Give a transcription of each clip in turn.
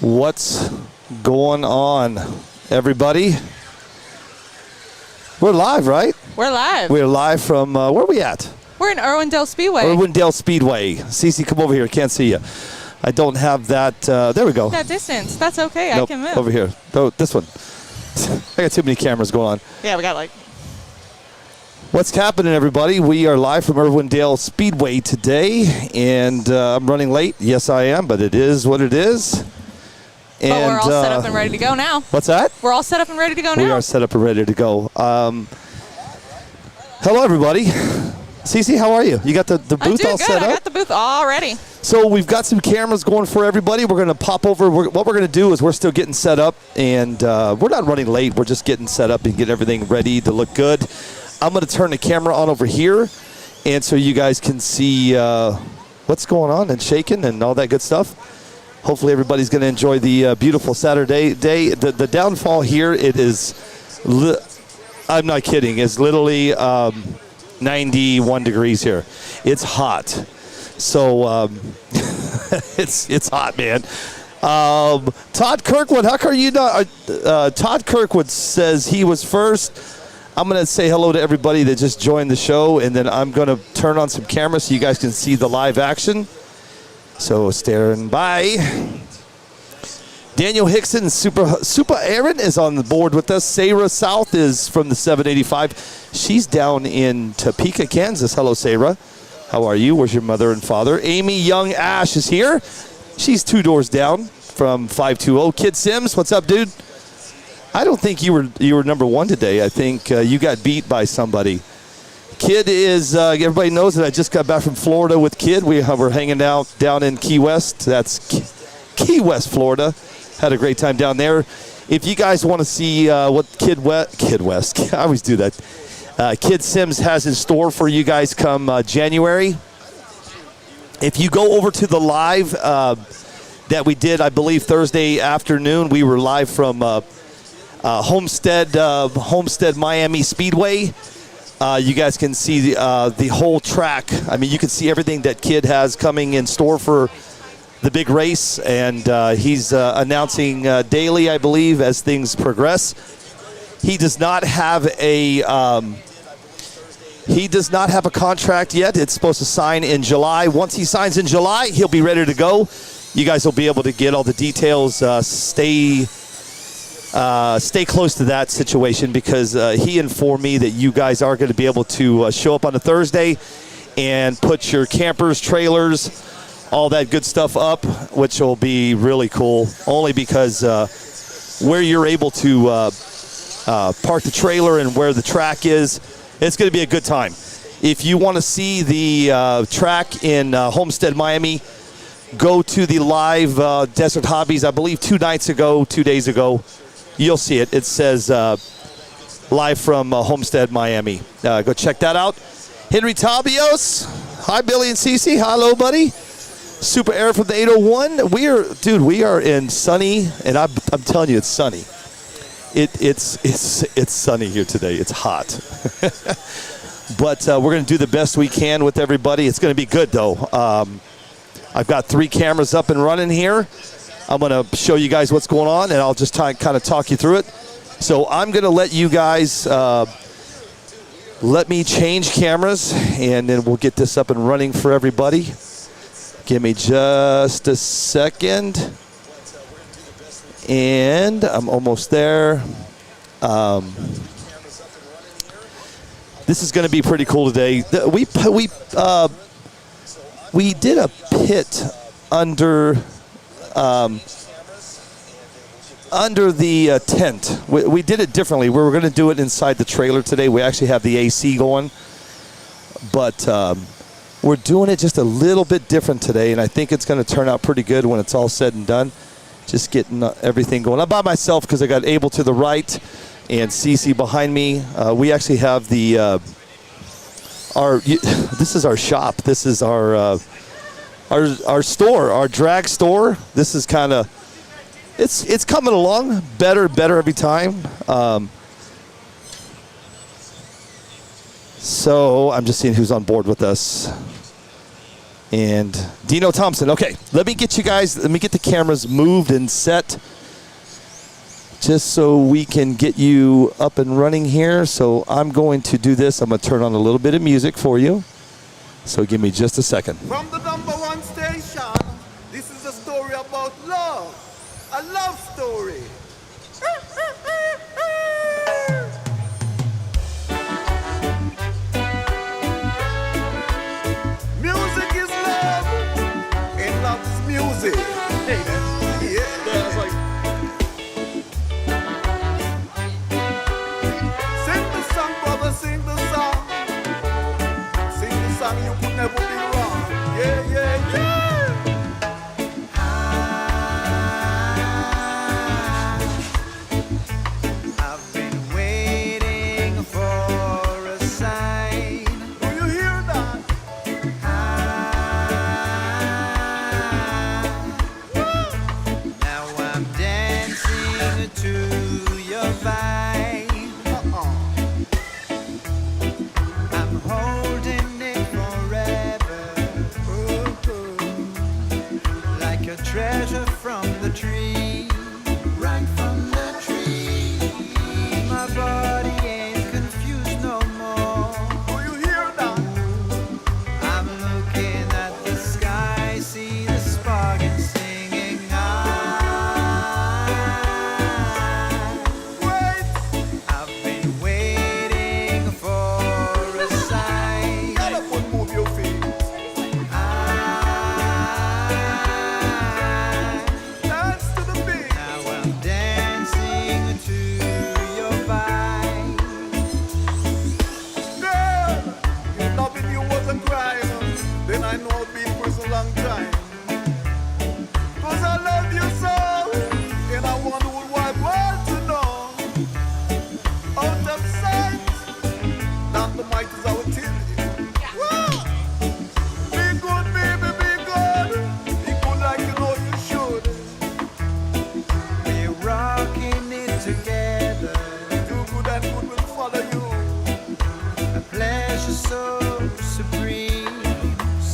What's going on, everybody? We're live, right? We're live. We're live from, where are we at? We're in Irwindale Speedway. Irwindale Speedway. Cece, come over here. Can't see you. I don't have that. There we go. That distance. That's okay. Nope, I can move. over here. Oh, this one. I got too many cameras going on. Yeah, we got like... What's happening, everybody? We are live from Irwindale Speedway today, and I'm running late. Yes, I am, but it is what it is. But we're all set up and ready to go now. What's that? We're all set up and ready to go now. We are set up and ready to go. Hello, everybody. Cece, how are you? You got the booth all set up? I got the booth all ready. So we've got some cameras going for everybody. We're going to pop over. What we're going to do is we're still getting set up, and we're not running late. We're just getting set up and getting everything ready to look good. I'm going to turn the camera on over here, and so you guys can see what's going on and shaking and all that good stuff. Hopefully everybody's going to enjoy the beautiful Saturday day. The downfall here, it is, I'm not kidding, it's literally 91 degrees here. It's hot. So it's hot, man. Todd Kirkwood, how come you not? Todd Kirkwood says he was first. I'm going to say hello to everybody that just joined the show, and then I'm going to turn on some cameras so you guys can see the live action. So staring by. Daniel Hickson, Super Aaron is on the board with us. Sarah South is from the 785. She's down in Topeka, Kansas. Hello, Sarah. How are you? Where's your mother and father? Amy Young Ash is here. She's 2 doors down from 520. Kid Sims, what's up, dude? I don't think you were number one today. I think you got beat by somebody. Kid is, everybody knows that I just got back from Florida with Kid. We were hanging out down in Key West. That's Key West, Florida. Had a great time down there. If you guys want to see what Kid West, I always do that. Kid Sims has in store for you guys come January. If you go over to the live that we did, I believe Thursday afternoon, we were live from Homestead Miami Speedway. You guys can see the whole track. I mean, you can see everything that Kid has coming in store for the big race, and he's announcing daily, I believe, as things progress. He does not have a contract yet. It's supposed to sign in July. Once he signs in July, he'll be ready to go. You guys will be able to get all the details. Stay close to that situation, because he informed me that you guys are going to be able to show up on a Thursday and put your campers, trailers, all that good stuff up, which will be really cool, only because where you're able to park the trailer and where the track is, it's going to be a good time. If you want to see the track in Homestead, Miami, go to the live Desert Hobbies, I believe 2 days ago. You'll see it. It says live from Homestead, Miami. Go check that out. Henry Tabios. Hi, Billy and Cece. Hello, buddy. Super Air from the 801. We are in sunny, and I'm telling you, it's sunny. It's sunny here today. It's hot. But we're going to do the best we can with everybody. It's going to be good, though. I've got 3 cameras up and running here. I'm going to show you guys what's going on, and I'll just kind of talk you through it. So I'm going to let you guys, let me change cameras, and then we'll get this up and running for everybody. Give me just a second. And I'm almost there. This is going to be pretty cool today. We did a pit under the tent. We did it differently. We were going to do it inside the trailer today. We actually have the AC going, but we're doing it just a little bit different today, and I think it's going to turn out pretty good when it's all said and done. Just getting everything going. I'm by myself because I got Abel to the right and Cece behind me. We actually have the this is our shop. This is our store, our drag store. This is kind of, it's coming along better every time. So I'm just seeing who's on board with us. And Dino Thompson. Okay, let me get the cameras moved and set just so we can get you up and running here. So I'm going to do this. I'm going to turn on a little bit of music for you. So give me just a second. From the #1 station, this is a story about love. A love story. Music is love, and love is music. Yeah. Sing the song, brother, sing the song. Sing the song, you could never be wrong. Yeah, yeah, yeah. I've been waiting for a sign. Do you hear that? Now I'm dancing to your vibe. I'm holding it forever. Like a treasure from the tree. Right from the tree. My body ain't confused no more. Do you hear that? I'm looking at the sky, see the spark and singing. Wait, I've been waiting for a sign. Get up and move your feet. Dance to the beat. Now I'm dancing to your vibe. Girl, if loving you was a crime, then I know I've been for a long time. 'Cause I love you so, and I want the whole wide world to know. Out of sight, not the might is our tyranny. Woo! Be good, baby, be good. Be good like you know you should. We're rocking it together. Do good and good will follow you. A pleasure so supreme,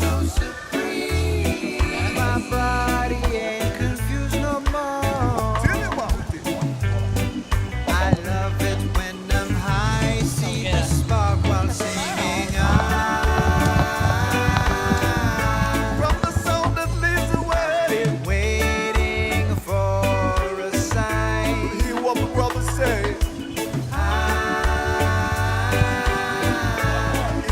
so supreme. My body ain't confused no more. Tell me about it. I love it when I'm high, see the spark while singing. From the sound that leads away, been waiting for a sign. Hear what my brother say.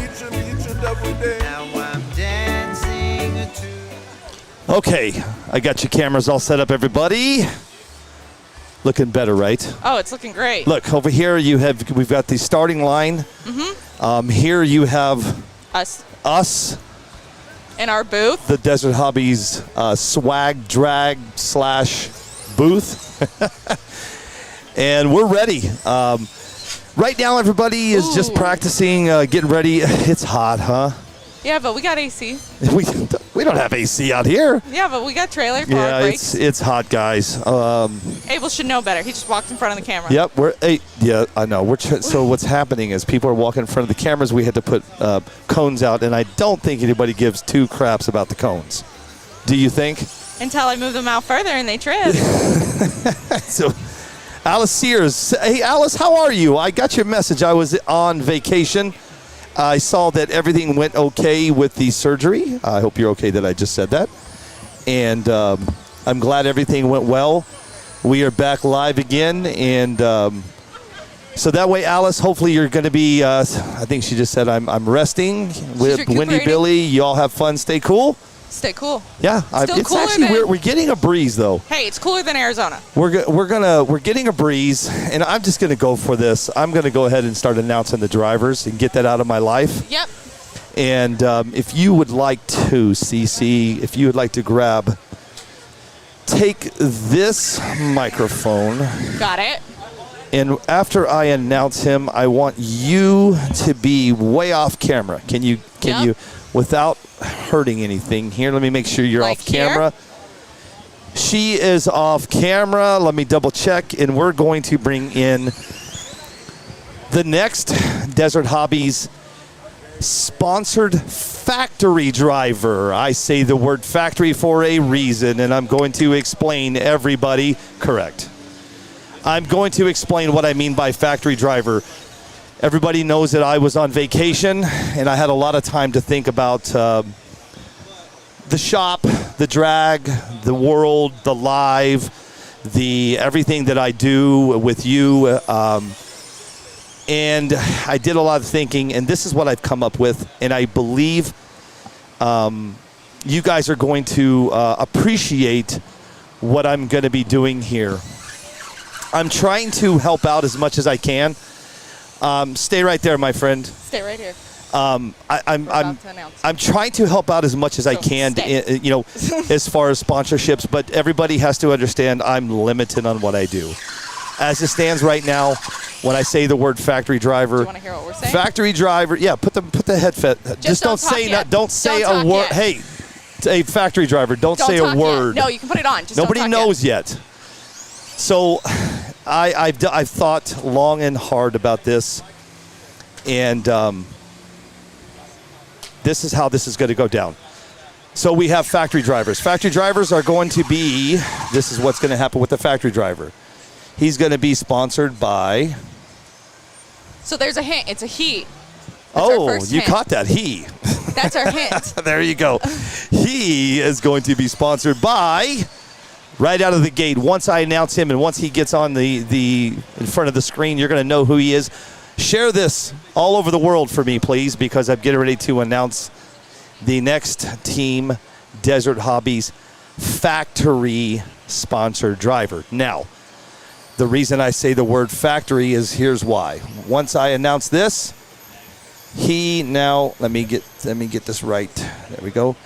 Each and every day. Now I'm dancing to. Okay, I got your cameras all set up, everybody. Looking better, right? Oh, it's looking great. Look, over here we've got the starting line. Here you have us, In our booth. the Desert Hobbies swag drag / booth. And we're ready. Right now, everybody is just Ooh. practicing, getting ready. It's hot, huh? Yeah, but we got AC. We don't have AC out here. Yeah, but we got trailer for Yeah, our brakes. it's hot, guys. Abel should know better. He just walked in front of the camera. Yep, yeah, I know. So what's happening is people are walking in front of the cameras. We had to put cones out, and I don't think anybody gives two craps about the cones. Do you think? Until I move them out further and they trip. So, Alice Sears. Hey, Alice, how are you? I got your message. I was on vacation. I saw that everything went okay with the surgery. I hope you're okay that I just said that. And I'm glad everything went well. We are back live again. And so that way, Alice, hopefully you're going to be, I think she just said I'm resting with Wendy, recuperating. Billy. You all have fun. Stay cool. Stay cool. Yeah, Still it's cooler actually than- we're getting a breeze though. Hey, it's cooler than Arizona. We're getting a breeze, and I'm just gonna go for this. I'm gonna go ahead and start announcing the drivers and get that out of my life. Yep. And if you would like to, CC, if you would like to take this microphone, Got it. and after I announce him, I want you to be way off camera. Can you, Yep. without hurting anything here? Let me make sure you're Like off camera. She is off camera. Let me double check, and we're going to bring in the next Desert Hobbies sponsored factory driver. I say the word factory for a reason, and I'm going to explain everybody. Correct. I'm going to explain what I mean by factory driver. Everybody knows that I was on vacation, and I had a lot of time to think about the shop, the drag, the world, the live, the everything that I do with you. And I did a lot of thinking, and this is what I've come up with, and I believe you guys are going to appreciate what I'm going to be doing here. I'm trying to help out as much as I can. Stay right there, my friend. Stay right here. I'm trying to help out as much as I can, as far as sponsorships, but everybody has to understand I'm limited on what I do. As it stands right now, when I say the word factory driver, Do you want to hear what we're saying? factory driver, yeah, put the headset. Just don't say yet. don't say Don't a word. talk Hey, a factory driver, don't say talk a word. Yet. No, you can put it on. Just Nobody don't talk knows yet. So I've thought long and hard about this, and this is how this is going to go down. So we have factory drivers. Factory drivers are going to be, this is what's going to happen with the factory driver. He's going to be sponsored by... So there's a hint. It's a he. That's our Oh, first you hint. caught that. He. That's our hint. There you go. He is going to be sponsored by, right out of the gate, once I announce him and once he gets on the in front of the screen, you're going to know who he is. Share this all over the world for me, please, because I'm getting ready to announce the next Team Desert Hobbies factory sponsored driver. Now, the reason I say the word factory is here's why. Once I announce this, he now, let me get this right. There we go.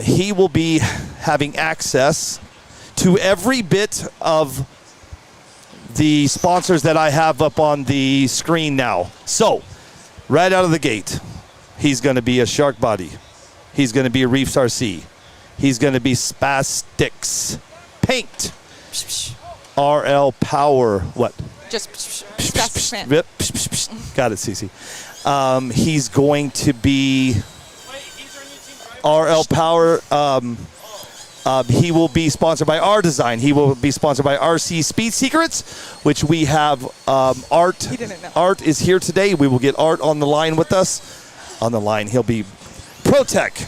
He will be having access to every bit of the sponsors that I have up on the screen now. So, right out of the gate, he's going to be a Shark Body. He's going to be a Reefs RC. He's going to be Spastics Paint. RL Power. What? Just Spastic Yep. Got it, Cece. He's going to be RL Power. He will be sponsored by R Design. He will be sponsored by RC Speed Secrets, which we have Art. He didn't know. Art is here today. We will get Art on the line with us. On the line, he'll be ProTech.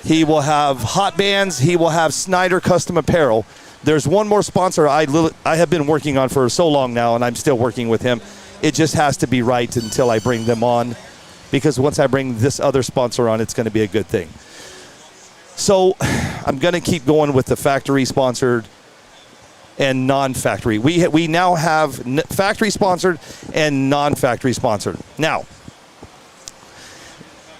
He will have Hot Bands. He will have Snyder Custom Apparel. There's one more sponsor I have been working on for so long now, and I'm still working with him. It just has to be right until I bring them on, because once I bring this other sponsor on, it's going to be a good thing. So I'm going to keep going with the factory sponsored and non-factory. We now have factory sponsored and non-factory sponsored. Now,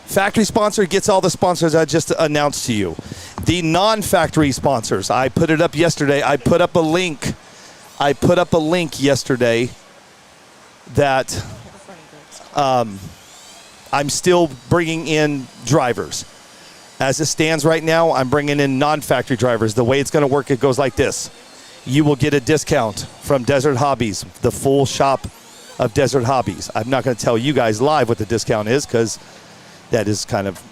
factory sponsor gets all the sponsors I just announced to you. The non-factory sponsors, I put it up yesterday. I put up a link yesterday that I'm still bringing in drivers. As it stands right now, I'm bringing in non-factory drivers. The way it's going to work, it goes like this. You will get a discount from Desert Hobbies, the full shop of Desert Hobbies. I'm not going to tell you guys live what the discount is because that is kind of,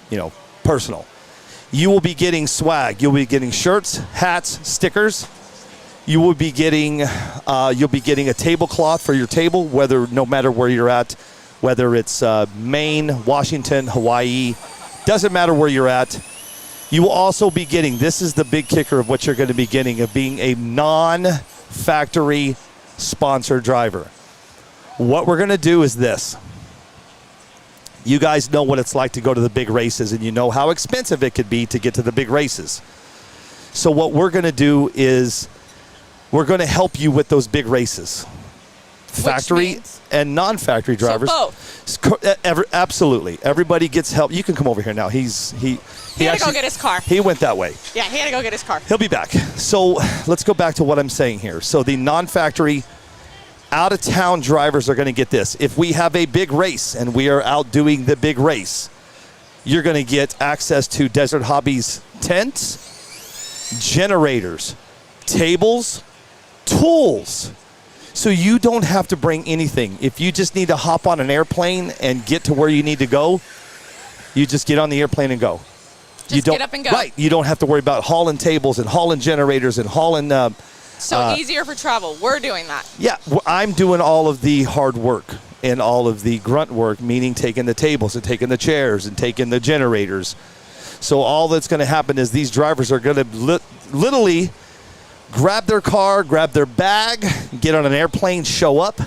personal. You will be getting swag. You'll be getting shirts, hats, stickers. You will be getting a tablecloth for your table, no matter where you're at, whether it's Maine, Washington, Hawaii, doesn't matter where you're at. You will also be getting, this is the big kicker of what you're going to be getting, of being a non-factory sponsor driver. What we're going to do is this. You guys know what it's like to go to the big races, and you know how expensive it could be to get to the big races. So what we're going to do is we're going to help you with those big races. Factory and non-factory drivers. So both. Absolutely. Everybody gets help. You can come over here now. He had to go get his car. He went that way. Yeah, he had to go get his car. He'll be back. So let's go back to what I'm saying here. So the non-factory out-of-town drivers are going to get this. If we have a big race and we are out doing the big race, you're going to get access to Desert Hobbies tents, generators, tables, tools. So you don't have to bring anything. If you just need to hop on an airplane and get to where you need to go, You just get on the airplane and go. Just you don't, get up and go. Right. You don't have to worry about hauling tables and hauling generators and hauling. So easier for travel. We're doing that. Yeah, I'm doing all of the hard work and all of the grunt work, meaning taking the tables and taking the chairs and taking the generators. So all that's going to happen is these drivers are going to literally grab their car, grab their bag, get on an airplane, show up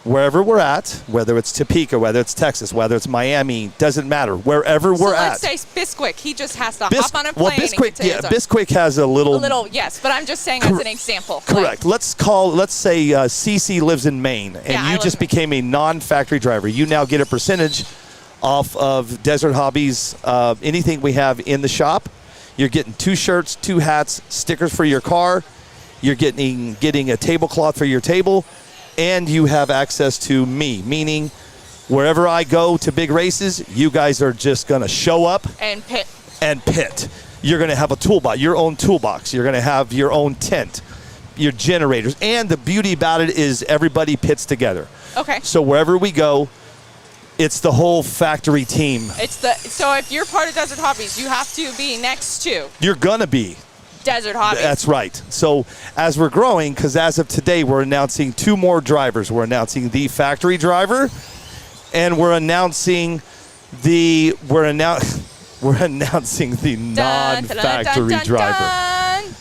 wherever we're at, whether it's Topeka, whether it's Texas, whether it's Miami, doesn't matter. Wherever we're at. So let's say Bisquick, he just has to hop on a plane. Well, Bisquick has a little. Yes, but I'm just saying as an example. Correct. Let's say Cece lives in Maine, and you just became a non-factory driver. You now get a percentage off of Desert Hobbies, anything we have in the shop. You're getting 2 shirts, 2 hats, stickers for your car. You're getting a tablecloth for your table. And you have access to me, meaning wherever I go to big races, you guys are just going to show up and pit. You're going to have a toolbox, your own toolbox. You're going to have your own tent, your generators. And the beauty about it is everybody pits together. So wherever we go, it's the whole factory team. So if you're part of Desert Hobbies, you have to be next to. You're going to be. Desert Hobbies. That's right. So as we're growing, because as of today, we're announcing 2 more drivers. We're announcing the factory driver, and we're announcing the non-factory driver.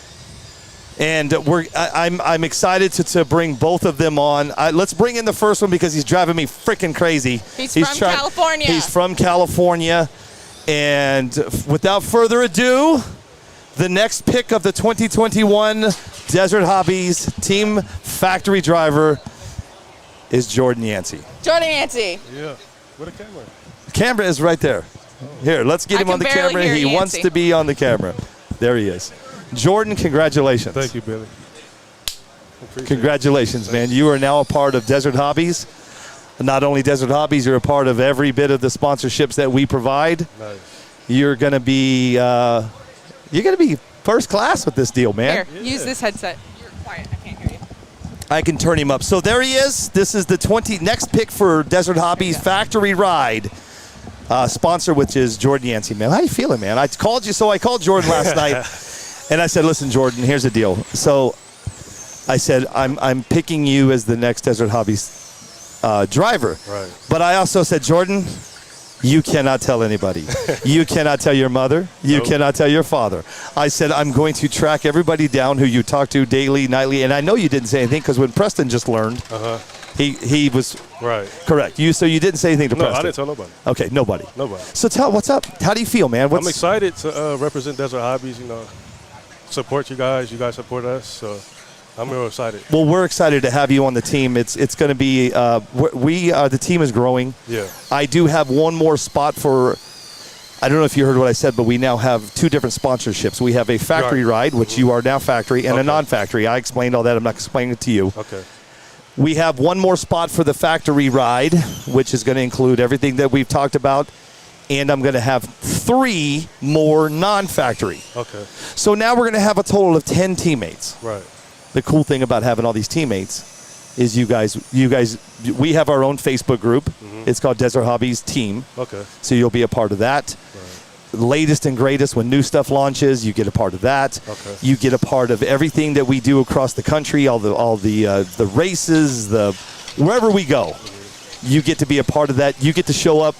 And I'm excited to bring both of them on. Let's bring in the first one because he's driving me freaking crazy. He's from California. He's from California. And without further ado, the next pick of the 2021 Desert Hobbies Team Factory Driver is Jordan Yancey. Jordan Yancey. Yeah. Where the camera? The camera is right there. Here, let's get him on the camera. He wants to be on the camera. There he is. Jordan, congratulations. Thank you, Billy. Congratulations, man. You are now a part of Desert Hobbies. Not only Desert Hobbies, you're a part of every bit of the sponsorships that we provide. Nice. You're going to be first class with this deal, man. Here, use this headset. You're quiet. I can't hear you. I can turn him up. So there he is. This is the next pick for Desert Hobbies Factory Ride. Sponsor, which is Jordan Yancey, man. How you feeling, man? I called Jordan last night, and I said, listen, Jordan, here's the deal. So I said, I'm picking you as the next Desert Hobbies driver. Right. But I also said, Jordan, you cannot tell anybody. You cannot tell your mother. You cannot tell your father. I said, I'm going to track everybody down who you talk to daily, nightly. And I know you didn't say anything because when Preston just learned, he was correct. So you didn't say anything to Preston? No, I didn't tell nobody. Okay, nobody. Nobody. So what's up? How do you feel, man? I'm excited to represent Desert Hobbies, support you guys. You guys support us. So I'm real excited. Well, we're excited to have you on the team. It's going to be the team is growing. Yeah. I do have one more spot for. I don't know if you heard what I said, but we now have 2 different sponsorships. We have a factory ride, which you are now factory, and a non-factory. I explained all that. I'm not explaining it to you. Okay. We have one more spot for the factory ride, which is going to include everything that we've talked about, and I'm going to have 3 more non-factory. Okay. So now we're going to have a total of 10 teammates. Right. The cool thing about having all these teammates is you guys, we have our own Facebook group. Mm-hmm. It's called Desert Hobbies Team. Okay. So you'll be a part of that. Right. Latest and greatest, when new stuff launches, you get a part of that. Okay. You get a part of everything that we do across the country, all the races, wherever we go. You get to be a part of that. You get to show up.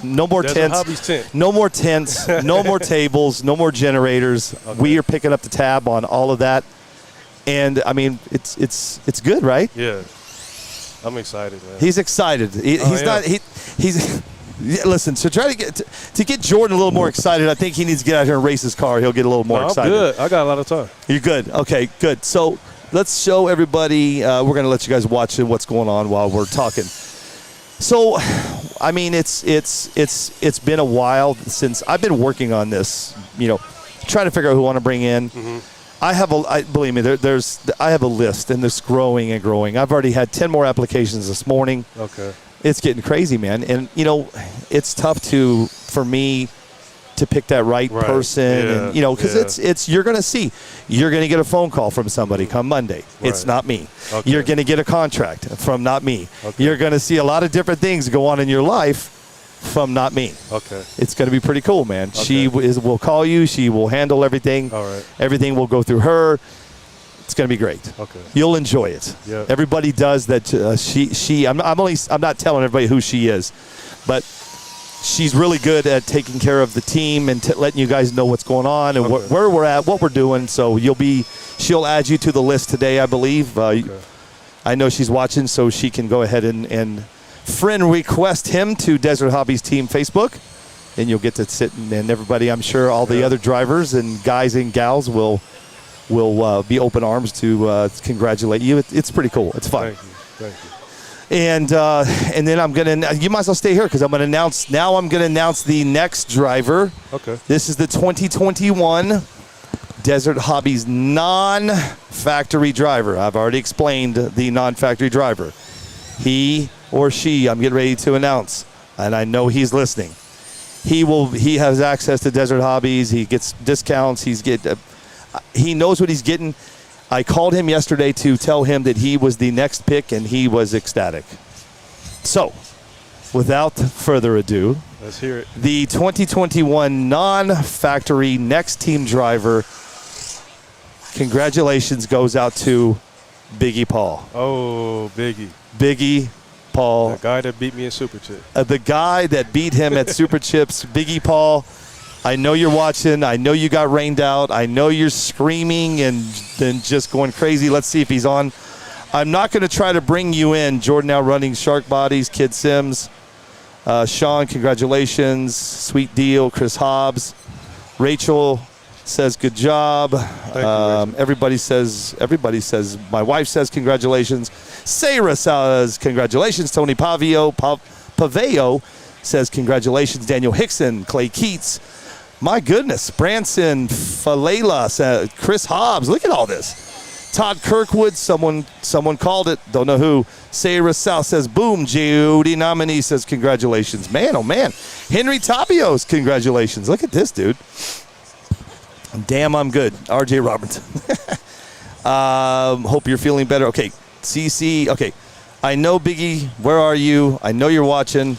No more tents. No more tents. No more tables. No more generators. Okay. We are picking up the tab on all of that. And I mean, it's good, right? Yeah, I'm excited, man. He's excited. Listen. So try to get Jordan a little more excited. I think he needs to get out here and race his car. He'll get a little more excited. I'm good. I got a lot of time. You're good. Okay, good. So let's show everybody. We're going to let you guys watch what's going on while we're talking. So, I mean, it's been a while since I've been working on this. Trying to figure out who I want to bring in. Mm-hmm. Believe me, I have a list, and it's growing and growing. I've already had 10 more applications this morning. Okay. It's getting crazy, man. And, it's tough for me to pick that right person. Yeah. And, because you're going to see. You're going to get a phone call from somebody come Monday. Right. It's not me. Okay. You're going to get a contract from not me. Okay. You're going to see a lot of different things go on in your life. from not me. Okay. It's going to be pretty cool, man. Okay. She will call you. She will handle everything. All right. Everything will go through her. It's going to be great. Okay. You'll enjoy it. Yeah. Everybody does that. I'm not telling everybody who she is, but she's really good at taking care of the team and letting you guys know what's going on and Okay. where we're at, what we're doing. So she'll add you to the list today, I believe. Okay. I know she's watching, so she can go ahead and friend request him to Desert Hobbies Team Facebook, and you'll get to sit and everybody, I'm sure all the other drivers and guys and gals will be open arms to congratulate you. It's pretty cool. It's fun. Thank you. And then you might as well stay here because I'm going to announce the next driver. Okay. This is the 2021 Desert Hobbies non-factory driver. I've already explained the non-factory driver. He or she, I'm getting ready to announce, and I know he's listening. He has access to Desert Hobbies. He gets discounts. He knows what he's getting. I called him yesterday to tell him that he was the next pick, and he was ecstatic. So, without further ado, Let's hear it. the 2021 non-factory next team driver, congratulations goes out to Biggie Paul. Oh, Biggie. Biggie Paul. The guy that beat me in Super Chip. The guy that beat him at Super Chips, Biggie Paul. I know you're watching. I know you got rained out. I know you're screaming and then just going crazy. Let's see if he's on. I'm not going to try to bring you in. Jordan now running Shark Bodies, Kid Sims. Sean, congratulations. Sweet deal. Chris Hobbs. Rachel says good job. Everybody says, my wife says congratulations. Sarah says congratulations. Tony Paveo says congratulations. Daniel Hickson, Clay Keats. My goodness, Branson, Falela, Chris Hobbs. Look at all this. Todd Kirkwood, someone called it. Don't know who. Sarah South says boom. Judy Nominee says congratulations. Man, oh man. Henry Tapios, congratulations. Look at this, dude. Damn, I'm good. RJ Robertson. Hope you're feeling better. Okay, CC. Okay, I know Biggie. Where are you? I know you're watching.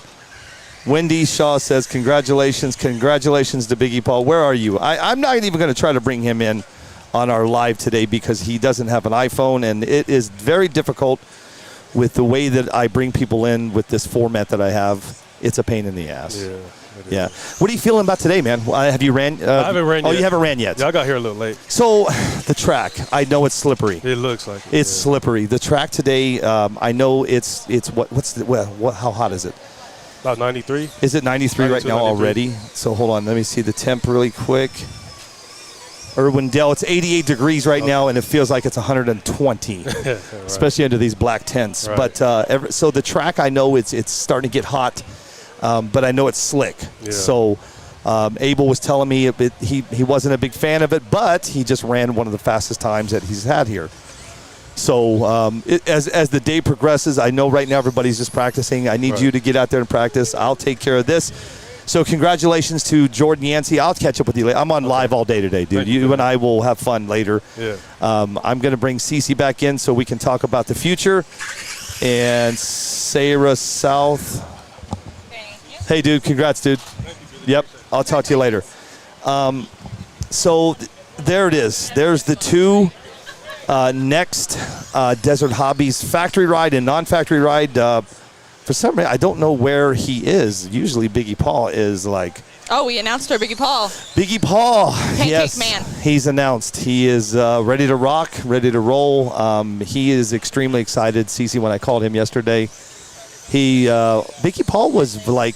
Wendy Shaw says, congratulations to Biggie Paul. Where are you? I'm not even going to try to bring him in on our live today because he doesn't have an iPhone, and it is very difficult with the way that I bring people in with this format that I have. It's a pain in the ass. Yeah. What are you feeling about today, man? Have you ran? I haven't ran yet. Oh, you haven't ran yet? Yeah, I got here a little late. So the track, I know it's slippery. It looks like it. It's slippery. The track today, I know it's how hot is it? About 93. Is it 93 right 92, now 93. already? So hold on, let me see the temp really quick. Irwindale, it's 88 degrees right now, and it feels like it's 120, Right. especially under these black tents. Right. But so the track, I know it's starting to get hot, but I know it's slick. Yeah. So Abel was telling me he wasn't a big fan of it, but he just ran one of the fastest times that he's had here. So as the day progresses, I know right now everybody's just practicing. I need you to get out there and practice. I'll take care of this. So congratulations to Jordan Yancey. I'll catch up with you later. I'm on live all day today, dude. You and I will have fun later. Yeah. I'm going to bring Cece back in so we can talk about the future. And Sarah South. Thank you. Hey, dude. Congrats, dude. Yep. I'll talk to you later. So there it is. There's the two next Desert Hobbies factory ride and non-factory ride. For some reason, I don't know where he is. Usually Biggie Paul is like... Oh, we announced our Biggie Paul. Biggie Paul. Pancake yes, Man. He's announced. He is ready to rock, ready to roll. He is extremely excited. Cece, when I called him yesterday, Biggie Paul was like...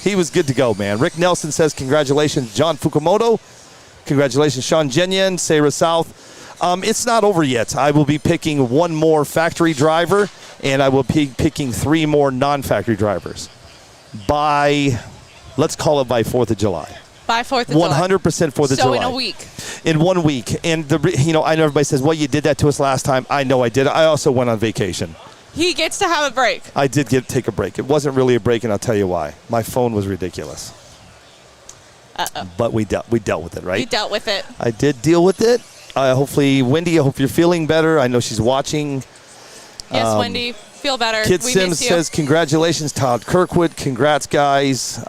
He was good to go, man. Rick Nelson says, congratulations, John Fukumoto. Congratulations, Sean Jenyen, Sarah South. It's not over yet. I will be picking one more factory driver, and I will be picking 3 more non-factory drivers let's call it by 4th of July. By 4th of July. 100% 4th of July. So in a week. In 1 week. And, I know everybody says, well, you did that to us last time. I know I did. I also went on vacation. He gets to have a break. I did take a break. It wasn't really a break, and I'll tell you why. My phone was ridiculous. Uh-oh. But we dealt with it, right? You dealt with it. I did deal with it. Hopefully, Wendy, I hope you're feeling better. I know she's watching. Yes, Wendy. feel better. Kid We Sims miss you. says, congratulations, Todd Kirkwood. Congrats, guys.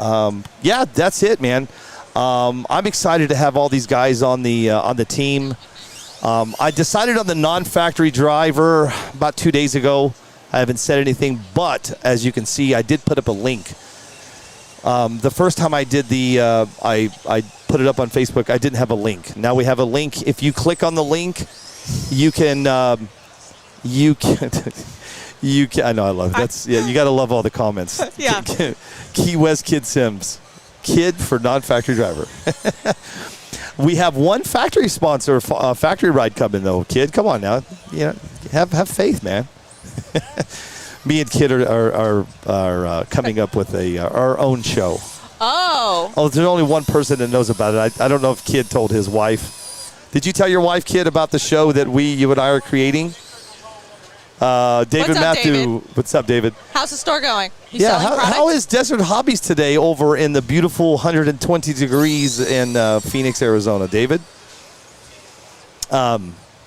Yeah, that's it, man. I'm excited to have all these guys on the team. I decided on the non-factory driver about 2 days ago. I haven't said anything, but as you can see, I did put up a link. The first time I did I put it up on Facebook, I didn't have a link. Now we have a link. If you click on the link, you can, I know, I love it. You got to love all the comments. Yeah. Key West Kid Sims. Kid for non-factory driver. We have one factory sponsor, factory ride coming though. Kid, come on now. Have faith, man. Me and Kid are coming up with our own show. Oh, there's only one person that knows about it. I don't know if Kid told his wife. Did you tell your wife, Kid, about the show that you and I are creating? David What's up, Matthew. David? What's up, David? how's the store going? You selling product? How is Desert Hobbies today over in the beautiful 120 degrees in Phoenix, Arizona, David?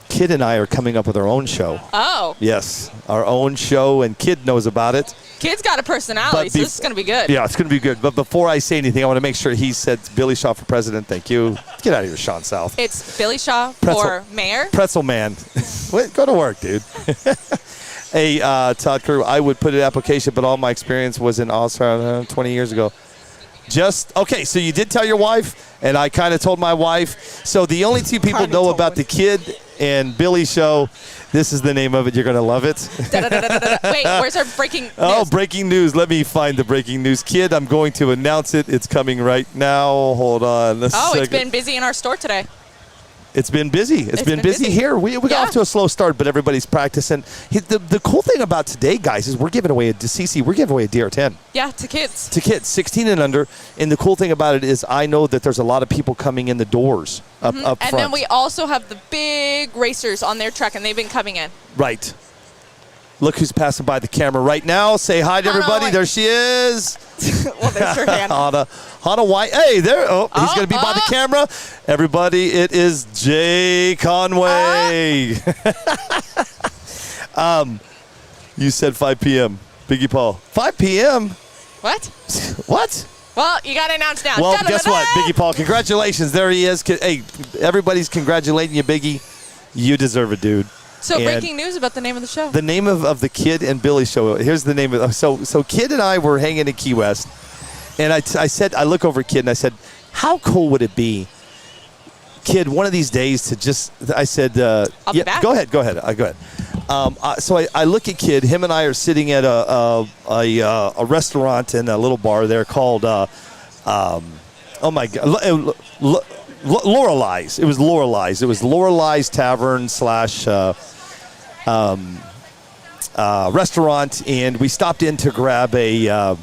Kid and I are coming up with our own show. Oh. Yes, our own show, and Kid knows about it. Kid's got a personality, so this is going to be good. Yeah, it's going to be good. But before I say anything, I want to make sure he said Billy Shaw for president. Thank you. Get out of here, Sean South. It's Billy Shaw for mayor. Pretzel man. Wait, go to work, dude. Hey, Todd Crew, I would put an application, but all my experience was in All-Star 20 years ago. Okay, so you did tell your wife, and I kind of told my wife. So the only two people know about the Kid and Billy show. This is the name of it. You're going to love it. Wait, where's our breaking news? Oh, breaking news. Let me find the breaking news. Kid, I'm going to announce it. It's coming right now. Hold on. It's been busy in our store today. It's been busy. It's been busy here. We got off to a slow start, but everybody's practicing. The cool thing about today, guys, is we're giving away a DR10. Yeah, to kids. To kids, 16 and under. And the cool thing about it is I know that there's a lot of people coming in the doors up front. And then we also have the big racers on their truck, and they've been coming in. Right. Look who's passing by the camera right now. Say hi to everybody. There she is. Well, there's her hand. Hannah White. Hey, there. Oh, he's going to be by the camera. Everybody, it is Jay Conway. You said 5 p.m. Biggie Paul. 5 p.m.? What? What? Well, you got to announce now. Well, guess what? Biggie Paul, congratulations. There he is. Hey, everybody's congratulating you, Biggie. You deserve it, dude. So breaking news about the name of the show. The name of the Kid and Billy show. Here's the name of it. So Kid and I were hanging in Key West, and I look over at Kid and I said, how cool would it be, Kid, one of these days to just, I said, I'll be back. Go ahead. Go ahead. So I look at Kid. Him and I are sitting at a restaurant and a little bar there called, oh my God, Lorelei's. It was Lorelei's. It was Lorelei's Tavern / restaurant, and we stopped in to grab I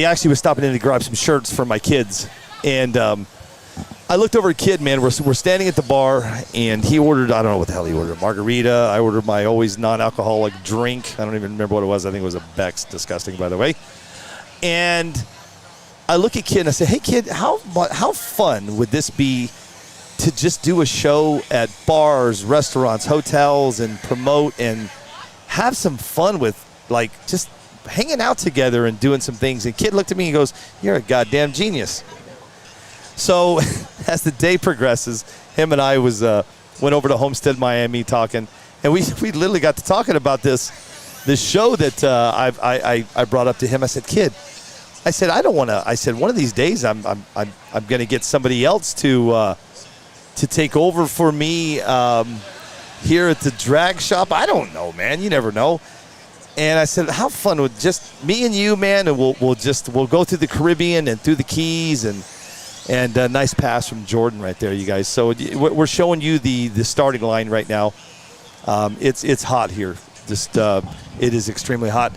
actually was stopping in to grab some shirts for my kids, and I looked over at Kid, man. We're standing at the bar, and he ordered, I don't know what the hell he ordered, a margarita. I ordered my always non-alcoholic drink. I don't even remember what it was. I think it was a Beck's. Disgusting, by the way. And I look at Kid and I say, hey, Kid, how fun would this be to just do a show at bars, restaurants, hotels, and promote and have some fun with, like, just hanging out together and doing some things? And Kid looked at me and goes, you're a goddamn genius. So as the day progresses, him and I went over to Homestead, Miami, talking, and we literally got to talking about this show that I brought up to him. I said, Kid, I said, I don't want to. I said, one of these days, I'm going to get somebody else to take over for me here at the drag shop. I don't know, man. You never know. And I said, how fun would just me and you, man, and we'll go through the Caribbean and through the Keys and a nice pass from Jordan right there, you guys. So we're showing you the starting line right now. It's hot here. Just it is extremely hot.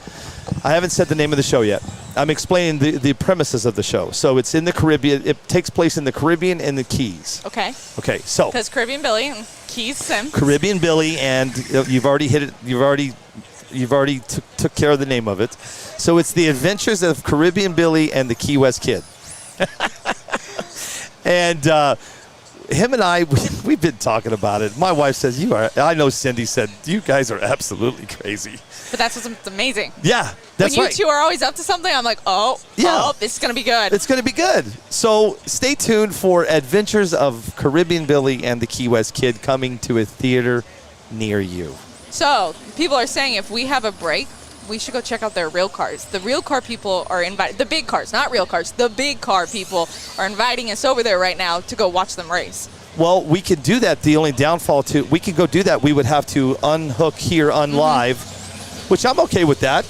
I haven't said the name of the show yet. I'm explaining the premises of the show. So it's in the Caribbean. It takes place in the Caribbean and the Keys. Okay. Okay. So because Caribbean Billy and Keys Sims. Caribbean Billy, and you've already hit it. You've already took care of the name of it. So it's the Adventures of Caribbean Billy and the Key West Kid. And him and I, we've been talking about it. My wife says, I know Cindy said, you guys are absolutely crazy. But that's what's amazing. Yeah, that's when right. you two are always up to something, I'm like, this is going to be good. It's going to be good. So stay tuned for Adventures of Caribbean Billy and the Key West Kid coming to a theater near you. So people are saying if we have a break, we should go check out their real cars. The real car people are invited. The big cars, not real cars. The big car people are inviting us over there right now to go watch them race. Well, we could do that. The only downfall to we could go do that. We would have to unhook here, unlive, which I'm okay with that.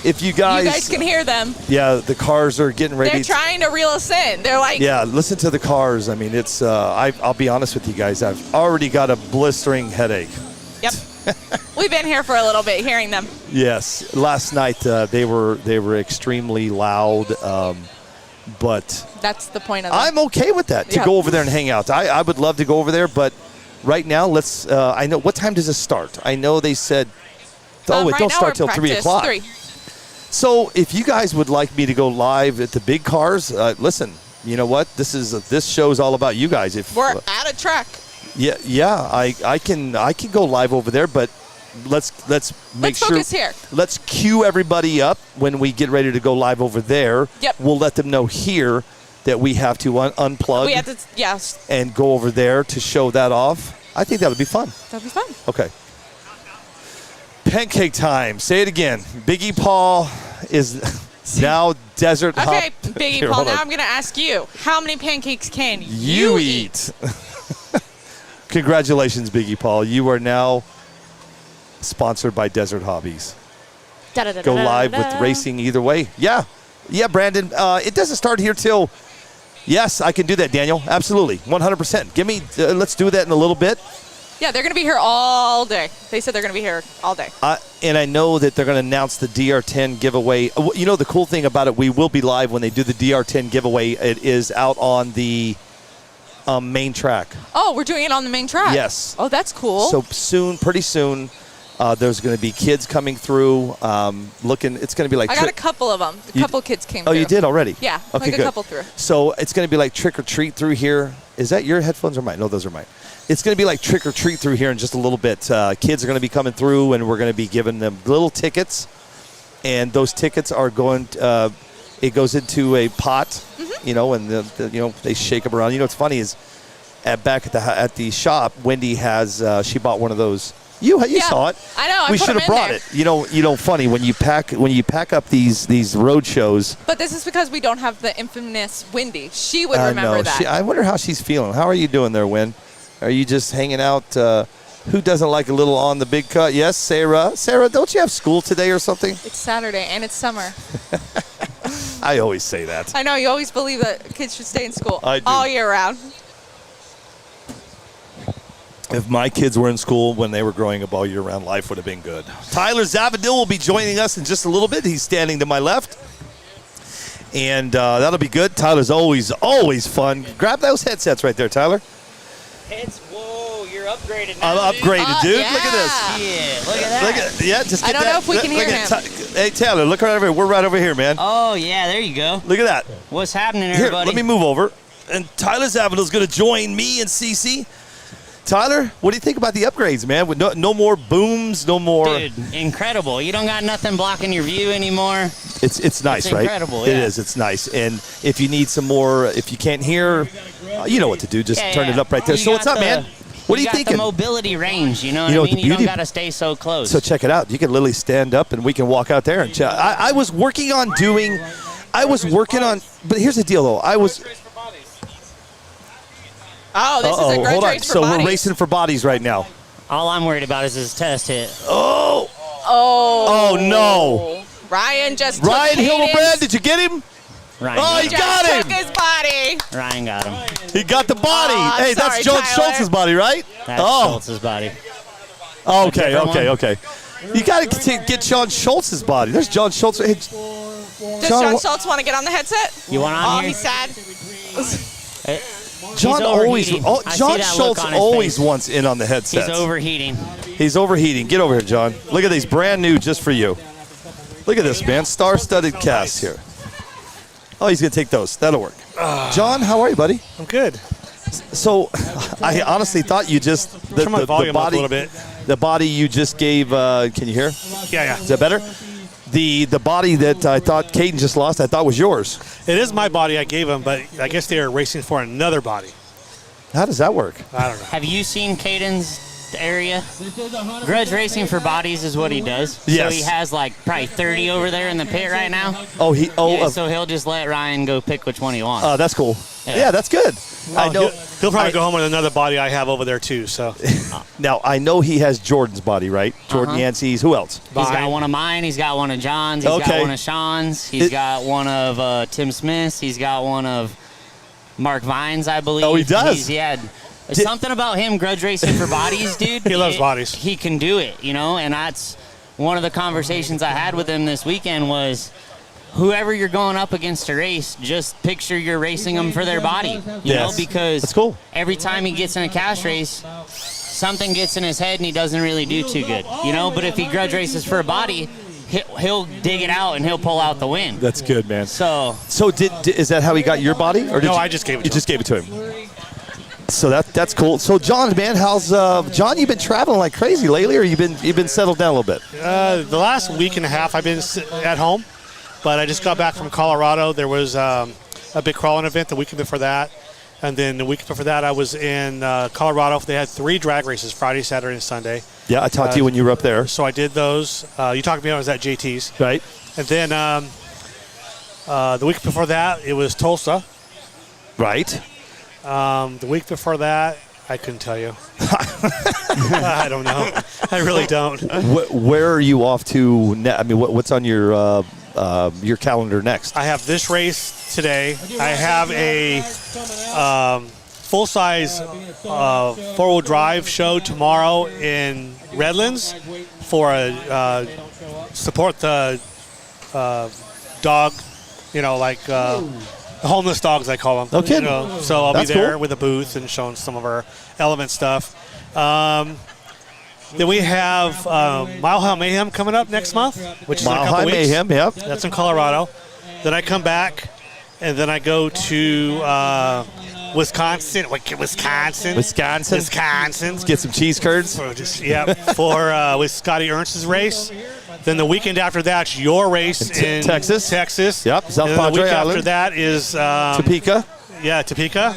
If you guys can hear them. Yeah, the cars are getting ready. They're trying to reel us in. They're like, yeah, listen to the cars. I mean, it's. I'll be honest with you guys. I've already got a blistering headache. Yep. We've been here for a little bit, hearing them. Yes, last night they were extremely loud. But that's the point of it. I'm okay with that, to go over there and hang out. I would love to go over there, but right now, let's. I know, what time does it start? I know they said, it right don't start till 3 o'clock. 3. So if you guys would like me to go live at the big cars, listen, you know what? This show's all about you guys. If we're at a track. Yeah, I can go live over there, but let's make sure. Focus here. Let's cue everybody up when we get ready to go live over there. Yep. We'll let them know here that we have to unplug. We have to, yes. And go over there to show that off. I think that would be fun. That'd be fun. Okay. Pancake time. Say it again. Biggie Paul is now Desert Hop. Okay, Biggie Paul, now I'm going to ask you, how many pancakes can you eat? Congratulations, Biggie Paul. You are now sponsored by Desert Hobbies. Go live with racing either way. Yeah, Brandon. It doesn't start here till. Yes, I can do that, Daniel. Absolutely, 100%. Give me. Let's do that in a little bit. Yeah, they're going to be here all day. They said they're going to be here all day. And I know that they're going to announce the DR10 giveaway. You know, the cool thing about it, we will be live when they do the DR10 giveaway. It is out on the main track. Oh, we're doing it on the main track? Yes. Oh, that's cool. So pretty soon, there's going to be kids coming through, looking. It's going to be like. I got a couple of them. A couple kids came through. Oh, you did already? Yeah, okay, a couple through. So it's going to be like trick or treat through here. Is that your headphones or mine? No, those are mine. It's going to be like trick or treat through here in just a little bit. Kids are going to be coming through, and we're going to be giving them little tickets, and those tickets are going. It goes into a pot, you know, and they shake them around. You know what's funny is, back at the shop, Wendy has she bought one of those. You saw it. I know. We should have brought it. You know, funny when you pack up these road shows. But this is because we don't have the infamous Wendy. She would remember that. I wonder how she's feeling. How are you doing there, Win? Are you just hanging out? Who doesn't like a little on the big cut? Yes, Sarah. Sarah, don't you have school today or something? It's Saturday and it's summer. I always say that. I know. You always believe that kids should stay in school I do. all year round. If my kids were in school when they were growing up all year round, life would have been good. Tyler Zavadil will be joining us in just a little bit. He's standing to my left. And that'll be good. Tyler's always fun. Grab those headsets right there, Tyler. Whoa, you're upgraded now. I'm upgraded, dude. Yeah. Look at this. Yeah, look at that. Just I get don't that. know if we can hear him. Hey, Taylor, look right over here. We're right over here, man. Oh, yeah, there you go. Look at that. What's happening, Here, everybody? let me move over. And Tyler Zavadil's going to join me and Cece. Tyler, what do you think about the upgrades, man? With no more booms, no more. Dude, incredible. You don't got nothing blocking your view anymore. It's nice, It's right? incredible, It yeah. is. It's nice. And if you need some more, if you can't hear, you know what to do. Just turn it up right there. You So what's got up, man? What are you got thinking? the mobility range, you know what You know, I mean? the You don't beauty- got to stay so close. So check it out. You can literally stand up and we can walk out there and chat. I was working on doing, but here's the deal though. Oh, this is a grudge hold on. race for So bodies. we're racing for bodies right now. All I'm worried about is his test hit. Oh no. Ryan just took Ryan Hayden's- Hildebrand, did you get him? Ryan Oh, got he him. got just him. took his body. Ryan got him. He got the body. Oh, I'm hey, that's sorry, John Tyler. Schultz's body, right? That's oh, Schultz's body. okay. different one. You got to get John Schultz's body. There's John Schultz. Hey, Does John Schultz want to get on the headset? You want on Oh, here? he's sad. John always. overheating. Oh, I see John that Schultz look on his always face. wants in on the headsets. He's overheating. He's overheating. Get over here, John. Look at these, brand new, just for you. Look at this, man. Star-studded cast here. Oh, he's gonna take those. That'll work. John, how are you, buddy? I'm good. So I honestly thought you just Turn my volume up a little bit. The body you just gave. Can you hear? Yeah. Is that better? The body that I thought Caden just lost, I thought was yours. It is my body I gave him, but I guess they are racing for another body. How does that work? I don't know. Have you seen Caden's area? Grudge racing for bodies is what he does. Yes. So he has like probably 30 over there in the pit right now. So he'll just let Ryan go pick which one he wants. That's cool. Yeah. Yeah, that's good. I know. He'll probably go home with another body I have over there too. So Now I know he has Jordan's body, right? Jordan Yancey's. Who else? He's got one of mine. He's got one of John's. He's got one of Sean's. He's got one of Tim Smith's. He's got one of Mark Vine's, I believe. Oh, he does? Something about him grudge racing for bodies, dude. He loves bodies. He can do it, and that's one of the conversations I had with him this weekend was whoever you're going up against a race, just picture you're racing them for their body, you know, because that's cool. Every time he gets in a cash race, something gets in his head and he doesn't really do too good, but if he grudge races for a body, he'll dig it out and he'll pull out the win. That's good, man. So is that how he got your body? Or I just gave it to him. You just gave it to him. So that's cool. So John, man, how's John? You've been traveling like crazy lately, or you've been settled down a little bit? The last week and a half I've been at home, but I just got back from Colorado. There was a big crawling event the weekend before that, and then the week before that I was in Colorado. They had 3 drag races: Friday, Saturday, and Sunday. Yeah, I talked to you when you were up there. So I did those. You talked to me when I was at JT's. Right. And then the week before that it was Tulsa. Right. The week before that, I couldn't tell you. I don't know. I really don't. Where are you off to? I mean, what's on your calendar next? I have this race today. I have a full-size four-wheel drive show tomorrow in Redlands for a support the dog, homeless dogs, I call them. Okay. So I'll That's be there cool. with a booth and showing some of our element stuff. Then we have Mile High Mayhem coming up next month, which is in a Mile couple High weeks. Mayhem, yep. That's in Colorado. Then I come back, and then I go to Wisconsin. Wisconsin. Let's get some cheese curds. With Scotty Ernst's race. Then the weekend after that's your race in Texas. Yep, South and then Padre the week Island. after that is Topeka. Yeah, Topeka.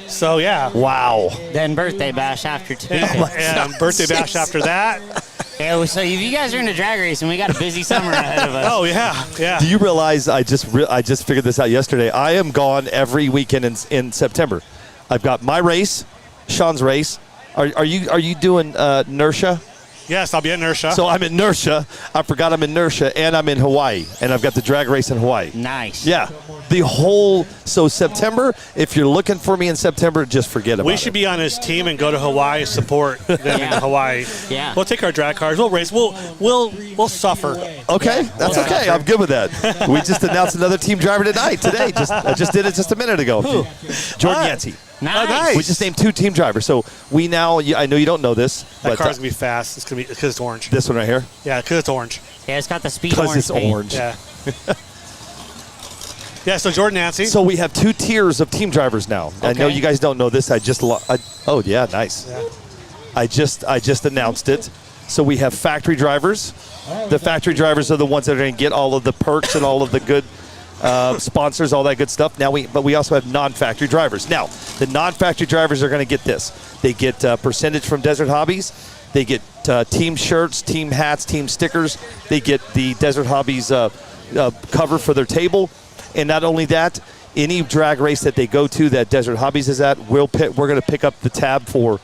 So yeah. Wow. Then birthday bash after Topeka. And birthday bash after that. Yeah, so if you guys are into drag racing, we got a busy summer ahead of us. Oh yeah. Do you realize I just figured this out yesterday? I am gone every weekend in September. I've got my race, Sean's race. Are you doing NERSHA? Yes, I'll be at NERSHA. So I'm in NERSHA. I forgot I'm in NERSHA, and I'm in Hawaii, and I've got the drag race in Hawaii. Nice. Yeah. So September, if you're looking for me in September, just forget about it. We should be on his team and go to Hawaii, support them in Hawaii. Yeah. We'll take our drag cars. We'll race. We'll suffer. Okay, that's okay. I'm good with that. We just announced another team driver today. I just did it just a minute ago. Jordan Yancey. Nice. We just named 2 team drivers. So we now, I know you don't know this, That but car's gonna be fast. It's gonna be because it's orange. this one right here. Yeah, because it's orange. Yeah, it's got the speed Because orange it's paint. orange. Yeah. Yeah. So Jordan Yancey. So we have 2 tiers of team drivers now. I know Okay. you guys don't know this. Oh yeah, nice. Yeah. I just announced it. So we have factory drivers. The factory drivers are the ones that are going to get all of the perks and all of the good sponsors, all that good stuff. But we also have non-factory drivers. Now, the non-factory drivers are going to get this. They get percentage from Desert Hobbies. They get team shirts, team hats, team stickers. They get the Desert Hobbies cover for their table. And not only that, any drag race that they go to that Desert Hobbies is at, we're going to pick up the tab for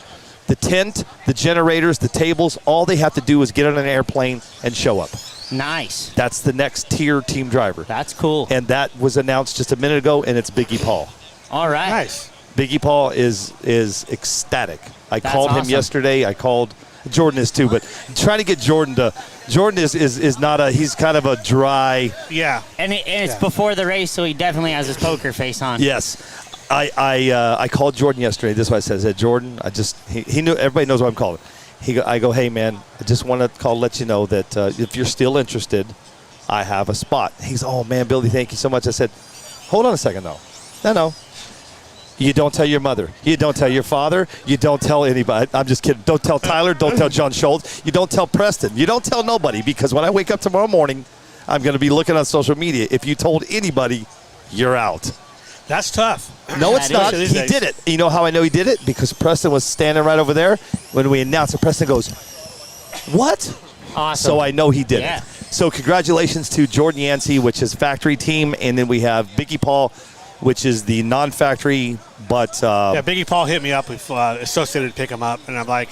the tent, the generators, the tables. All they have to do is get on an airplane and show up. Nice. That's the next tier team driver. That's cool. And that was announced just a minute ago, and it's Biggie Paul. All right. Nice. Biggie Paul is ecstatic. I called him awesome. yesterday. I called Jordan is too, but trying to get Jordan is not he's kind of a dry. Yeah. And it's before the race, so he definitely has his poker face on. Yes. I called Jordan yesterday. This is what I said. Jordan, he knew, everybody knows what I'm calling. I go, hey man, I just want to let you know that if you're still interested, I have a spot. He's, oh man, Billy, thank you so much. I said, hold on a second though. No. You don't tell your mother. You don't tell your father. You don't tell anybody. I'm just kidding. Don't tell Tyler. Don't tell John Schultz. You don't tell Preston. You don't tell nobody, because when I wake up tomorrow morning, I'm going to be looking on social media. If you told anybody, you're out. That's tough. No, it's not. These He days. did it. You know how I know he did it? Because Preston was standing right over there when we announced it. Preston goes, what? Awesome. So I know he did Yeah. it. So congratulations to Jordan Yancey, which is factory team, and then we have Biggie Paul, which is the non-factory, but Yeah, Biggie Paul hit me up with Associated to pick him up, and I'm like,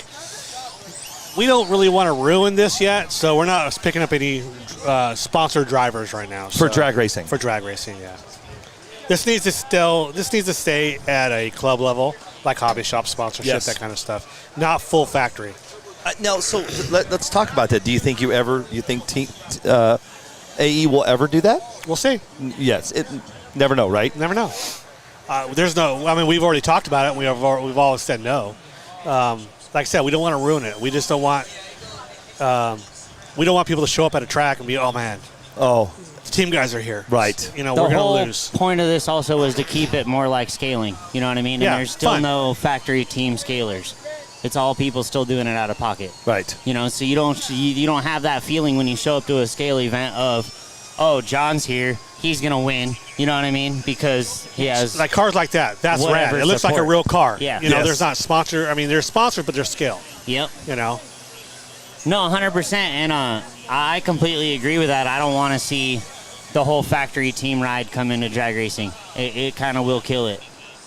we don't really want to ruin this yet, so we're not picking up any sponsored drivers right now. for drag racing. For drag racing, yeah. This needs to stay at a club level, like hobby shop sponsorship, Yes. that kind of stuff. Not full factory. No, so let's talk about that. Do you think AE will ever do that? We'll see. Yes. Never know, right? Never know. There's no. I mean, we've already talked about it. We've always said no. Like I said, we don't want to ruin it. We just don't want. We don't want people to show up at a track and be, oh man, Oh, the team guys are here. right. You know, The we're whole gonna lose. point of this also was to keep it more like scaling. You know what I mean? Yeah, And there's still fun. no factory team scalers. It's all people still doing it out of pocket. Right. You know, so you don't have that feeling when you show up to a scale event of, oh, John's here, he's gonna win. You know what I mean? Because he has Like cars like that. That's rad. whatever It looks like a support. real car. Yeah. You know, Yes. there's not sponsor. I mean, they're sponsored, but they're scale. Yep. You know. No, 100%. And I completely agree with that. I don't want to see the whole factory team ride come into drag racing. It kind of will kill it.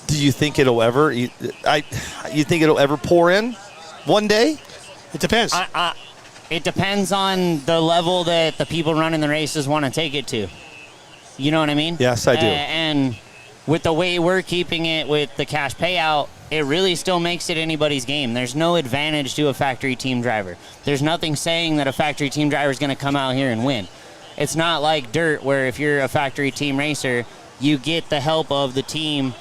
Do you think it'll ever? You think it'll ever pour in one day? It depends. It depends on the level that the people running the races want to take it to. You know what I mean? Yes, I do. And with the way we're keeping it with the cash payout, it really still makes it anybody's game. There's no advantage to a factory team driver. There's nothing saying that a factory team driver is going to come out here and win. It's not like dirt where if you're a factory team racer, you get the help of the team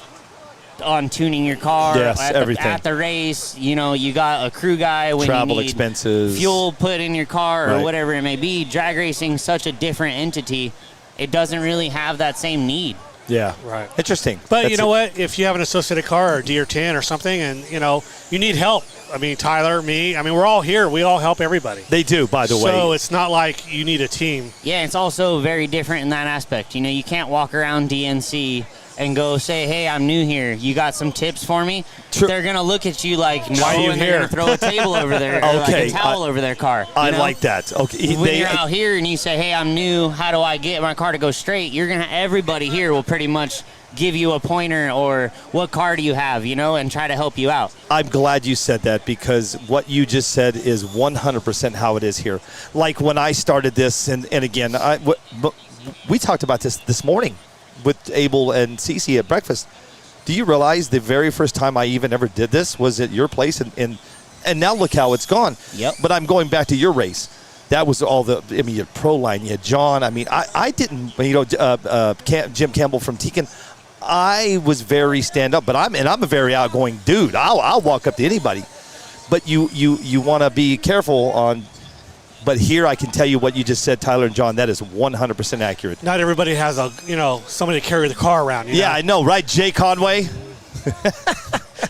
on tuning your car Yes, everything. at the race. You know, you got a crew guy when Travel you need expenses. fuel put in your car or Right. whatever it may be. Drag racing such a different entity. It doesn't really have that same need. Yeah. Right. Interesting. But That's you know what? If you have an associated car or D or 10 or something, and you know you need help. I mean, Tyler, me. I mean, we're all here. We all help everybody. They do, by the way. So it's not like you need a team. Yeah, it's also very different in that aspect. You know, you can't walk around DNC and go say, hey, I'm new here. You got some tips for me? True. They're going to look at you like, no, Why are you and they're here? going to throw a table over there or like Okay, a towel over their car. I you know? like that. Okay. When you're out here and you say, hey, I'm new, how do I get my car to go straight? You're going to, everybody here will pretty much give you a pointer or what car do you have, you know, and try to help you out. I'm glad you said that, because what you just said is 100% how it is here. Like when I started this, and again, we talked about this morning with Abel and Cece at breakfast. Do you realize the very first time I even ever did this was at your place, and now look how it's gone. Yep. But I'm going back to your race. That was all you had Pro Line, you had John. I mean, I didn't, Jim Campbell from Tekin. I was very stand up, but I'm a very outgoing dude. I'll walk up to anybody. But you want to be careful on. But here I can tell you what you just said, Tyler and John. That is 100% accurate. Not everybody has somebody to carry the car around. You know? Yeah, I know, right, Jay Conway?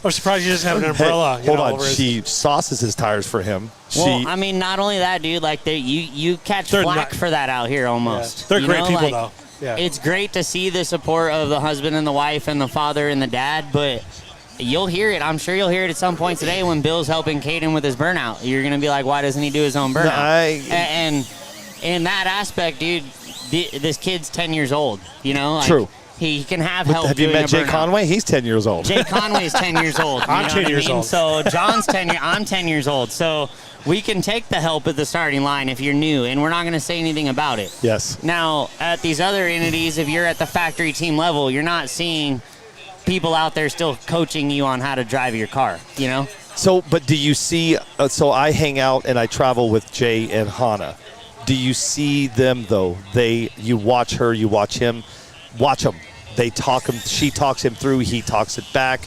I'm surprised you just have an umbrella. Hey, hold on, she sauces his tires for him. Well, I mean, not only that, dude, like you catch They're flack not- for that out here almost. They're You great know, people, like, though. Yeah. It's great to see the support of the husband and the wife and the father and the dad, but you'll hear it. I'm sure you'll hear it at some point today when Bill's helping Caden with his burnout. You're going to be like, why doesn't he do his own burnout? And in that aspect, dude, this kid's 10 years old, you know? Like, True. He can have help. Have you doing met a Jay burnout. Conway? He's 10 years old. Jay Conway is 10 years old. I'm 10 years old. So John's 10 years. I'm 10 years old. So we can take the help at the starting line if you're new, and we're not going to say anything about it. Yes. Now, at these other entities, if you're at the factory team level, you're not seeing people out there still coaching you on how to drive your car, you know? So, but do you see, so I hang out and I travel with Jay and Hannah. Do you see them, though? You watch her, you watch him, watch them. They talk him, she talks him through, he talks it back.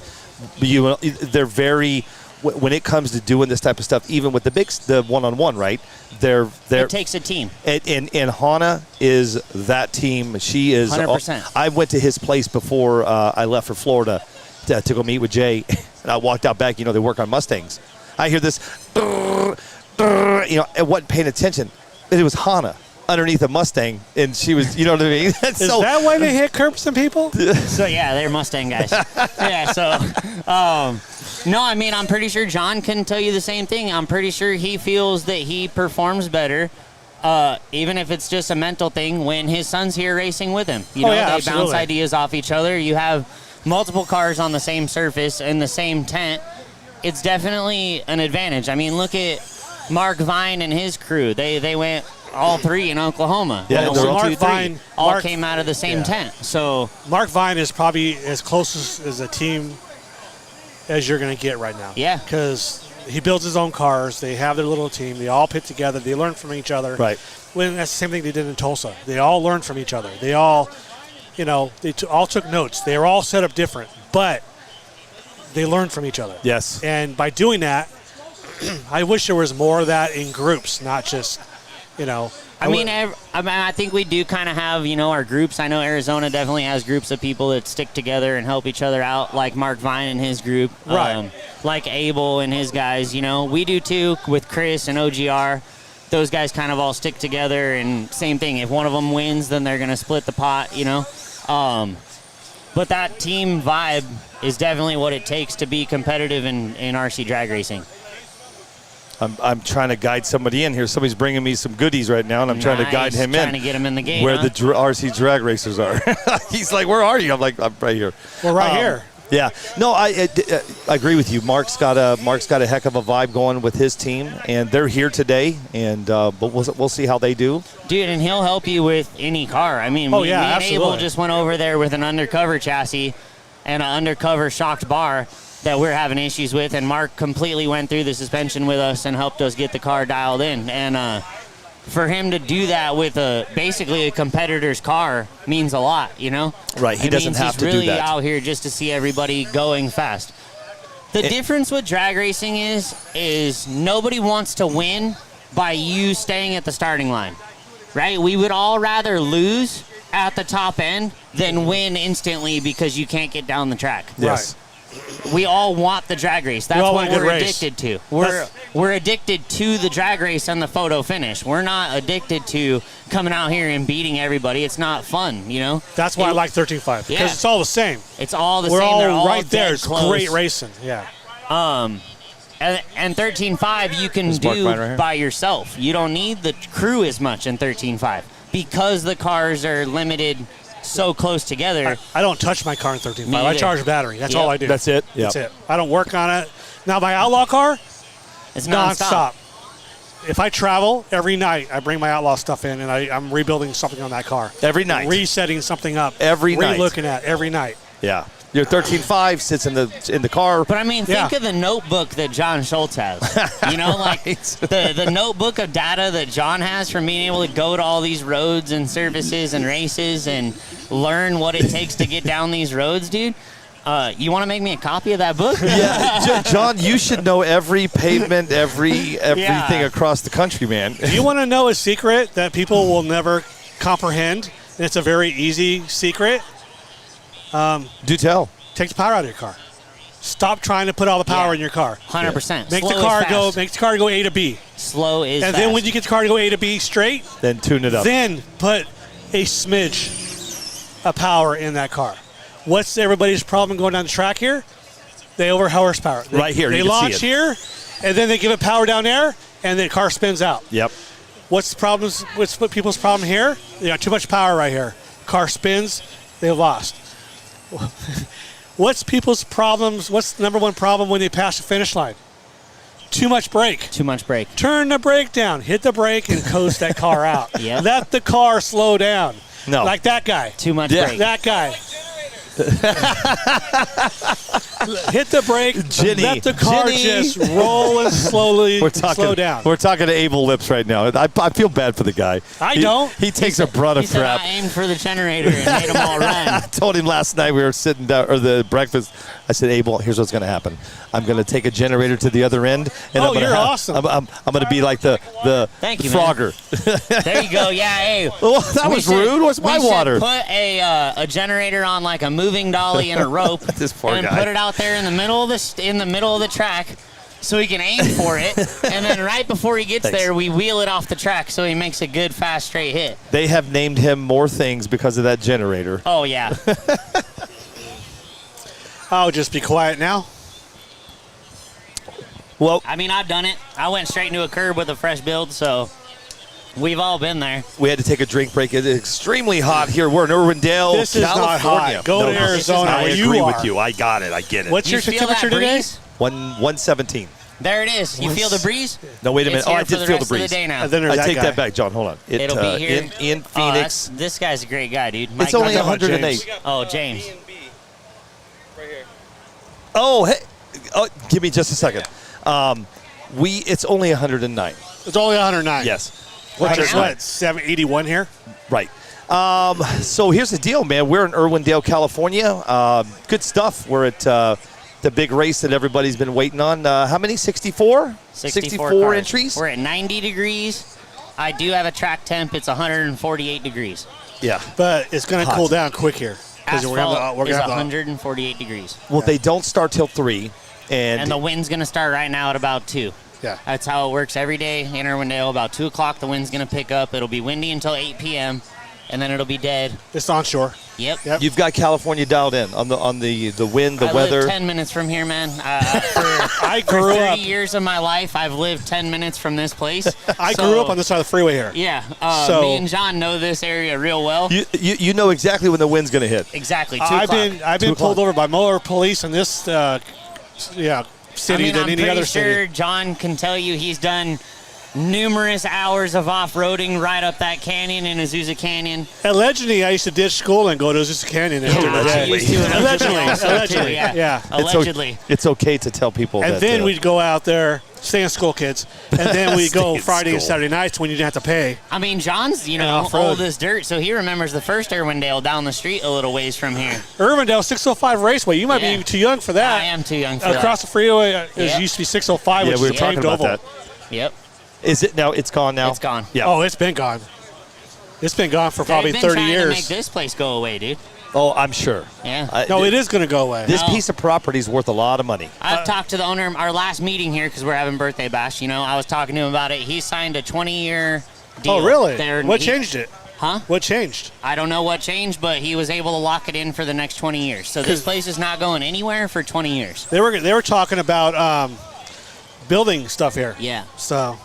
They're very, when it comes to doing this type of stuff, even with the one-on-one, right? It takes a team. And Hannah is that team. She is 100%. I went to his place before I left for Florida. to go meet with Jay, and I walked out back. You know, they work on Mustangs. I hear this, brrr, brrr, you know, I wasn't paying attention. It was Hannah underneath a Mustang, and she was, you know what I mean? Is that why they hit curbs and people? So yeah, they're Mustang guys. Yeah. So, no, I mean, I'm pretty sure John can tell you the same thing. I'm pretty sure he feels that he performs better, even if it's just a mental thing, when his son's here racing with him. You know, yeah, they absolutely. bounce ideas off each other. You have multiple cars on the same surface in the same tent. It's definitely an advantage. I mean, look at Mark Vine and his crew. They went all three in Oklahoma. Yeah, All they're all Mark 2-3. Vine all came out of the same tent. So Mark Vine is probably as close as a team as you're going to get right now. Yeah. Because he builds his own cars. They have their little team. They all pit together. They learn from each other. Right. When that's the same thing they did in Tulsa. They all learned from each other. They all, you know, all took notes. They were all set up different, but they learned from each other. Yes. And by doing that, I wish there was more of that in groups, not just, you know. I think we do kind of have, you know, our groups. I know Arizona definitely has groups of people that stick together and help each other out, like Mark Vine and his group. Right. Like Abel and his guys, you know. We do too with Chris and OGR. Those guys kind of all stick together, and same thing. If one of them wins, then they're going to split the pot, you know. But that team vibe is definitely what it takes to be competitive in RC drag racing. I'm trying to guide somebody in here. Somebody's bringing me some goodies right now, and I'm trying to guide him in. Trying to get him in the game, where huh? the RC drag racers are. He's like, "Where are you?" I'm like, "I'm right here." We're right here. Yeah. No, I agree with you. Mark's got a heck of a vibe going with his team, and they're here today. And but we'll see how they do. Dude, and he'll help you with any car. I mean, me and absolutely. Abel just went over there with an undercover chassis and an undercover shocked bar that we're having issues with, and Mark completely went through the suspension with us and helped us get the car dialed in. And for him to do that with basically a competitor's car means a lot, you know? Right, he doesn't have to do that. He's really out here just to see everybody going fast. The difference with drag racing is nobody wants to win by you staying at the starting line, right? We would all rather lose at the top end than win instantly because you can't get down the track. Yes. We all want the drag race. That's all what want a good we're race. addicted to. We're addicted to the drag race and the photo finish. We're not addicted to coming out here and beating everybody. It's not fun, you know? That's why I like 13.5, because Yeah. it's all the same. It's all the We're same. They're all all right there. dead It's close. great racing. Yeah. And 13.5 you can Is Mark do Vine right here? by yourself. You don't need the crew as much in 13.5 because the cars are limited so close together. I don't touch my car in 13.5. Me I either. charge a battery. That's Yep. all I do. That's it. That's it. I don't work on it. Now, my Outlaw car, It's nonstop. If I travel, every night I bring my Outlaw stuff in, and I'm rebuilding something on that car. Every night. Resetting something up. Every night. Re-looking at every night. Yeah. Your 13.5 sits in the car. But I mean, think of the notebook that John Schultz has. You know, like the notebook of data that John has from being able to go to all these roads and services and races and learn what it takes to get down these roads, dude. You want to make me a copy of that book? Yeah, John, you should know every pavement, everything across the country, man. Do you want to know a secret that people will never comprehend? And it's a very easy secret. Do tell. Take the power out of your car. Stop trying to put all the power in your car. 100%. Make Slow the car is go. fast. Make the car go A to B. Slow is And fast. then when you get the car to go A to B straight, Then tune it up. then put a smidge of power in that car. What's everybody's problem going down the track here? They over horsepower. Right here, They you can launch see it. here, and then they give it power down there, and the car spins out. Yep. What's the problems? What's people's problem here? They got too much power right here. Car spins, they lost. What's people's problems? What's the number one problem when they pass the finish line? Too much brake. Too much brake. Turn the brake down. Hit the brake and coast that car out. Yep. Let the car slow down. No. Like that guy. Too much Yeah. brake. That guy. Hit the brake. Ginny. Let the car Ginny. just roll and slowly We're talking. slow down. We're talking to Abel Lips right now. I feel bad for the guy. I don't. He takes a brunt He of said crap. I aimed for the generator and made them all run. I told him last night we were sitting down, or the breakfast. I said, Abel, here's what's going to happen. I'm going to take a generator to the other end. And Oh, I'm gonna you're awesome. I'm going to be like the Thank you, man. Frogger. There you go. Yeah, hey. Well, that was rude. What's my water? Put a generator on like a moving dolly and a rope, This poor and guy. put it out there in the middle of the track, so he can aim for it. And then right before he gets Thanks. there, we wheel it off the track so he makes a good, fast, straight hit. They have named him more things because of that generator. Oh yeah. I'll just be quiet now. Well, I mean, I've done it. I went straight into a curb with a fresh build, so we've all been there. we had to take a drink break. It is extremely hot here. We're in Irwindale, This is not California. hot. Go to this is Arizona not. I where you agree are. with you. I got it. I get it. What's You your feel temperature that today? breeze? 117. There it is. You feel the breeze? No, wait a minute. It's Oh, here I for did the feel the rest of the breeze. day now. And then there's I that take guy. that back, John. Hold on. It'll be here. In Oh, Phoenix. this guy's a great guy, dude. It's Mike only Gunn. about 108. James. Oh, James. Oh, hey. Oh, give me just a second. It's only 109. It's only 109. Yes. What's your 109. what? 781 here. Right. So here's the deal, man. We're in Irwindale, California. Good stuff. We're at the big race that everybody's been waiting on. How many? 64? 64 cars. entries? We're at 90 degrees. I do have a track temp. It's 148 degrees. Yeah. But it's going to Hot. cool down quick here. Because Asphalt we're is gonna have 148 degrees. Well, they don't start till 3. And the wind's going to start right now at about 2. Yeah. That's how it works every day in Irwindale. About 2 o'clock, the wind's going to pick up. It'll be windy until 8 p.m., and then it'll be dead. It's onshore. Yep. Yep. You've got California dialed in on the wind, the I weather. live 10 minutes from here, man. I For grew 30 up. years of my life, I've lived 10 minutes from this place. I So, grew up on the side of the freeway here. Yeah. So- Me and John know this area real well. You know exactly when the wind's going to hit. Exactly. 2 I've o'clock. been 2 pulled o'clock. over by more police in this city I mean, than I'm any pretty other sure city. John can tell you he's done numerous hours of off-roading right up that canyon in Azusa Canyon. Allegedly, I used to ditch school and go to Azusa Canyon. after the I day. used to Allegedly. also, Allegedly. too, yeah. Yeah. Allegedly. It's okay to tell people And that. then we'd go out there, stay in school, kids, and then we'd Stay go in Friday and school. Saturday nights when you didn't have to pay. I mean, John's, And know, off-road. old as dirt, so he remembers the first Irwindale down the street a little ways from here. Irwindale 605 Raceway. You might Yeah. be too young for that. I am too young for Across the freeway, it Yep. used to be 605, Yeah, which we is were a talking paved about oval. that. that. Yep. Is it now? It's gone now? It's gone. Yeah. Oh, it's been gone. It's been gone for probably They've been 30 trying years. to make this place go away, dude. Oh, I'm sure. Yeah. No, it is going to go away. This No. piece of property is worth a lot of money. I've talked to the owner, our last meeting here, because we're having birthday bash, I was talking to him about it. He signed a 20-year deal. Oh, really? There, What changed it? Huh? What changed? I don't know what changed, but he was able to lock it in for the next 20 years. So this place is not going anywhere for 20 years. They were talking about building stuff here. Yeah. So,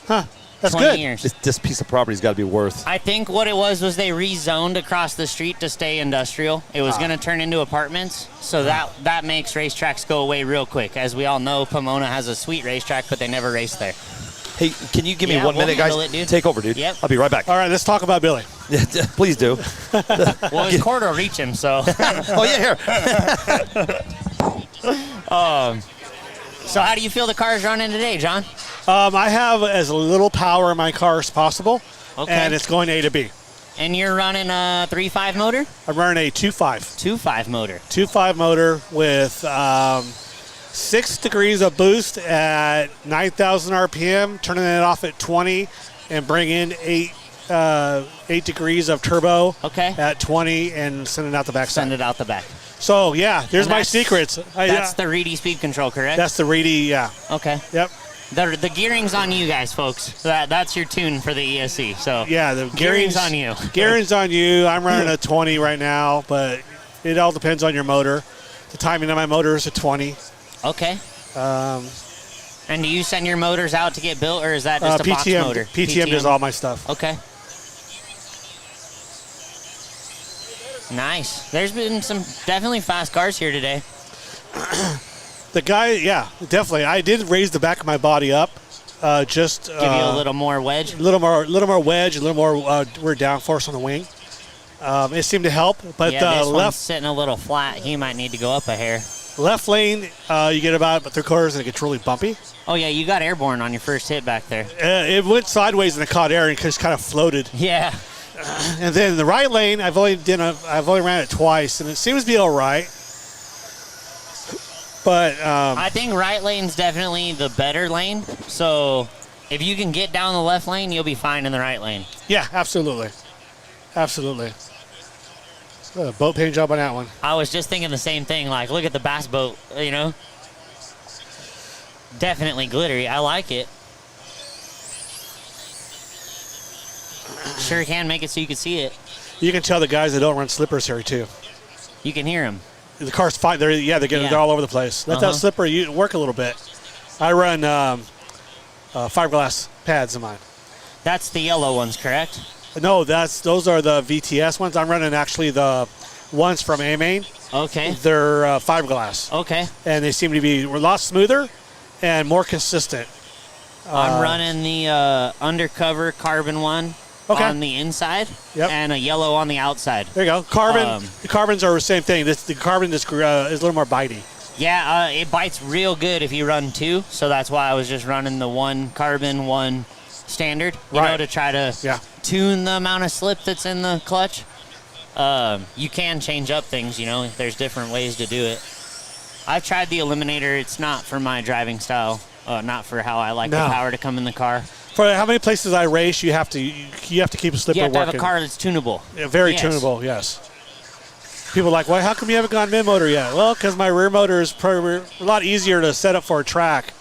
that's 20 good. years. This piece of property's got to be worth. I think what it was they rezoned across the street to stay industrial. It was going to turn into apartments, so that makes racetracks go away real quick. As we all know, Pomona has a sweet racetrack, but they never race there. Hey, can you give me Yeah, 1 we'll minute, guys? handle it, dude. Take over, dude. Yep. I'll be right back. All right, let's talk about Billy. Please do. Well, his cord will reach him, so. Oh, yeah, here. So how do you feel the car's running today, John? I have as little power in my car as possible, Okay. and it's going A to B. And you're running a 3.5 motor? I'm running a 2.5. 2.5 motor. 2.5 motor with 6 degrees of boost at 9,000 RPM, turning it off at 20, and bring in 8 degrees of turbo Okay. at 20 and send it out the backside. Send it out the back. So, yeah, there's And my that's- secrets. That's the Reedy speed control, correct? That's the Reedy, yeah. Okay. Yep. The gearing's on you guys, folks. That's your tune for the ESC. So Yeah, the gearing's on you. Gearing's on you. I'm running a 20 right now, but it all depends on your motor. The timing of my motor is a 20. Okay. And do you send your motors out to get built, or is that just a box PTM, motor? PTM does all my stuff. Okay. Nice. There's been some definitely fast cars here today. The guy, yeah, definitely. I did raise the back of my body up, just Give you a little more wedge. a little more wedge, a little more rear downforce on the wing. It seemed to help, but Yeah, this one's left sitting a little flat. He might need to go up a hair. lane, you get about 3/4 and it gets really bumpy. Oh yeah, you got airborne on your first hit back there. It went sideways and it caught air and just kind of floated. Yeah. And then the right lane, I've only ran it twice, and it seems to be all right. But I think right lane's definitely the better lane. So if you can get down the left lane, you'll be fine in the right lane. yeah, absolutely. Absolutely. Boat paint job on that one. I was just thinking the same thing. Like, look at the bass boat, you know? Definitely glittery. I like it. Sure can make it so you can see it. You can tell the guys that don't run slippers here, too. You can hear them. The car's fine. They're all over the place. Let that slipper work a little bit. I run fiberglass pads in mine. That's the yellow ones, correct? No, those are the VTS ones. I'm running actually the ones from A-Main. Okay. They're fiberglass. Okay. And they seem to be a lot smoother and more consistent. I'm running the undercover carbon one on the inside and a yellow on the outside. There you go. Carbon. The carbons are the same thing. The carbon is a little more bitey. Yeah, it bites real good if you run two. So that's why I was just running the one carbon, one standard, you know, to try to tune the amount of slip that's in the clutch. You can change up things, you know. There's different ways to do it. I've tried the Eliminator. It's not for my driving style, not for how I like the power to come in the car. For how many places I race, you have to keep a slipper working. You have to have a car that's tunable. Yeah, very tunable, yes. People are like, well, how come you haven't gone mid-motor yet? Well, because my rear motor is probably a lot easier to set up for a track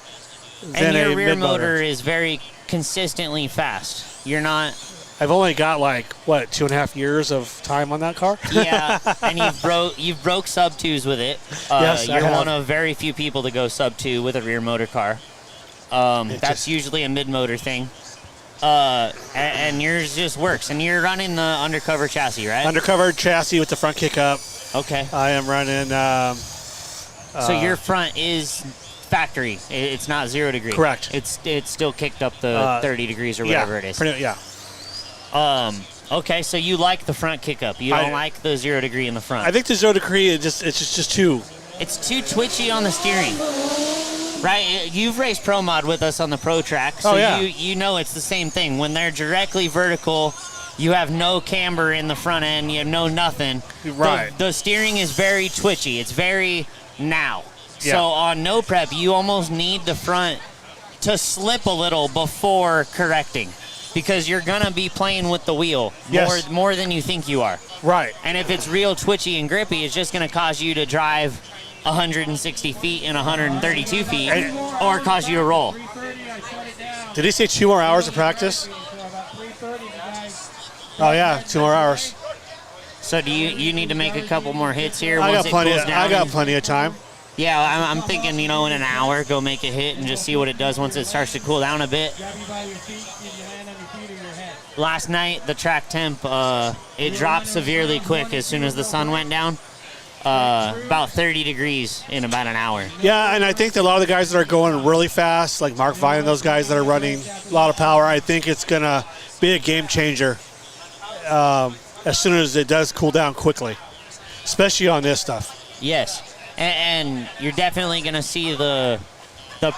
than and your a rear mid-motor. motor is very consistently fast. You're not... I've only got 2.5 years of time on that car. Yeah, and you've broke sub 2s with it. Yes, I you're have. one of very few people to go sub 2 with a rear motor car. That's usually a mid-motor thing. And yours just works. And you're running the undercover chassis, right? Undercover chassis with the front kick up. Okay. I am running... so your front is factory. It's not 0 degree. Correct. It's still kicked up the 30 degrees or whatever it is. Yeah. Okay, so you like the front kick up. You don't like the 0 degree in the front. I think the 0 degree it's just too... It's too twitchy on the steering. Right? You've raced Pro Mod with us on the Pro Track, so you know it's the same thing. When they're directly vertical, you have no camber in the front end, you have no nothing. Right. The steering is very twitchy. It's very now. Yeah. So on no prep, you almost need the front to slip a little before correcting, because you're going to be playing with the wheel more than you think you are. Right. And if it's real twitchy and grippy, it's just going to cause you to drive 160 feet and 132 feet or cause you to roll. Did he say 2 more hours of practice? Oh, yeah, 2 more hours. So do you need to make a couple more hits here? I once got plenty of time. Yeah, I'm thinking, in an hour, go make a hit and just see what it does once it starts to cool down a bit. Last night, the track temp, it dropped severely quick as soon as the sun went down. About 30 degrees in about an hour. Yeah, and I think that a lot of the guys that are going really fast, like Mark Vine and those guys that are running a lot of power, I think it's going to be a game changer as soon as it does cool down quickly, especially on this stuff. Yes, and you're definitely going to see the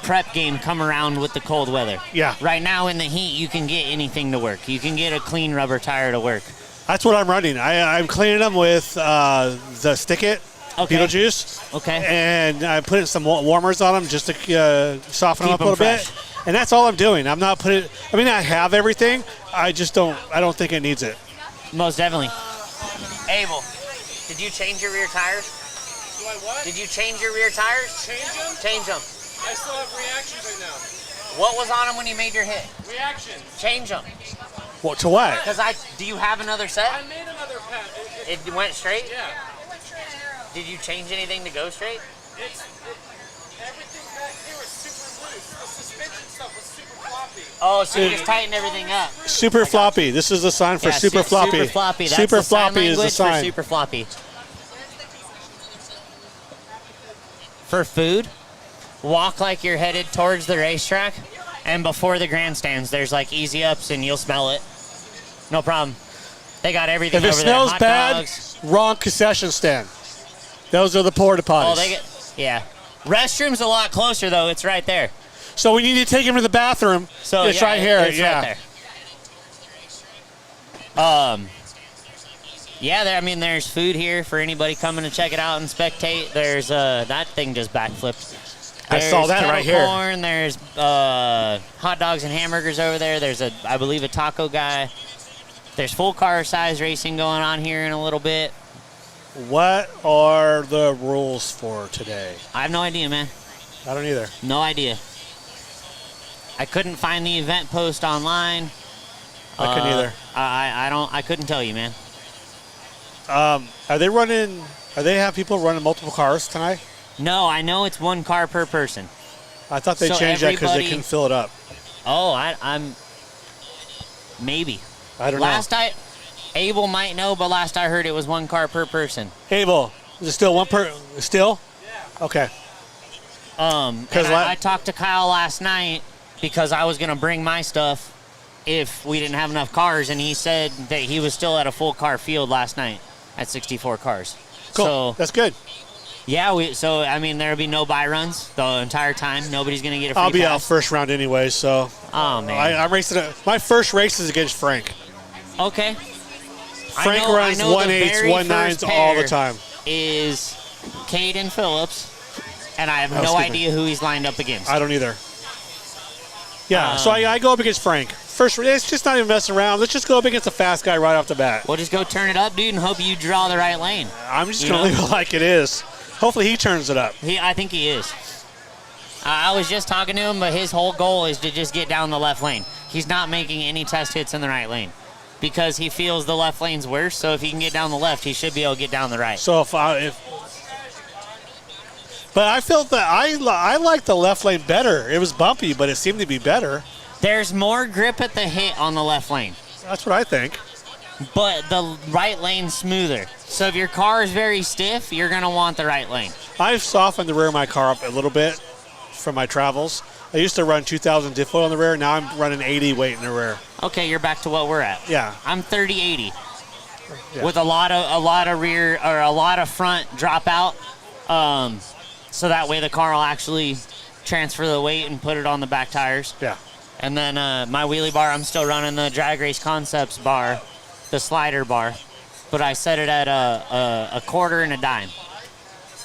prep game come around with the cold weather. Yeah. Right now in the heat, you can get anything to work. You can get a clean rubber tire to work. That's what I'm running. I'm cleaning them with the Stick It Beetlejuice. Okay. And I'm putting some warmers on them just to soften them up a little bit. And that's all I'm doing. I'm not putting. I mean, I have everything. I just don't. I don't think it needs it. Most definitely. Abel, did you change your rear tires? Do I what? Did you change your rear tires? Change them? Change them. I still have reactions right now. What was on them when you made your hit? Reactions. Change them. What to what? Because do you have another set? I made another pad. It went straight? Yeah. Did you change anything to go straight? Everything back here was super loose. The suspension stuff was super floppy. Oh, so you just tighten everything up. Super floppy. This is the sign for super floppy. Super floppy. That's super the sign floppy is the language sign. for super floppy. For food, walk like you're headed towards the racetrack, and before the grandstands, there's like easy ups, and you'll smell it. No problem. They got everything If it over smells there. Hot bad, dogs. wrong concession stand. Those are the porta potties. Oh, they get, yeah. Restroom's a lot closer though. It's right there. So when you need to take him to the bathroom, So it's yeah, right here. It's yeah. right there. Yeah, there's food here for anybody coming to check it out and spectate. There's that thing just backflipped. I saw that right here. Corn, there's hot dogs and hamburgers over there. There's I believe a taco guy. There's full car size racing going on here in a little bit. What are the rules for today? I have no idea, man. I don't either. No idea. I couldn't find the event post online. I couldn't either. I couldn't tell you, man. Are they have people running multiple cars tonight? No, I know it's one car per person. I thought they So changed that because they everybody- couldn't fill it up. Oh, I'm maybe. I don't know. Abel might know, but last I heard it was one car per person. Abel, is it still one per? Still? Yeah. Okay. And I talked to Kyle last night because I was gonna bring my stuff if we didn't have enough cars, and he said that he was still at a full car field last night at 64 cars. Cool. So That's good. yeah, there'll be no buy runs the entire time. Nobody's gonna get a free I'll be pass. out first round anyway, so. Oh man. I'm racing. My first race is against Frank. Okay. Frank runs I know 1.8s, the very 1.9s first all the pair time. Is Caden Phillips, and I have Oh, no excuse me. idea who he's lined up against. I don't either. Yeah, so I go up against Frank. First, it's just not even messing around. Let's just go up against a fast guy right off the bat. We'll just go turn it up, dude, and hope you draw the right lane. I'm just going to leave it like it is. Hopefully he turns it up. I think he is. I was just talking to him, but his whole goal is to just get down the left lane. He's not making any test hits in the right lane because he feels the left lane's worse. So if he can get down the left, he should be able to get down the right. So but I felt that I liked the left lane better. It was bumpy, but it seemed to be better. There's more grip at the hit on the left lane, That's what I think. but the right lane's smoother. So if your car is very stiff, you're going to want the right lane. I've softened the rear of my car up a little bit from my travels. I used to run 2,000 diff oil in the rear. Now I'm running 80 weight in the rear. Okay, you're back to what we're at. Yeah. I'm 30-80 Yeah. with a lot of rear or a lot of front dropout. So that way the car will actually transfer the weight and put it on the back tires. Yeah. And then my wheelie bar, I'm still running the Drag Race Concepts bar, the slider bar, but I set it at a quarter and a dime.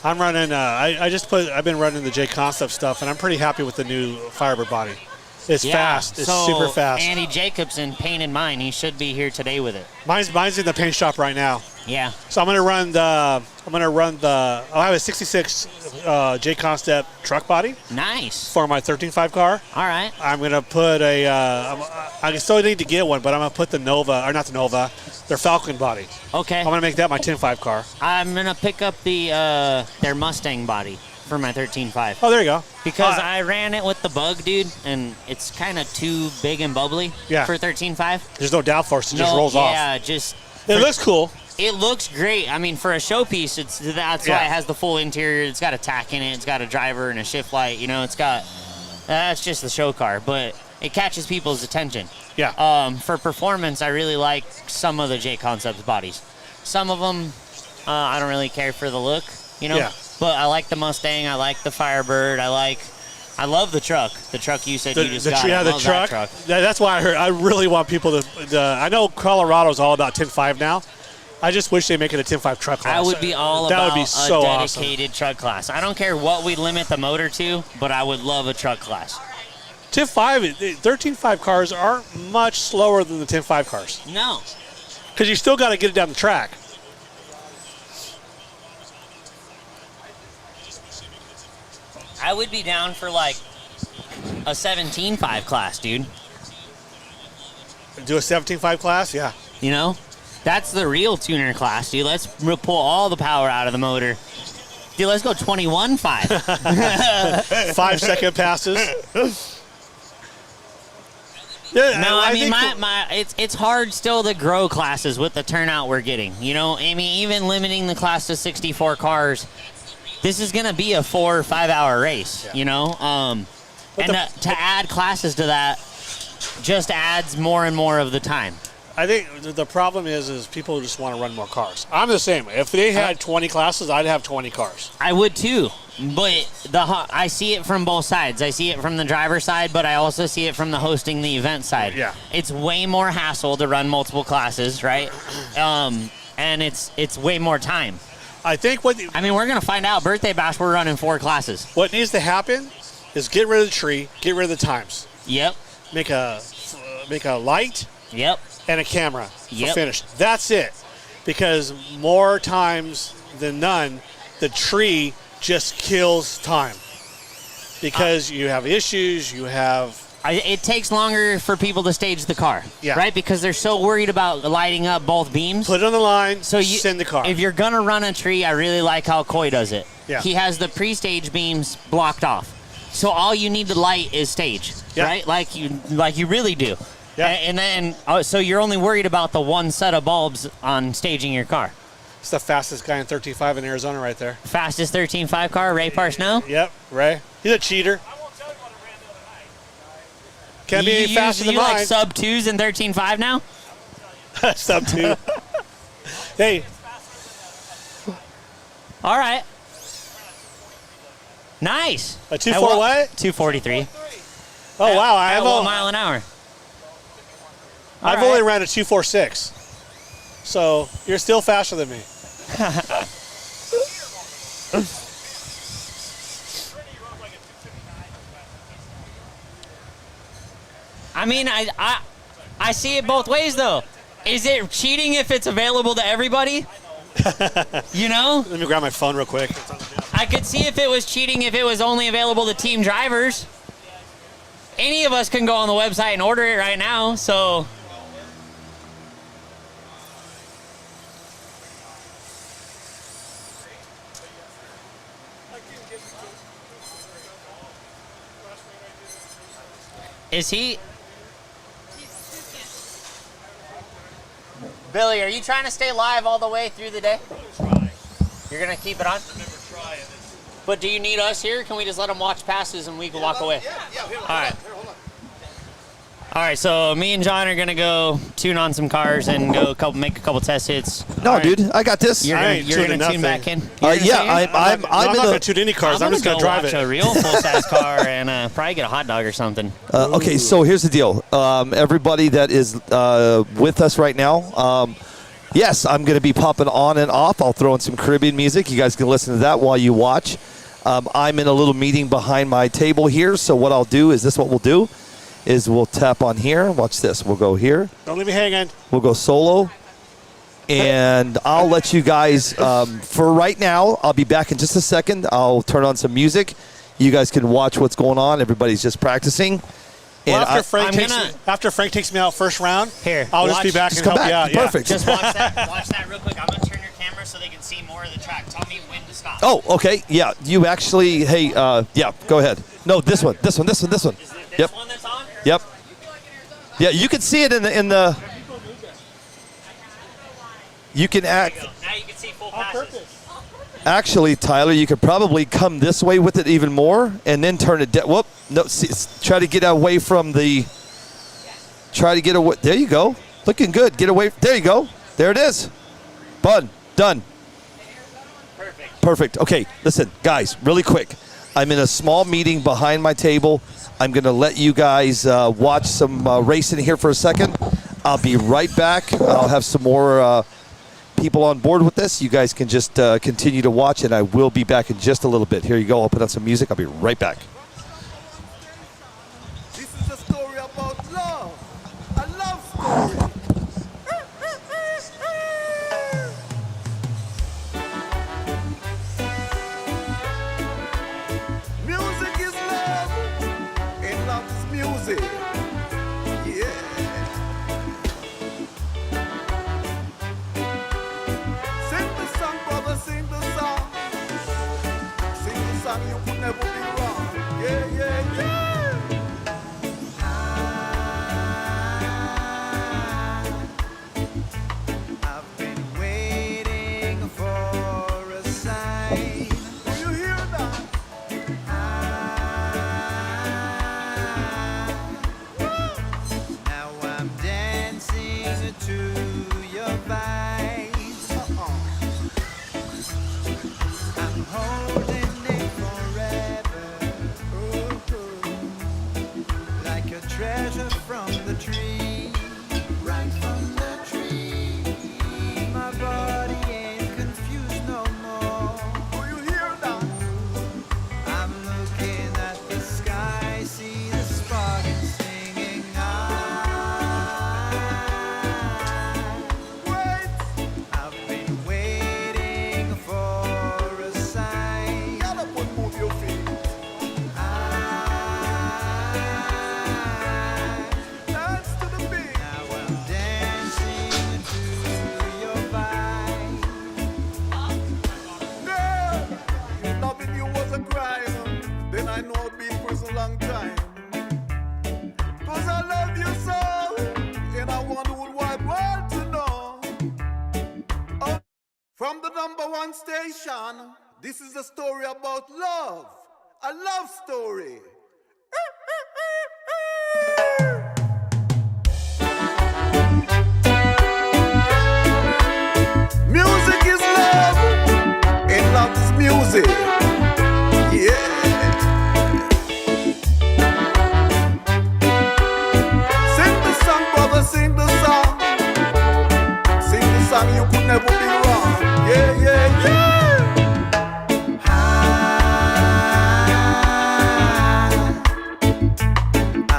I'm running. I've been running the J Concept stuff, and I'm pretty happy with the new Firebird body. It's fast. It's so super fast. Andy Jacobson painted mine. He should be here today with it. Mine's in the paint shop right now. Yeah. So I'm gonna run the. I have a '66 J Concept truck body Nice. for my 13.5 car. All right. I'm gonna put a. I still need to get one, but I'm gonna put the Nova, or not the Nova, their Falcon body. Okay. I'm gonna make that my 10.5 car. I'm gonna pick up their Mustang body for my 13.5 Oh, there you go. because I ran it with the Bug, dude, and it's kind of too big and bubbly Yeah. for 13.5. There's no downforce. It just rolls off. Yeah, just It looks cool. it looks great. I mean, for a showpiece, that's why Yeah. it has the full interior. It's got a tack in it. It's got a driver and a shift light. You know, that's just the show car, but it catches people's attention. Yeah. For performance, I really like some of the J Concepts bodies. Some of them, I don't really care for the look, you know. Yeah. But I like the Mustang. I like the Firebird. I love the truck. The truck you said you just got. I the love truck. that truck. That's why I really want people to. I know Colorado's all about 10.5 now. I just wish they make it a 10.5 truck class. I would be all that about would be so a awesome. dedicated truck class. I don't care what we limit the motor to, but I would love a truck class. 10.5, 13.5 cars aren't much slower than the 10.5 cars No. because you still got to get it down the track. I would be down for like a 17.5 class, dude. Do a 17.5 class, yeah. You know? That's the real tuner class, dude. Let's pull all the power out of the motor. Dude, let's go 21.5. 5 second passes. Yeah, No, I mean, think it's hard still to grow classes with the turnout we're getting. You know, I mean, even limiting the class to 64 cars, this is going to be a 4 or 5 hour race, you know? To add classes to that just adds more and more of the time. I think the problem is people just want to run more cars. I'm the same. If they had 20 classes, I'd have 20 cars. I would too, but I see it from both sides. I see it from the driver side, but I also see it from the hosting the event side. Yeah. It's way more hassle to run multiple classes, right? And and it's way more time. I think what I mean, we're gonna find out. Birthday bash, we're running 4 classes. what needs to happen is get rid of the tree, get rid of the times, Yep. make a light Yep. and a camera for Yep. finish. That's it. Because more times than none, the tree just kills time. Because you have issues, you have It takes longer for people to stage the car. Yeah. Right? Because they're so worried about lighting up both beams. put it on the line, So you send the car. If you're gonna run a tree, I really like how Coy does it. Yeah. He has the pre-stage beams blocked off, so all you need to light is stage, Yeah. right? Like you really do. Yeah. And then so you're only worried about the one set of bulbs on staging your car. It's the fastest guy in 13.5 in Arizona right there. Fastest 13.5 car, Ray Parsnow. Yep, Ray. He's a cheater. Can't be any faster than you mine. like sub 2s in 13.5 now? Sub 2. Hey, All right. Nice. a 2.4 what? 243. Oh, wow. At 1 mile an hour. I've only ran a 2.46. So you're still faster than me. I mean, I see it both ways, though. Is it cheating if it's available to everybody? You know? Let me grab my phone real quick. I could see if it was cheating if it was only available to team drivers. Any of us can go on the website and order it right now, so... Is he... Billy, are you trying to stay live all the way through the day? You're going to keep it on? But do you need us here? Can we just let them watch passes and we can walk away? All right. All right, so me and John are going to go tune on some cars and go make a couple test hits. No, All right. dude, I got this. You're I going ain't to tuning tune back in? Yeah, I'm I'm not in going to the. tune any cars. I'm just going to drive watch it. a real full-size car and probably get a hot dog or something. Okay, so here's the deal. Everybody that is with us right now, yes, I'm going to be popping on and off. I'll throw in some Caribbean music. You guys can listen to that while you watch. I'm in a little meeting behind my table here, so what I'll do is what we'll do is we'll tap on here. Watch this. We'll go here. Don't leave me hanging. We'll go solo. And I'll let you guys, for right now, I'll be back in just a second. I'll turn on some music. You guys can watch what's going on. Everybody's just practicing. Well, And after Frank takes me out first round, Here, I'll just be watch. back Just and come help back. you out. Perfect. Just watch that real quick. I'm going to turn your camera so they can see more of the track. Tell me when to stop. Oh, okay. Yeah, you actually, hey, yeah, go ahead. No, this one. Is it this Yep. one that's on? Yep. Yeah, you can see it in the. You can Now you can see full passes. actually, Tyler. You could probably come this way with it even more, and then turn it down. Whoop! No, try to get away from the. Try to get away. There you go. Looking good. Get away. There you go. There it is. Done. Perfect. Okay, listen, guys, really quick. I'm in a small meeting behind my table. I'm going to let you guys watch some racing here for a second. I'll be right back. I'll have some more people on board with this. You guys can just continue to watch, and I will be back in just a little bit. Here you go. I'll put on some music. I'll be right back. This is a story about love. A love story. Music is love, and love is music. Yeah. Sing the song, brother, sing the song. Sing the song, you could never be wrong. Yeah. I've been waiting for a sign. Do you hear that? Now I'm dancing to your vibes. I'm holding it forever, like a treasure from the tree, right from the tree, my boy. From the #1 station, this is a story about love. A love story. Music is love, and love is music. Yeah. Sing the song, brother, sing the song. Sing the song, you could never be wrong. Yeah, yeah, yeah.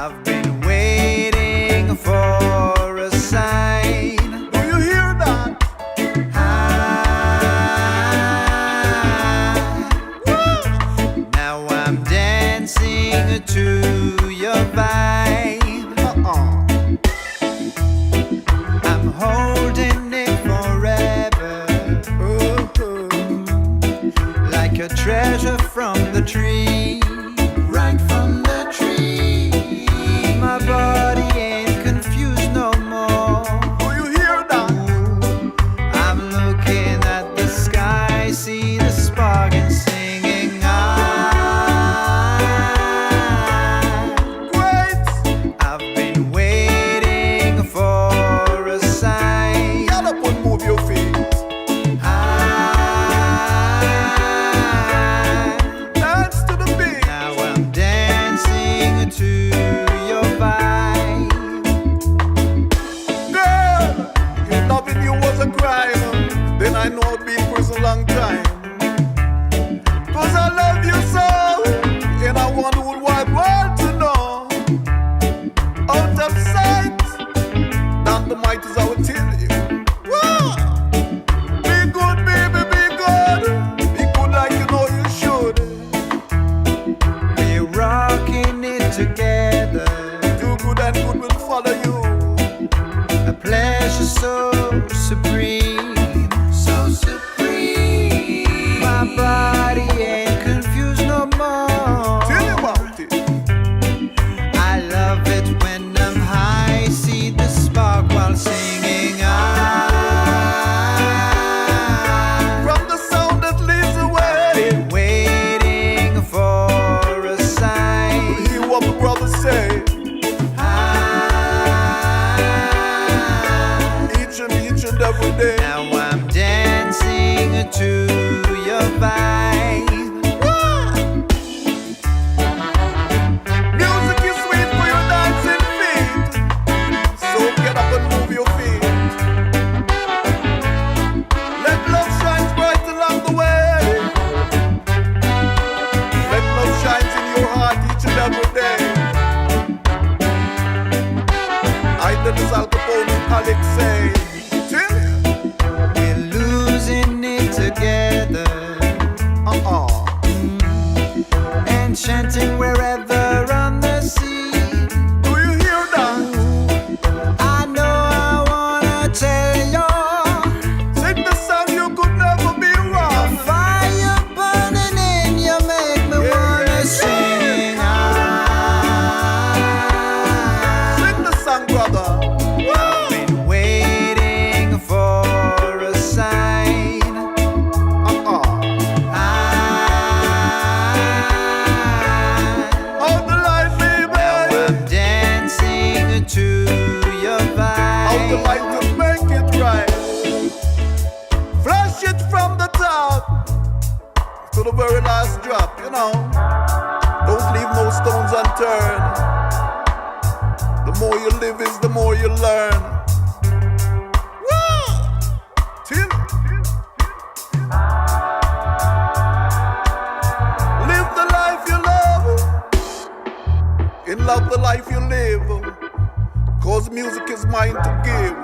I've been waiting for a sign. Do you hear that? Now I'm dancing to your vibe. I'm holding it forever, like a treasure from the tree, right from the tree. My body ain't confused no more. Do you hear that? I'm looking at the sky, see the spark and singing. Great. I've been waiting for a sign. Get up and move your feet. Dance to the beat. Now I'm dancing to your vibe. Girl, if loving you was a crime, then I know I'd be in prison a long time. Cause I love you so, and I want the whole wide world to know. Out of sight, not the might is I will tell you. Wow. Be good, baby, be good. Be good like you know you should. We're rocking it together. Do good and good will follow you. A pleasure so supreme, so supreme. My body ain't confused no more. Tell me about it. I love it when I'm high, see the spark while singing. From the sound that leads away. Been waiting for a sign. Hear what the brothers say. Each and every day. Now I'm dancing to your vibe. Music is sweet for your dancing feet. So get up and move your feet. Let love shine bright along the way. Let love shine in your heart each and every day. I did this Al Capone and Alex say. Tell you. We're losing it together. Enchanting wherever on the sea. Do you hear that? I know I wanna tell you. Sing the song, you could never be wrong. Fire burning in you make me wanna sing. Sing the song, brother. Been waiting for a sign. How the life, baby. I'm dancing to your How the vibe. light to make it right. Flash it from the top to the very last drop, you know. Don't leave no stones unturned. The more you live is the more you learn. Woo! Till live the life you love, and love the life you live. Cause music is mine to give.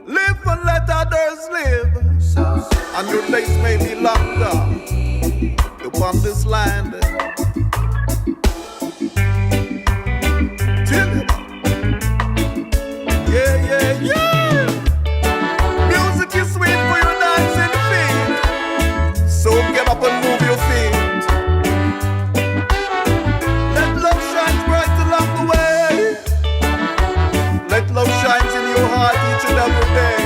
Live and let others live. And your days may be longer upon this land. Till yeah, yeah, yeah. Music is sweet for your dancing feet. So get up and move your feet. Let love shine bright along the way. Let love shine in your heart each and every day.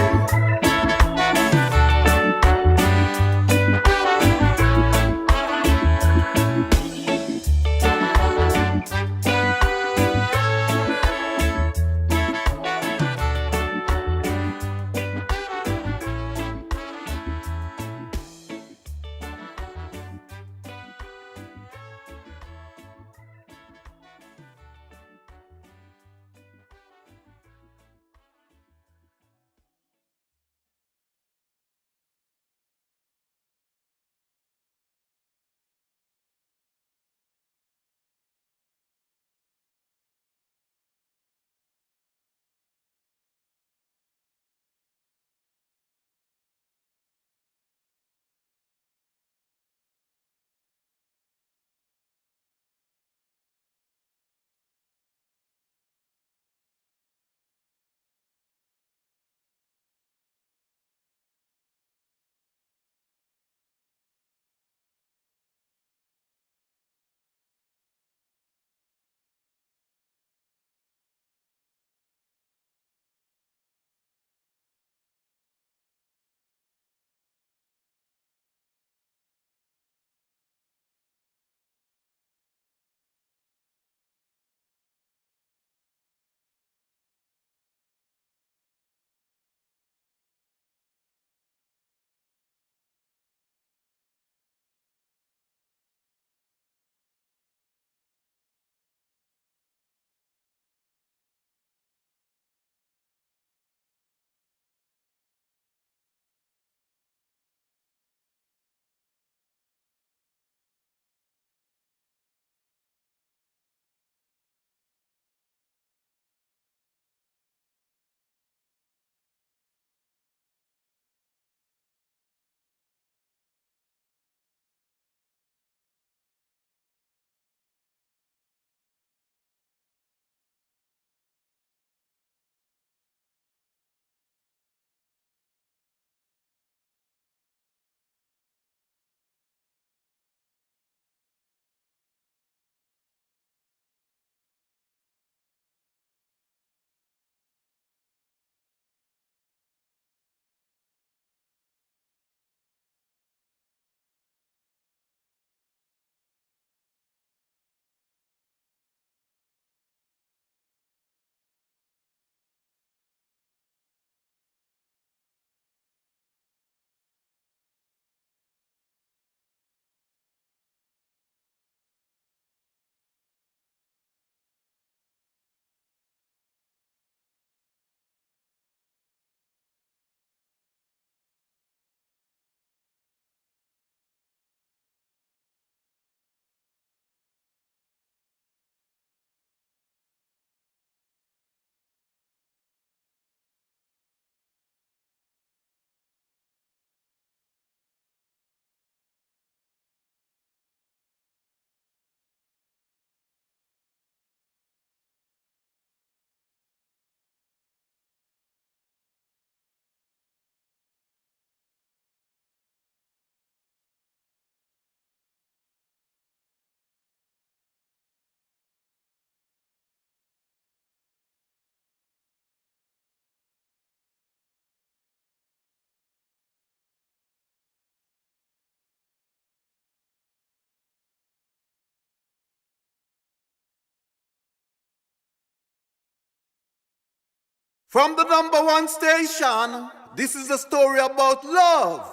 From the #1 station, this is a story about love.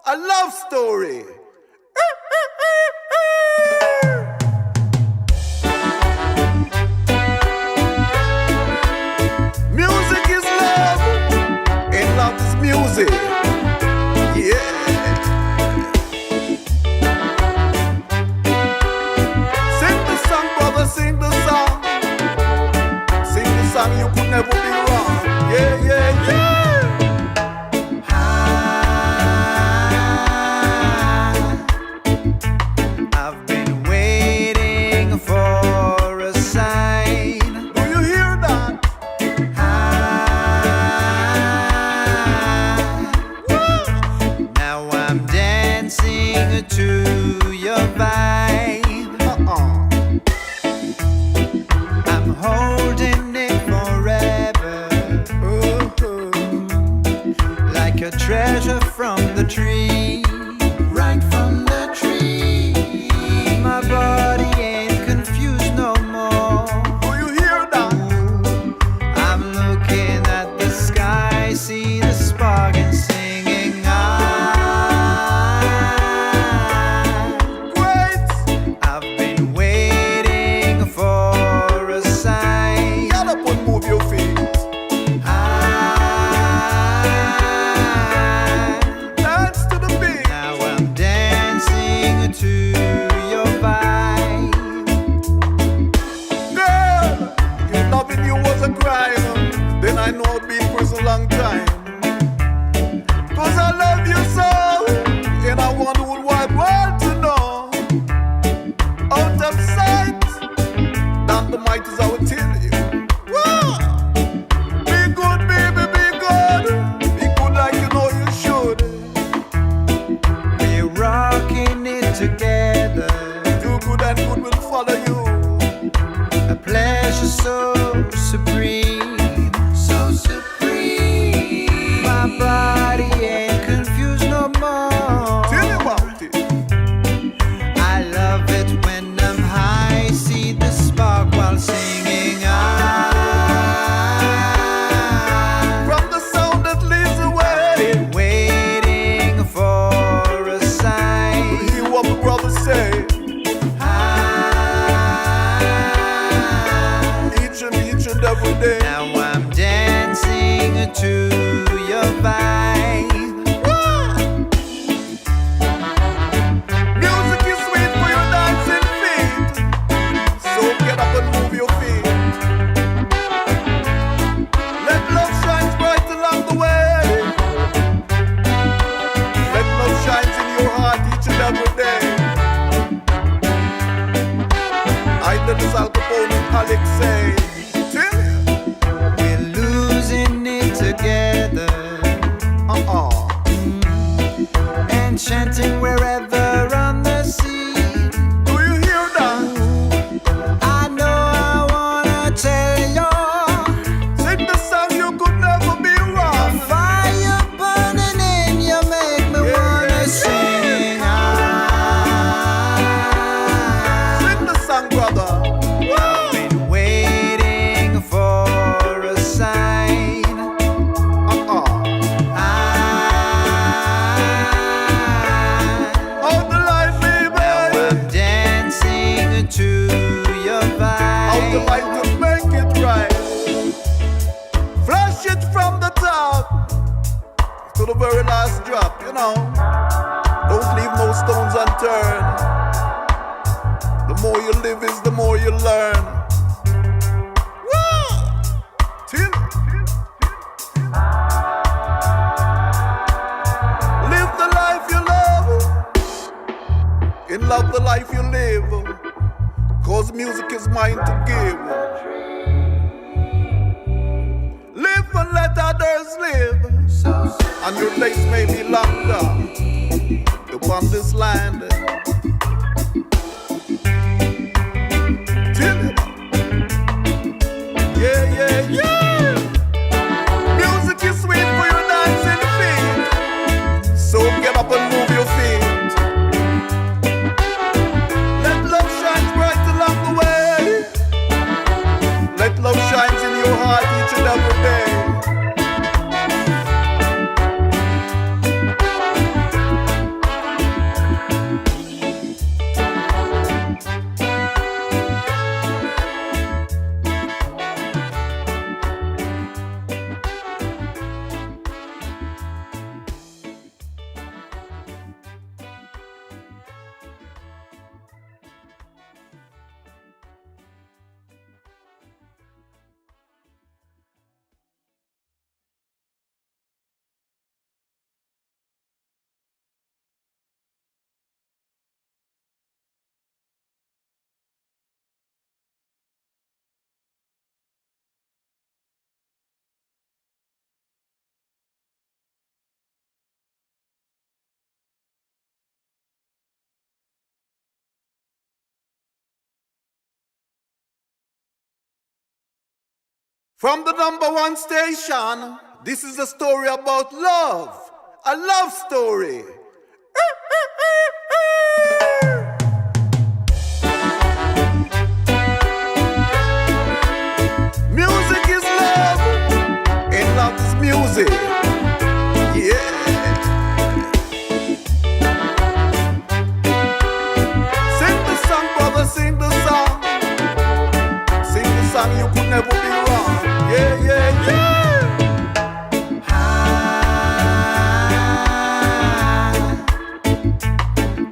A love story. Music is love, and love is music. Yeah. Sing the song, brother, sing the song. Sing the song, you could never be wrong. Yeah, yeah, yeah. I've been waiting for a sign. Do you hear that? Now I'm dancing to your vibe. I'm holding it forever, like a treasure from the tree, right from the tree. My body ain't confused no more. Do you hear that? I'm looking at the sky, see the spark and singing Great. I've been waiting for a sign. Get up and move your feet. Dance to the beat. Now I'm dancing to your vibe. Girl, if loving you was a crime, then I know I'd be in prison a long time. 'Cause I love you so, and I want the whole wide world to know. Out of sight, not the might is I will tell you. Whoa. Be good, baby, be good. Be good like you know you should. We're rocking it together. Do good and good will follow you. A pleasure so supreme, so supreme. My body ain't confused no more. Tell me about it. I love it when I'm high, see the spark while singing. From the sound that leads away. Been waiting for a sign. Hear what my brother say. Each and every day. Now I'm dancing to your vibe. Music is sweet for your dancing feet. So get up and move your feet. Let love shine bright along the way. Let love shine in your heart each and every day. I did this Al Capone and Alex say. Tell you. We're losing it together. Enchanting wherever on the sea. Do you hear that? I know I wanna tell you, Sing the song, you could never be wrong. fire burning in you make me wanna sing. Sing the song, brother. Been waiting for a sign. Out the light, baby. I'm dancing to your Out the vibe. light to make it right. Flash it from the top to the very last drop, you know. Don't leave no stones unturned. The more you live is the more you learn. Woo! Till live the life you love. In love the life you live. 'Cause music is mine to give. Live and let others live. And your days may be longer upon this land. Tell me. Yeah, yeah, yeah. Music is sweet for your dancing feet. So get up and move your feet. Let love shine bright along the way. Let love shine in your heart each and every day. From the number one station, this is a story about love. A love story. Music is love, and love is music. Yeah. Sing the song, brother, sing the song. Sing the song, you could never be wrong. Yeah, yeah, yeah.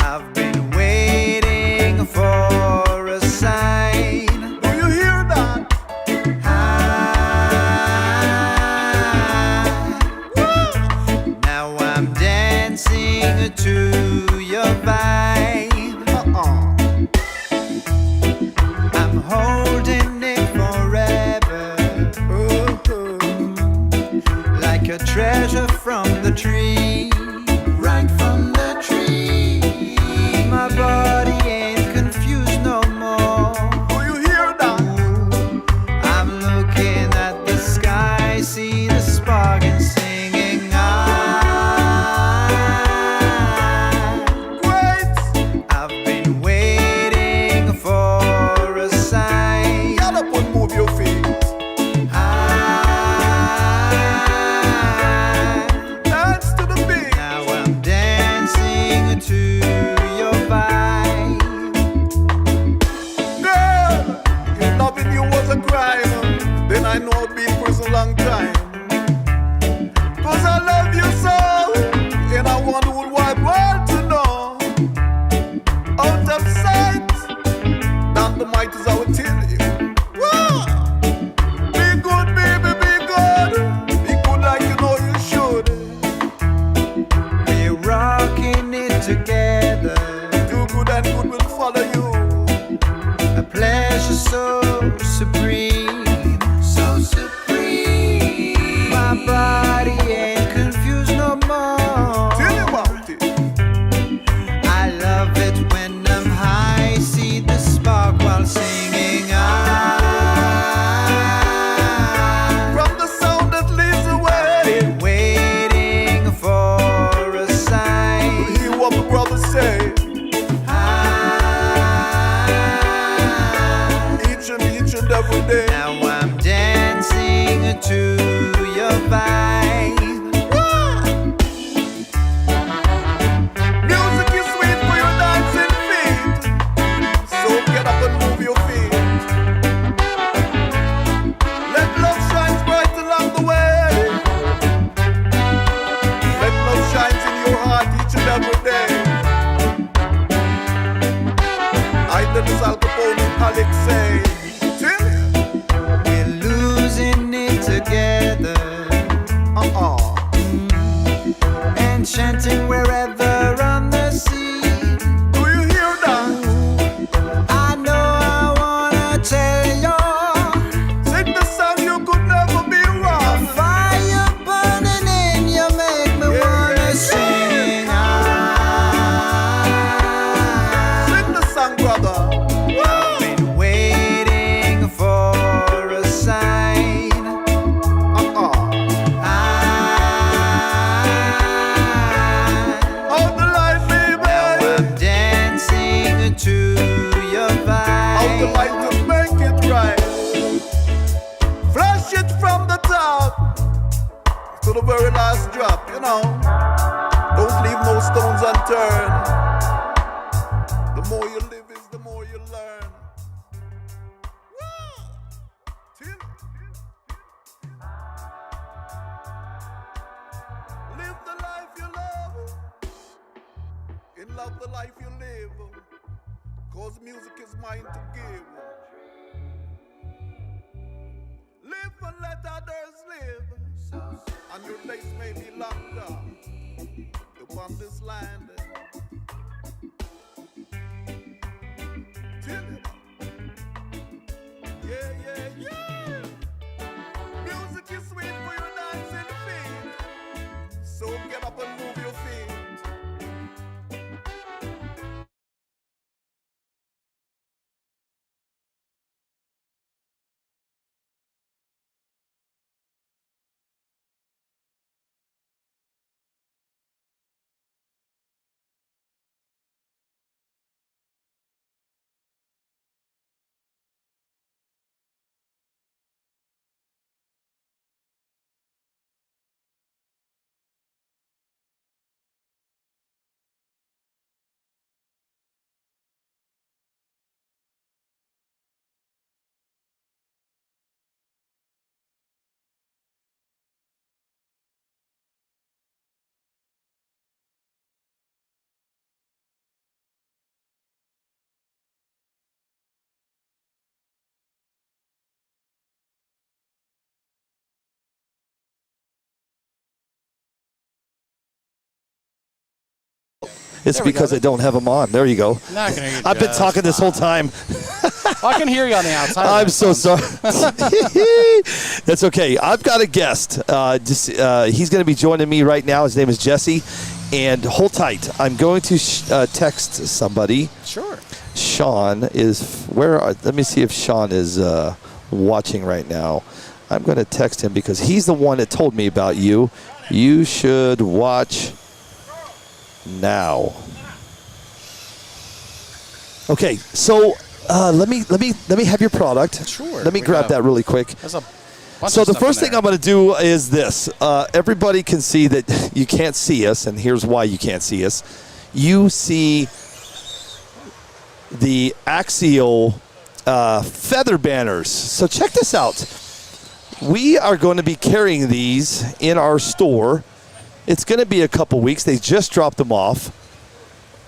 I've been waiting for a sign. Do you hear that? Now I'm dancing to your vibe. I'm holding it forever, like a treasure from the tree, right from the tree. My body ain't confused no more. Do you hear that? I'm looking at the sky, see the spark and singing Great. I've been waiting for a sign. Get up and move your feet. Dance to the beat. Now I'm dancing to your vibe. Girl, if loving you was a crime, then I know I'd be in prison a long time. Cause I love you so, and I want the whole wide world to know. Out of sight, not the might is our till you. Whoa. Be good, baby, be good. Be good like you know you should. We're rocking it together. Do good and good will follow you. A pleasure so supreme, so supreme. My body ain't confused no more. Tell you about it. I love it when I'm high, see the spark while singing. From the sound that leads away. Been waiting for a sign. Hear what the brothers say. Each and every day. Now I'm dancing to your vibe. Music is sweet for your dancing feet. So get up and move your feet. Let love shine bright along the way. Let love shine in your heart each and every day. I did this Al Capone and Alex say. Tell you. We're losing it together. Enchanting wherever on the sea. Do you hear that? I know I wanna tell you, Sing the song, you could never be wrong. fire burning in you make me wanna sing. Sing the song, brother. Been waiting for a sign. Out the light, baby. I'm dancing to your Out the vibe. light to make it right. Flash it from the top to the very last drop, you know. Don't leave no stones unturned. The more you live is the more you learn. Woo! Till- Live the life you love. In love the life you live. Cause music is mine to give. Live and let others live. And your days may be longer upon this land. Till yeah, yeah, yeah. Music is sweet for your dancing feet. So get up and move your feet. It's There we go. because I don't have them on. There you go. Now I can hear you I've been just talking this whole time. I can hear you on the outside. I'm so sorry. That's okay. I've got a guest. He's going to be joining me right now. His name is Jesse. And hold tight. I'm going to text somebody. Sure. Sean is let me see if Sean is watching right now. I'm going to text him because he's the one that told me about you. You should watch now. Okay, so let me have your product. Sure. Let me grab that really quick. There's a bunch So of the stuff in first thing there. I'm going to do is this. Everybody can see that you can't see us, and here's why you can't see us. You see the Axial feather banners. So check this out. We are going to be carrying these in our store. It's going to be a couple weeks. They just dropped them off.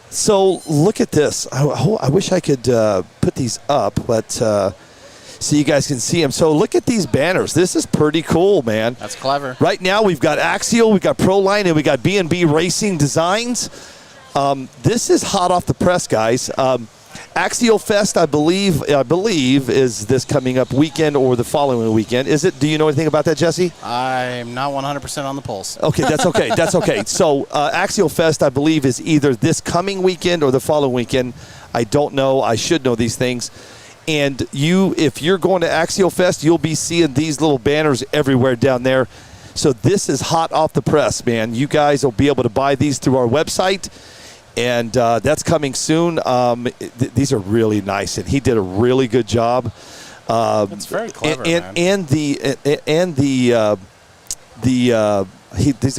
So look at this. I wish I could put these up, but so you guys can see them. So look at these banners. This is pretty cool, man. That's clever. Right now we've got Axial, we've got Proline, and we got B&B Racing Designs. This is hot off the press, guys. Axial Fest, I believe, is this coming up weekend or the following weekend. Is it? Do you know anything about that, Jesse? I'm not 100% on the pulse. Okay, that's okay. That's okay. So Axial Fest, I believe, is either this coming weekend or the following weekend. I don't know. I should know these things. And if you're going to Axial Fest, you'll be seeing these little banners everywhere down there. So this is hot off the press, man. You guys will be able to buy these through our website. And that's coming soon. These are really nice, and he did a really good job. That's very clever, man. These are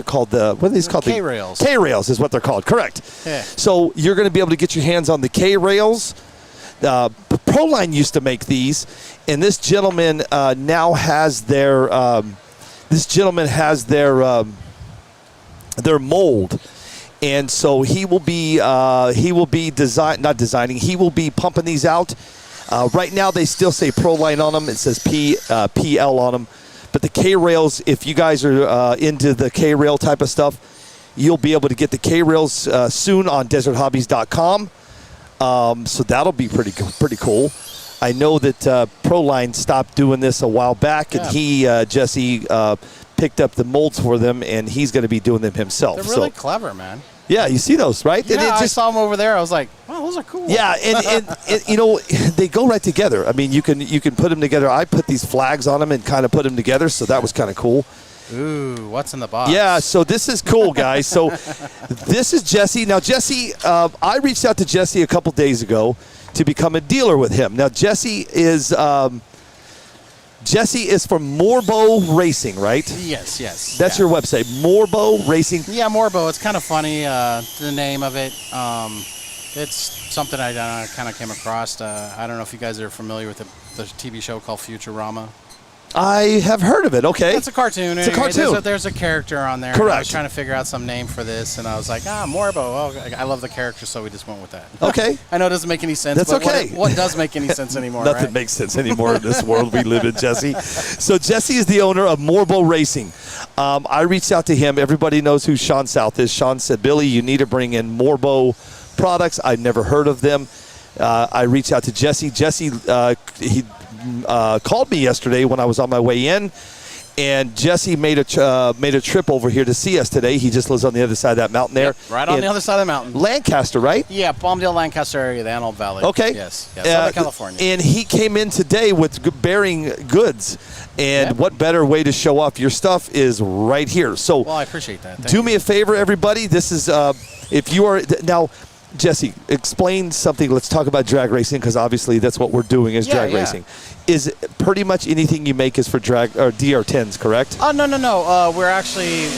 called what are these called? K-rails. K-rails is what they're called. Correct. Yeah. So you're going to be able to get your hands on the K-rails. Proline used to make these, and this gentleman now has their their mold. And so he will be He will be pumping these out. Right now they still say Proline on them. It says PL on them. But the K-rails, if you guys are into the K-rail type of stuff, you'll be able to get the K-rails soon on deserthobbies.com. So that'll be pretty cool. I know that Proline stopped doing this a while back, and Jesse picked up the molds for them, and he's going to be doing them himself. They're really clever, man. Yeah, you see those, right? Yeah, I saw them over there. I was like, wow, those are cool. Yeah, and you know, they go right together. I mean, you can put them together. I put these flags on them and kind of put them together, so that was kind of cool. Ooh, what's in the box? Yeah, so this is cool, guys. So this is Jesse. Now, Jesse, I reached out to Jesse a couple days ago to become a dealer with him. Now, Jesse is from Morbo Racing, right? Yes. That's your website, Morbo Racing. Yeah, Morbo. It's kind of funny, the name of it. It's something I kind of came across. I don't know if you guys are familiar with the TV show called Futurama. I have heard of it. Okay. It's a cartoon. It's a cartoon. There's a character on there. Correct. I was trying to figure out some name for this, and I was like, Morbo. Oh, I love the character, so we just went with that. Okay. I know it doesn't make any sense. That's but okay. What does make any sense anymore? Nothing right? makes sense anymore in this world we live in, Jesse. So Jesse is the owner of Morbo Racing. I reached out to him. Everybody knows who Sean South is. Sean said, Billy, you need to bring in Morbo products. I'd never heard of them. I reached out to Jesse. Jesse, he called me yesterday when I was on my way in, and Jesse made a trip over here to see us today. He just lives on the other side of that mountain there. Yep, right on the other side of the mountain. Lancaster, right? Yeah, Palmdale, Lancaster area, the Antelope Valley. Okay. Yes, Southern California. And he came in today with bearing goods. And what better way to show off your stuff is right here. So, well, I appreciate that. Do me a favor, everybody. This is, if you are, now, Jesse, explain something. Let's talk about drag racing, because obviously that's what we're doing is drag racing. Is pretty much anything you make is for drag or DR10s, correct? No. We're actually.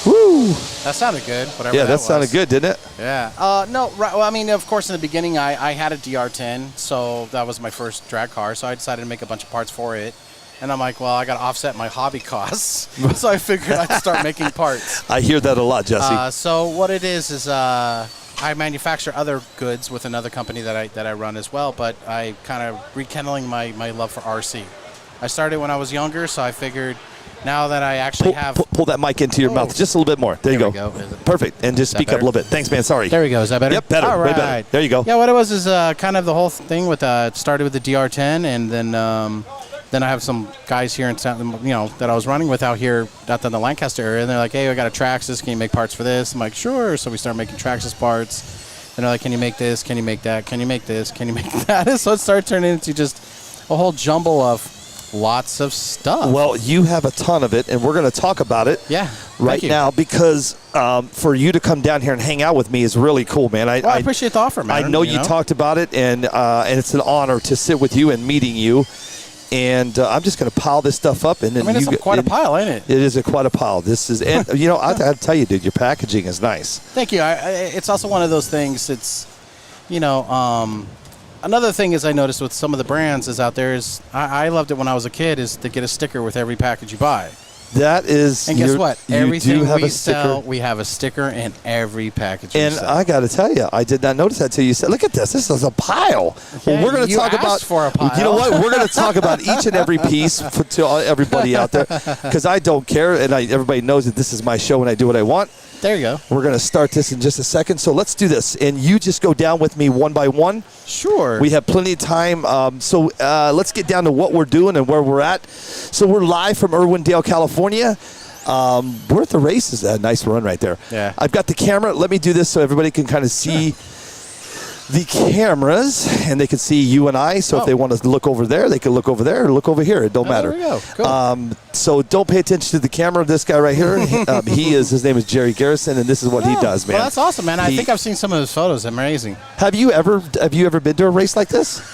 Woo! That sounded good. Whatever. Yeah, that sounded good, didn't it? Yeah. No. Right, well, I mean, of course, in the beginning, I had a DR10, so that was my first drag car. So I decided to make a bunch of parts for it. And I'm like, well, I got to offset my hobby costs. So I figured I'd start making parts. I hear that a lot, Jesse. So what it is I manufacture other goods with another company that I run as well, but I kind of rekindling my love for RC. I started when I was younger, so I figured now that I actually pull that mic into your mouth just a little bit more. There you we go. go. Is it- Perfect. And just speak up a little bit. Thanks, man. Sorry. There we go. Is that better? Yep, better. All Way better. right. There you go. Yeah, what it was is kind of the whole thing with it started with the DR10, and then I have some guys here in town, that I was running with out here out in the Lancaster area, and they're like, hey, I got a Traxxas. Can you make parts for this? I'm like, sure. So we start making Traxxas parts. And they're like, can you make this? Can you make that? Can you make this? Can you make that? So it started turning into just a whole jumble of lots of stuff. Well, you have a ton of it, and we're going to talk about it right now because for you to come down here and hang out with me is really cool, man. I appreciate the offer, man. I know you talked about it, and it's an honor to sit with you and meeting you. And I'm just going to pile this stuff up. And then it's quite a pile, ain't it? It is quite a pile. This is, and I got to tell you, dude, your packaging is nice. Thank you. It's also one of those things. It's, another thing is I noticed with some of the brands is out there is I loved it when I was a kid is to get a sticker with every package you buy. That is, and guess what? Everything we sell, sticker. we have a sticker in every package. And we sell. I got to tell you, I did not notice that till you said, "Look at this! This is a pile." Yeah, well, we're going to talk about. For a pile. You know what? We're going to talk about each and every piece to everybody out there because I don't care, and everybody knows that this is my show and I do what I want. There you go. We're going to start this in just a second, so let's do this. And you just go down with me one by one. Sure. We have plenty of time, so let's get down to what we're doing and where we're at. So we're live from Irwindale, California. We're at the races. Nice run right there. Yeah. I've got the camera. Let me do this so everybody can kind of see the cameras, and they can see you and I. So if they want to look over there, they can look over there or look over here. It don't matter. There we go. Cool. So don't pay attention to the camera. This guy right here, his name is Jerry Garrison, and this is what he does, man. Well, that's awesome, man. I think I've seen some of his photos. Amazing. Have you ever been to a race like this?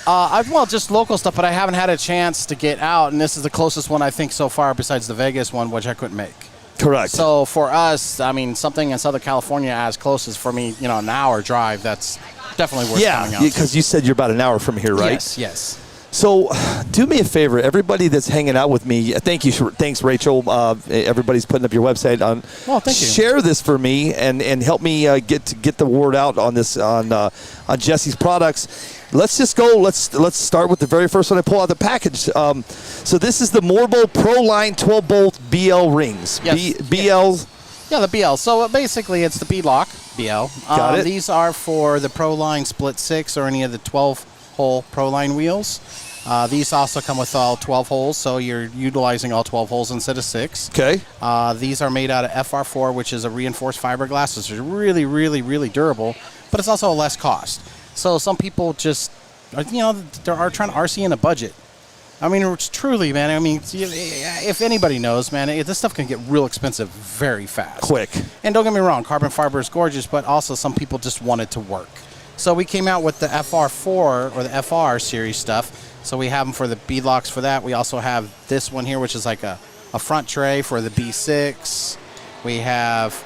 Just local stuff, but I haven't had a chance to get out, and this is the closest one I think so far besides the Vegas one, which I couldn't make. Correct. So for us, I mean, something in Southern California as close as for me, an hour drive, that's definitely worth coming out. Yeah, because you said you're about an hour from here, right? Yes. So do me a favor, everybody that's hanging out with me, thanks, Rachel. Everybody's putting up your website on. Well, thank you. Share this for me and help me get the word out on this on Jesse's products. Let's just go. Let's start with the very first one. I pull out the package. So this is the Morbo Pro Line 12-bolt BL rings. Yes. BLs. Yeah, the BL. So basically, it's the B-Lock BL. Got it. These are for the Pro Line Split 6 or any of the 12-hole Pro Line wheels. These also come with all 12 holes, so you're utilizing all 12 holes instead of 6. Okay. These are made out of FR4, which is a reinforced fiberglass. It's really, really, really durable, but it's also a less cost. So some people just, they are trying to RC in a budget. I mean, it's truly, man. I mean, if anybody knows, man, this stuff can get real expensive very fast. Quick. And don't get me wrong, carbon fiber is gorgeous, but also some people just want it to work. So we came out with the FR4 or the FR series stuff. So we have them for the B-locks for that. We also have this one here, which is like a front tray for the B6. We have...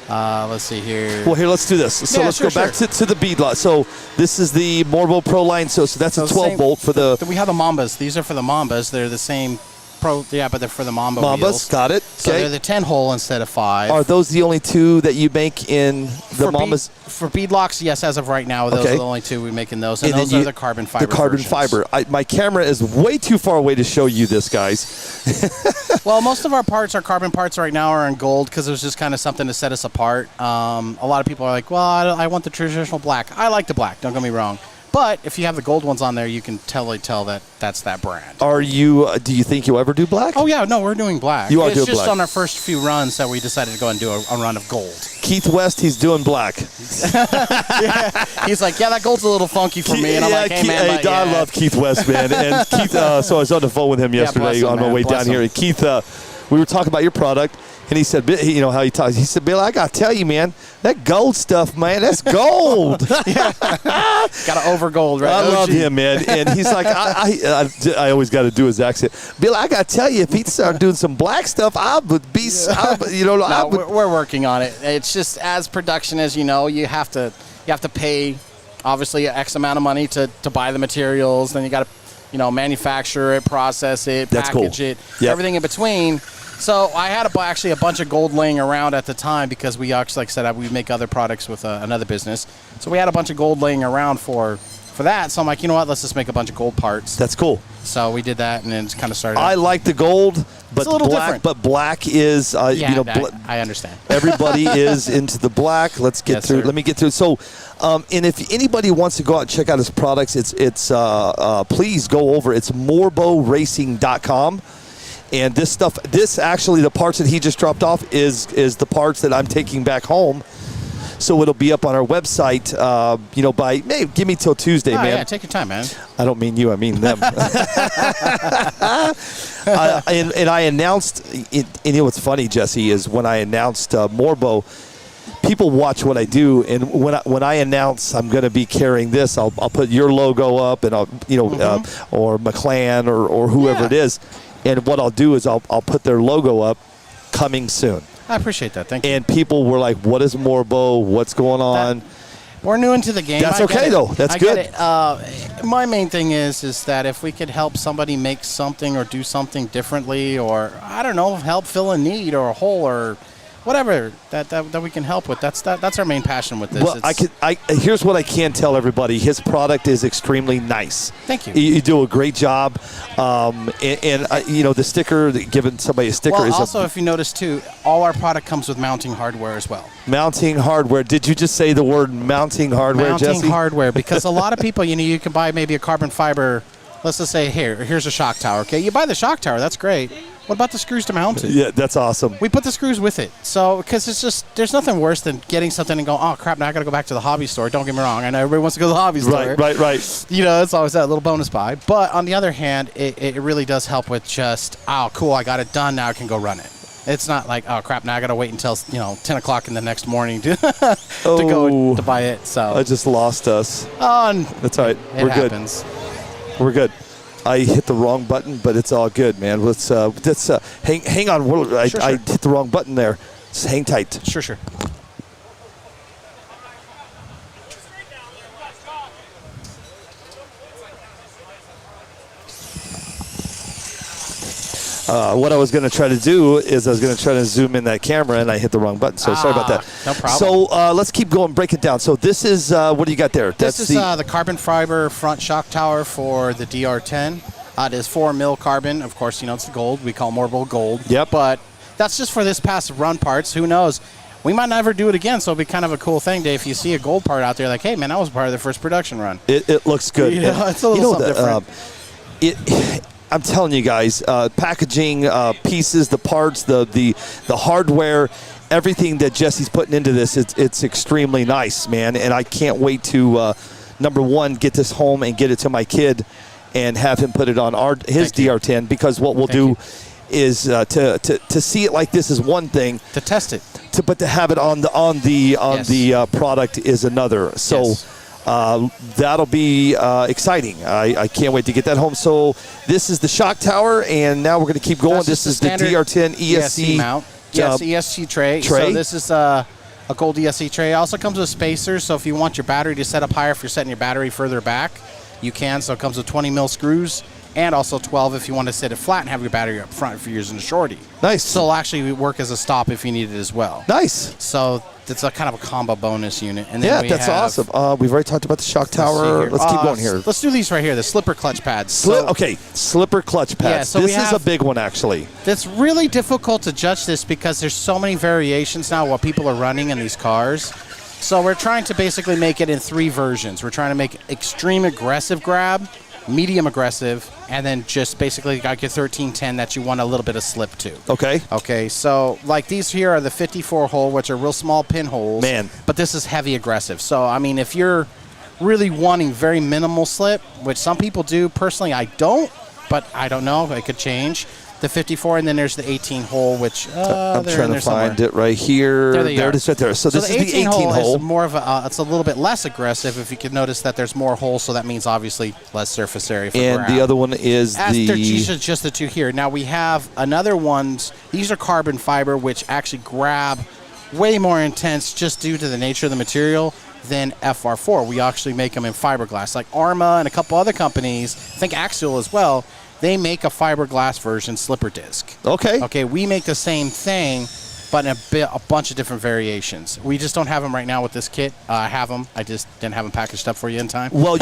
let's see here. Well, here, let's do this. So let's go back to the bead lot. So this is the Morbo Pro Line. So that's a 12-bolt for the... We have the Mambas. These are for the Mambas. They're the same Pro... Yeah, but they're for the Mamba Mambas, wheels. got it. So they're the 10-hole instead of 5. Are those the only two that you make in the Mambas? For beadlocks, yes, as of right now. Those are the only two we make in those. And those are the carbon fiber The carbon versions. fiber. My camera is way too far away to show you this, guys. Well, most of our parts, our carbon parts right now are in gold because it was just kind of something to set us apart. A lot of people are like, well, I want the traditional black. I like the black, don't get me wrong. But if you have the gold ones on there, you can totally tell that that's that brand. Do you think you'll ever do black? Oh, yeah, no, we're doing black. You are doing black. It's just on our first few runs that we decided to go and do a run of gold. Keith West, he's doing black. Yeah. He's like, yeah, that gold's a little funky for me. And I'm like, hey, man. I love Keith West, man. And Keith, so I was on the phone with him yesterday on my way down here. And Keith, we were talking about your product. And he said, you know how he talks. He said, Bill, I got to tell you, man, that gold stuff, man, that's gold. Got to over gold, right? I love him, man. And he's like, I always got to do his accent. Bill, I got to tell you, if he'd start doing some black stuff, I would be, we're working on it. It's just as production as you have to pay, obviously, X amount of money to buy the materials. Then you got to, manufacture it, process it, package it, everything in between. So I had actually a bunch of gold laying around at the time because we actually, like I said, we make other products with another business. So we had a bunch of gold laying around for that. So I'm like, you know what? Let's just make a bunch of gold parts. That's cool. So we did that, and then it kind of started. I like the gold. But a little black, different. But black is, I understand. everybody is into the black. Let's get Yes, through. sir. Let me get through. So, and if anybody wants to go out and check out his products, please go over. It's morboracing.com. And this actually, the parts that he just dropped off is the parts that I'm taking back home. So it'll be up on our website, give me till Tuesday, man. Yeah, take your time, man. I don't mean you, I mean them. And I announced, and you know what's funny, Jesse, is when I announced Morbo, people watch what I do, and when I announce I'm going to be carrying this, I'll put your logo up, and or McClan or whoever it is, and what I'll do is I'll put their logo up, coming soon. I appreciate that. Thank you. And people were like, "What is Morbo? What's going on?" We're new into the game. That's I get okay, it. though. That's I good. Get it. My main thing is that if we could help somebody make something or do something differently, or I don't know, help fill a need or a hole or whatever that we can help with. That's our main passion with this. Well, here's what I can tell everybody. His product is extremely nice. Thank you. You do a great job. The sticker, giving somebody a sticker well, is also, if you notice too, all our product comes with mounting hardware as well. Mounting hardware. Did you just say the word mounting hardware, Jesse? Mounting hardware, because a lot of people, you can buy maybe a carbon fiber. Let's just say here's a shock tower. Okay, you buy the shock tower, that's great. What about the screws to mount it? Yeah, that's awesome. We put the screws with it. So, because it's just, there's nothing worse than getting something and go, oh, crap, now I got to go back to the hobby store. Don't get me wrong. I know everybody wants to go to the hobby store. Right. It's always that little bonus buy. But on the other hand, it really does help with just, oh, cool, I got it done. Now I can go run it. It's not like, oh, crap, now I got to wait until, 10 o'clock in the next morning to go to buy it. So I just lost us. That's all right. We're happens. Good. We're good. I hit the wrong button, but it's all good, man. Let's hang on. I hit the wrong button there. Just hang tight. Sure. What I was going to try to do is I was going to try to zoom in that camera, and I hit the wrong button. So sorry about that. No problem. So let's keep going. Break it down. So this is what do you got there? This is the carbon fiber front shock tower for the DR10. It is 4 mil carbon. Of course, it's the gold. We call Morbo gold. Yep. But that's just for this passive run parts. Who knows? We might never do it again, so it'll be kind of a cool thing, Dave. If you see a gold part out there, like, hey, man, that was part of the first production run. It looks good. It's a little something different. I'm telling you guys, packaging, pieces, the parts, the hardware, everything that Jesse's putting into this, it's extremely nice, man. And I can't wait to, number one, get this home and get it to my kid and have him put it on his DR10, because what we'll do is to see it like this is one thing. To test it. But to have it on the product is another. So. Yes. That'll be exciting. I can't wait to get that home. So this is the shock tower, and now we're going to keep going. That's this is the DR10 ESC mount. Yes, ESC tray. So this is a gold ESC tray. It also comes with spacers, so if you want your battery to set up higher, if you're setting your battery further back, you can. So it comes with 20 mil screws, and also 12 if you want to set it flat and have your battery up front if you're using a shorty. Nice. So it'll actually work as a stop if you need it as well. Nice. So it's a kind of a combo bonus unit. And then that's awesome. We've already talked about the shock tower. Let's keep going here. Let's do these right here, the slipper clutch pads. Slipper clutch pads. Yeah, so this is a big one, actually. It's really difficult to judge this because there's so many variations now what people are running in these cars. So we're trying to basically make it in 3 versions. We're trying to make extreme aggressive grab, medium aggressive, and then just basically got your 1310 that you want a little bit of slip to. Okay, so like these here are the 54 hole, which are real small pinholes. Man. But this is heavy aggressive. So, I mean, if you're really wanting very minimal slip, which some people do, personally I don't, but I don't know, it could change. The 54, and then there's the 18 hole, which I'm trying to find it right here. There it is right there. So this is the 18 hole. Is more of a, it's a little bit less aggressive. If you can notice that there's more holes, so that means obviously less surface area for grab. And the other one is these are just the 2 here. Now we have another ones. These are carbon fiber, which actually grab way more intense just due to the nature of the material than FR4. We actually make them in fiberglass, like Arma and a couple other companies. I think Axial as well. They make a fiberglass version slipper disc. Okay. Okay, we make the same thing, but in a bunch of different variations. We just don't have them right now with this kit. I have them. I just didn't have them packaged up for you in time. Well,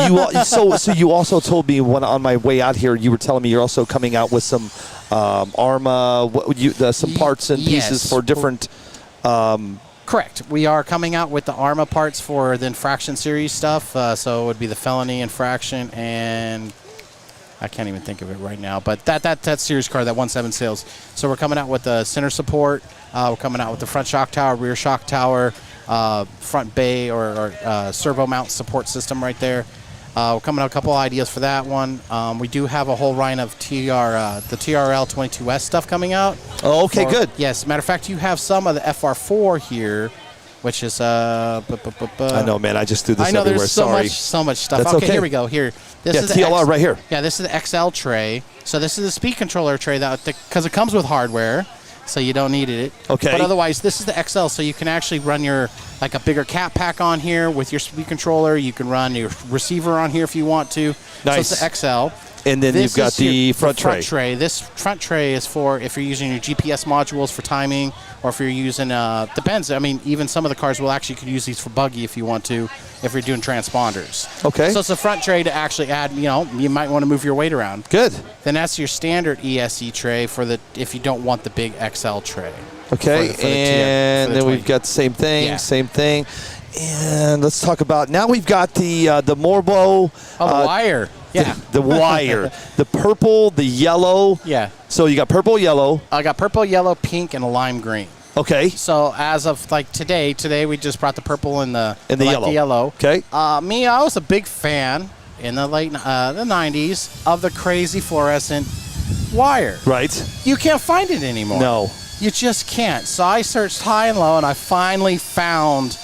so you also told me on my way out here, you were telling me you're also coming out with some Arma, some parts and pieces for different. Correct. We are coming out with the Arma parts for the Infraction series stuff. So it would be the Felony, Infraction, and I can't even think of it right now. But that series car, that 1.7 sales. So we're coming out with the center support. We're coming out with the front shock tower, rear shock tower, front bay or servo mount support system right there. We're coming out with a couple ideas for that one. We do have a whole line of the TRL 22S stuff coming out. Oh, okay, good. Yes, matter of fact, you have some of the FR4 here, which is I know, man. I just threw this everywhere. There's so much stuff. That's okay. Here we go. Here, this is the TLR right here. Yeah, this is the XL tray. So this is the speed controller tray because it comes with hardware. So you don't need it. Okay. But otherwise, this is the XL, so you can actually run a bigger cat pack on here with your speed controller. You can run your receiver on here if you want to. Nice. So it's the XL. And then you've got the front tray. This front tray is for if you're using your GPS modules for timing, or if you're using, depends. I mean, even some of the cars could use these for buggy if you want to, if you're doing transponders. Okay. So it's a front tray to actually add, you might want to move your weight around. Good. Then that's your standard ESC tray if you don't want the big XL tray. Okay, and then we've got the same thing, And let's talk about, now we've got the Morbo. The wire. Yeah. The wire. The purple, the yellow. Yeah. So you got purple, yellow. I got purple, yellow, pink, and a lime green. Okay. So as of today we just brought the purple and the yellow. Okay. I was a big fan in the late the 90s of the crazy fluorescent wire. Right. You can't find it anymore. No. You just can't. So I searched high and low, and I finally found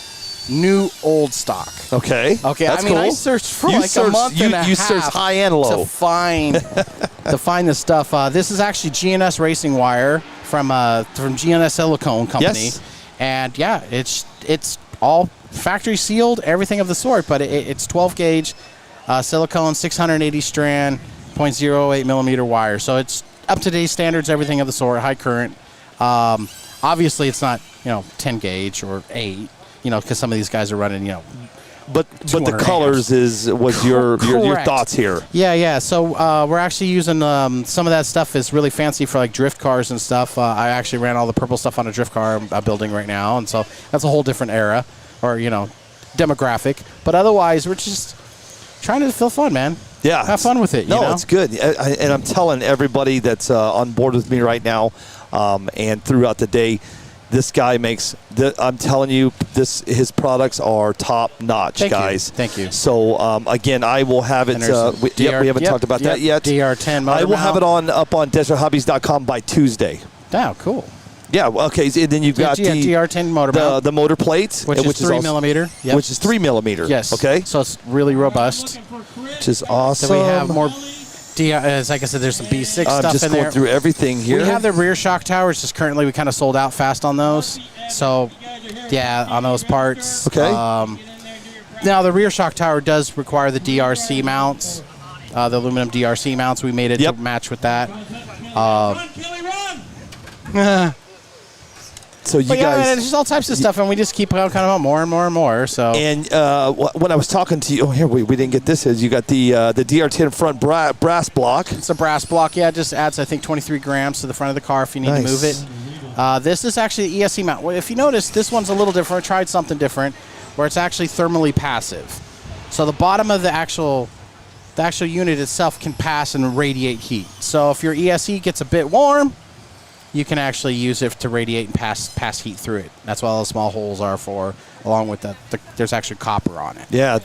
new old stock. Okay. That's cool. I searched for a month and a half. You searched high and low to find the stuff. This is actually GNS racing wire from GNS Silicone Company. Yes. And yeah, it's all factory sealed, everything of the sort. But it's 12 gauge silicone, 680 strand, 0.08 millimeter wire. So it's up to date standards, everything of the sort, high current. Obviously, it's not 10 gauge or 8. Because some of these guys are running, But the colors was your thoughts here. Yeah. So we're actually using some of that stuff is really fancy for drift cars and stuff. I actually ran all the purple stuff on a drift car I'm building right now, and so that's a whole different era or demographic. But otherwise, we're just trying to feel fun, man. Yeah, have fun with it. It's good, and I'm telling everybody that's on board with me right now, and throughout the day. This guy makes. I'm telling you, his products are top notch, guys. Thank you. So again, I will have it. We haven't talked about that yet. DR10. I will have it up on DesertHobbies.com by Tuesday. Oh, cool. Yeah. Okay. And then you've got DR10 motor mount, the motor plates, which is 3 millimeter. Yep. Which is 3 millimeter. Yes. Okay. So it's really robust. Which is awesome. So we have more. Like I said, there's some B6 stuff in there. Just going through everything here. We have the rear shock towers. Just currently, we kind of sold out fast on those. So, yeah, on those parts. Okay. Now, the rear shock tower does require the DRC mounts, the aluminum DRC mounts. We made it to match with that. So you guys, there's all types of stuff, and we just keep kind of more and more and more. So, and when I was talking to you, here we didn't get this. You got the DR10 front brass block. It's a brass block. Yeah, it just adds 23 grams to the front of the car if you need to move it. This is actually the ESC mount. Well, if you notice, this one's a little different. I tried something different, where it's actually thermally passive. So the bottom of the actual unit itself can pass and radiate heat. So if your ESC gets a bit warm, you can actually use it to radiate and pass heat through it. That's what all the small holes are for, along with there's actually copper on it. Yeah,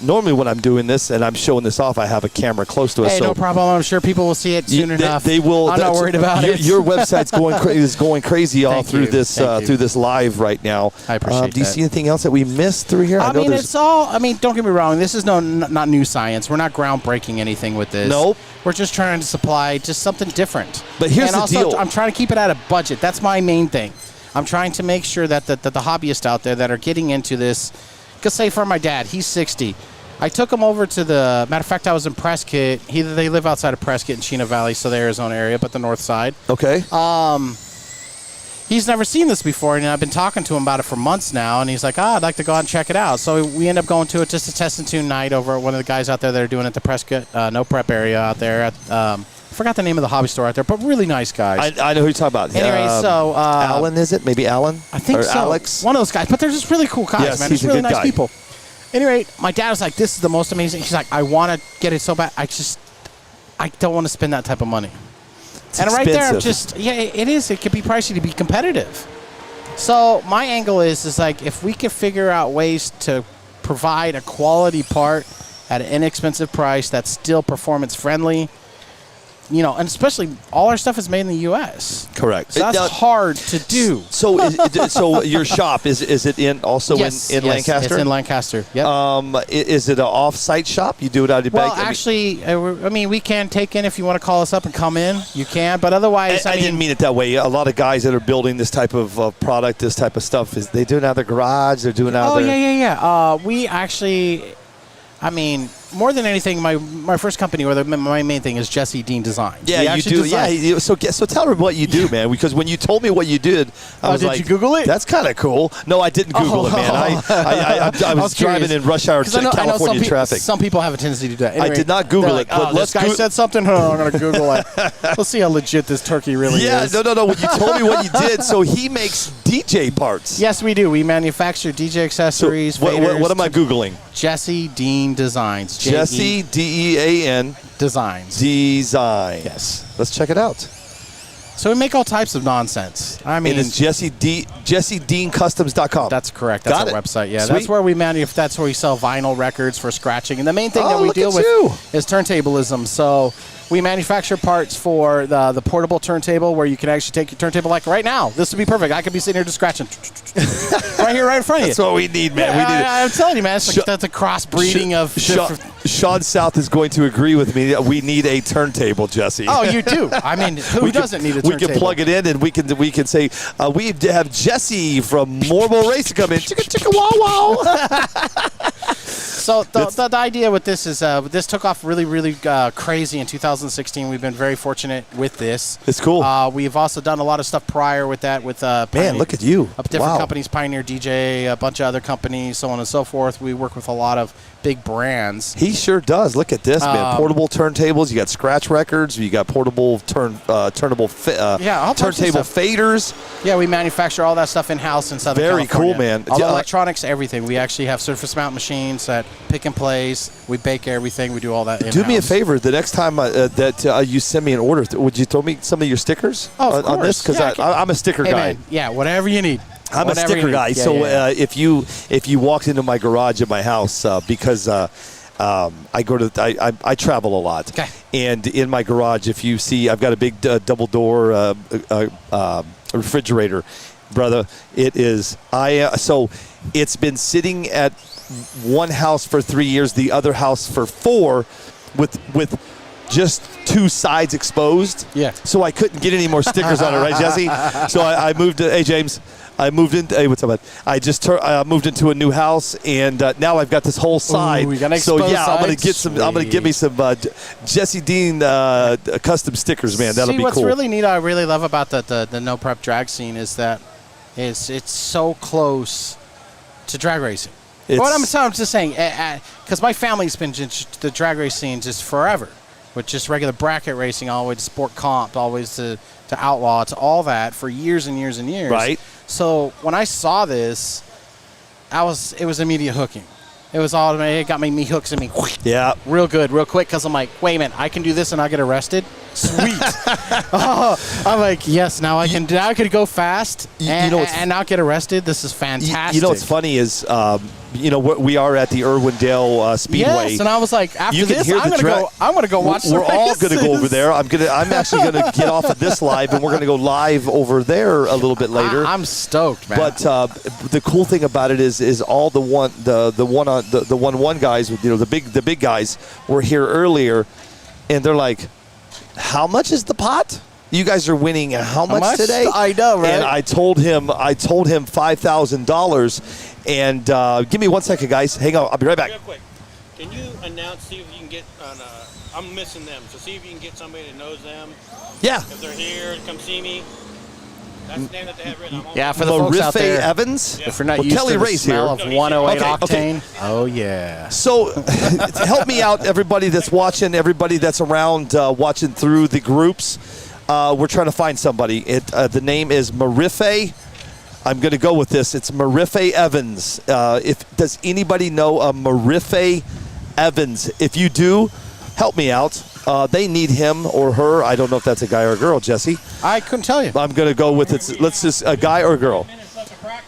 normally when I'm doing this and I'm showing this off, I have a camera close to us. Hey, no problem. I'm sure people will see it soon enough. They will. I'm not worried about it. Your website's going crazy all through this live right now. I appreciate that. Do you see anything else that we missed through here? I mean, it's all. I mean, don't get me wrong. This is not new science. We're not groundbreaking anything with this. Nope. We're just trying to supply just something different. But here's the deal. I'm trying to keep it at a budget. That's my main thing. I'm trying to make sure that the hobbyists out there that are getting into this, because say for my dad, he's 60. I took them over to the, matter of fact, I was in Prescott. They live outside of Prescott in Chino Valley, so the Arizona area, but the north side. Okay. He's never seen this before, and I've been talking to him about it for months now, and he's like, I'd like to go out and check it out. So we end up going to it just a test and tune night over at one of the guys out there that are doing it at the Prescott No Prep area out there. I forgot the name of the hobby store out there, but really nice guys. I know who you're talking about. Anyway, so... Alan, is it? Maybe Alan? I think or so. Alex? One of those guys, but they're just really cool guys, Yes, man. he's They're a really good nice guy. people. Anyway, my dad was like, this is the most amazing. He's like, I want to get it so bad. I don't want to spend that type of money. It's and right there, I'm expensive. just, it is. It could be pricey to be competitive. So my angle is like, if we could figure out ways to provide a quality part at an inexpensive price that's still performance friendly, you know, and especially all our stuff is made in the U.S. Correct. So that's hard to do. So, so your shop is it in also Yes, in yes, Lancaster? It's in Lancaster. Yep. Is it an off-site shop? You do it out of Well, bag? actually, I mean, we can take in if you want to call us up and come in. You can, but otherwise, I didn't mean it that way. A lot of guys that are building this type of product, this type of stuff, they do it out of their garage. They're doing it out of their... yeah. We actually, I mean, more than anything, my first company, or my main thing is Jesse Dean Designs. Yeah, We you actually do. design- Yeah, so tell her what you do, man. Because when you told me what you did, I was did like, you Google it? That's kind of cool. No, I didn't Google it, man. I was driving in rush hour 'Cause I know California traffic. Some people have a tendency to do that. Anyway, I did not Google they're it, like, but oh, let's this guy Goo- said something. Oh, I'm going to Google it. Let's see how legit this turkey really Yeah, is. no. When you told me what you did, so he makes DJ parts. Yes, we do. We manufacture DJ So accessories. what faders, am I Googling? Jesse Dean Designs. Jesse, DEAN, Designs. Design. Yes. Let's check it out. So we make all types of nonsense. I mean, It is JesseDeanCustoms.com. that's correct. That's Got our it. website. Yeah, Sweet. that's where we that's where we sell vinyl records for scratching. And the main thing that Oh, we look deal at with you. is turntablism. So we manufacture parts for the portable turntable where you can actually take your turntable. Like right now, this would be perfect. I could be sitting here just scratching right here, right in front of you. That's what we need, man. We need it. I'm telling you, man. It's like, that's a crossbreeding of different. Sean South is going to agree with me that we need a turntable, Jesse. Oh, you do. I mean, who doesn't need a We turntable? can plug it in, and we can say we have Jesse from Morbo Racing come in. Chicka chicka wow wow. So the idea with this is this took off really, really crazy in 2016. We've been very fortunate with this. It's cool. We've also done a lot of stuff prior with that with Man, look at you. different Wow. companies, Pioneer DJ, a bunch of other companies, so on and so forth. We work with a lot of big brands. He sure does. Look at this, man. Portable turntables. You got scratch records. You got portable all types of turntable stuff. faders. Yeah, we manufacture all that stuff in-house in Southern Very California. cool, man. All Yeah, electronics, everything. We actually have surface mount machines that pick and place. We bake everything. We do all that in-house. Do me a favor. The next time that you send me an order, would you throw me some of your stickers Oh, of on this? course. Because Yeah, I'm a sticker Hey, guy. man, yeah, whatever you need. I'm a Whatever sticker you need. guy. Yeah, So yeah. if you walked into my garage at my house, because I travel a lot, Okay. and in my garage, if you see, I've got a big double door refrigerator, brother. It is so it's been sitting at one house for 3 years, the other house for 4, with just 2 sides exposed. Yeah. So I couldn't get any more stickers on it, right, Jesse? So I moved to, hey, James, I moved in. Hey, what's up, bud? I just moved into a new house, and now I've got this whole side. Ooh, you got an so exposed I'm gonna side? get some. I'm gonna get me some Jesse Dean custom stickers, man. That'll See, be what's cool. really neat, I really love about the no prep drag scene is that it's so close to drag racing. What I'm just saying, because my family's been just the drag race scene just forever, with just regular bracket racing, all the way to sport comp, always to outlaw, to all that for years and years and years. Right. So when I saw this, it was immediate hooking. It was automatic. It got me hooks in me. Yeah. Real good, real quick, because I'm like, wait a minute, I can do this and I get arrested? Sweet. I'm like, yes, now I can go fast and not get arrested. This is fantastic. You know what's funny is, we are at the Irwindale Speedway. Yes, and I was like, after You can this, hear I'm the going to go watch the We're all races. going to go over there. I'm actually going to get off of this live, and we're going to go live over there a little bit later. I'm stoked, man. But the cool thing about it is all the one guys, the big guys were here earlier, and they're like, how much is the pot? You guys are winning how much today? I know, right? And I told him $5,000. And give me 1 second, guys. Hang on. I'll be right back. Can you announce, see if you can get on, I'm missing them, so see if you can get somebody that knows them. Yeah. If they're here, come see me. That's the name that they have written. Yeah, for the folks out there. Evans? If you're not Well, used Kelly to the Ray's smell here. of 108 Okay, octane, okay. oh yeah. So help me out, everybody that's watching, everybody that's around watching through the groups. We're trying to find somebody. The name is Marife. I'm going to go with this. It's Marife Evans. Does anybody know a Marife Evans? If you do, help me out. They need him or her. I don't know if that's a guy or a girl, Jesse. I couldn't tell you. I'm going to go with it. Let's just a guy or a girl.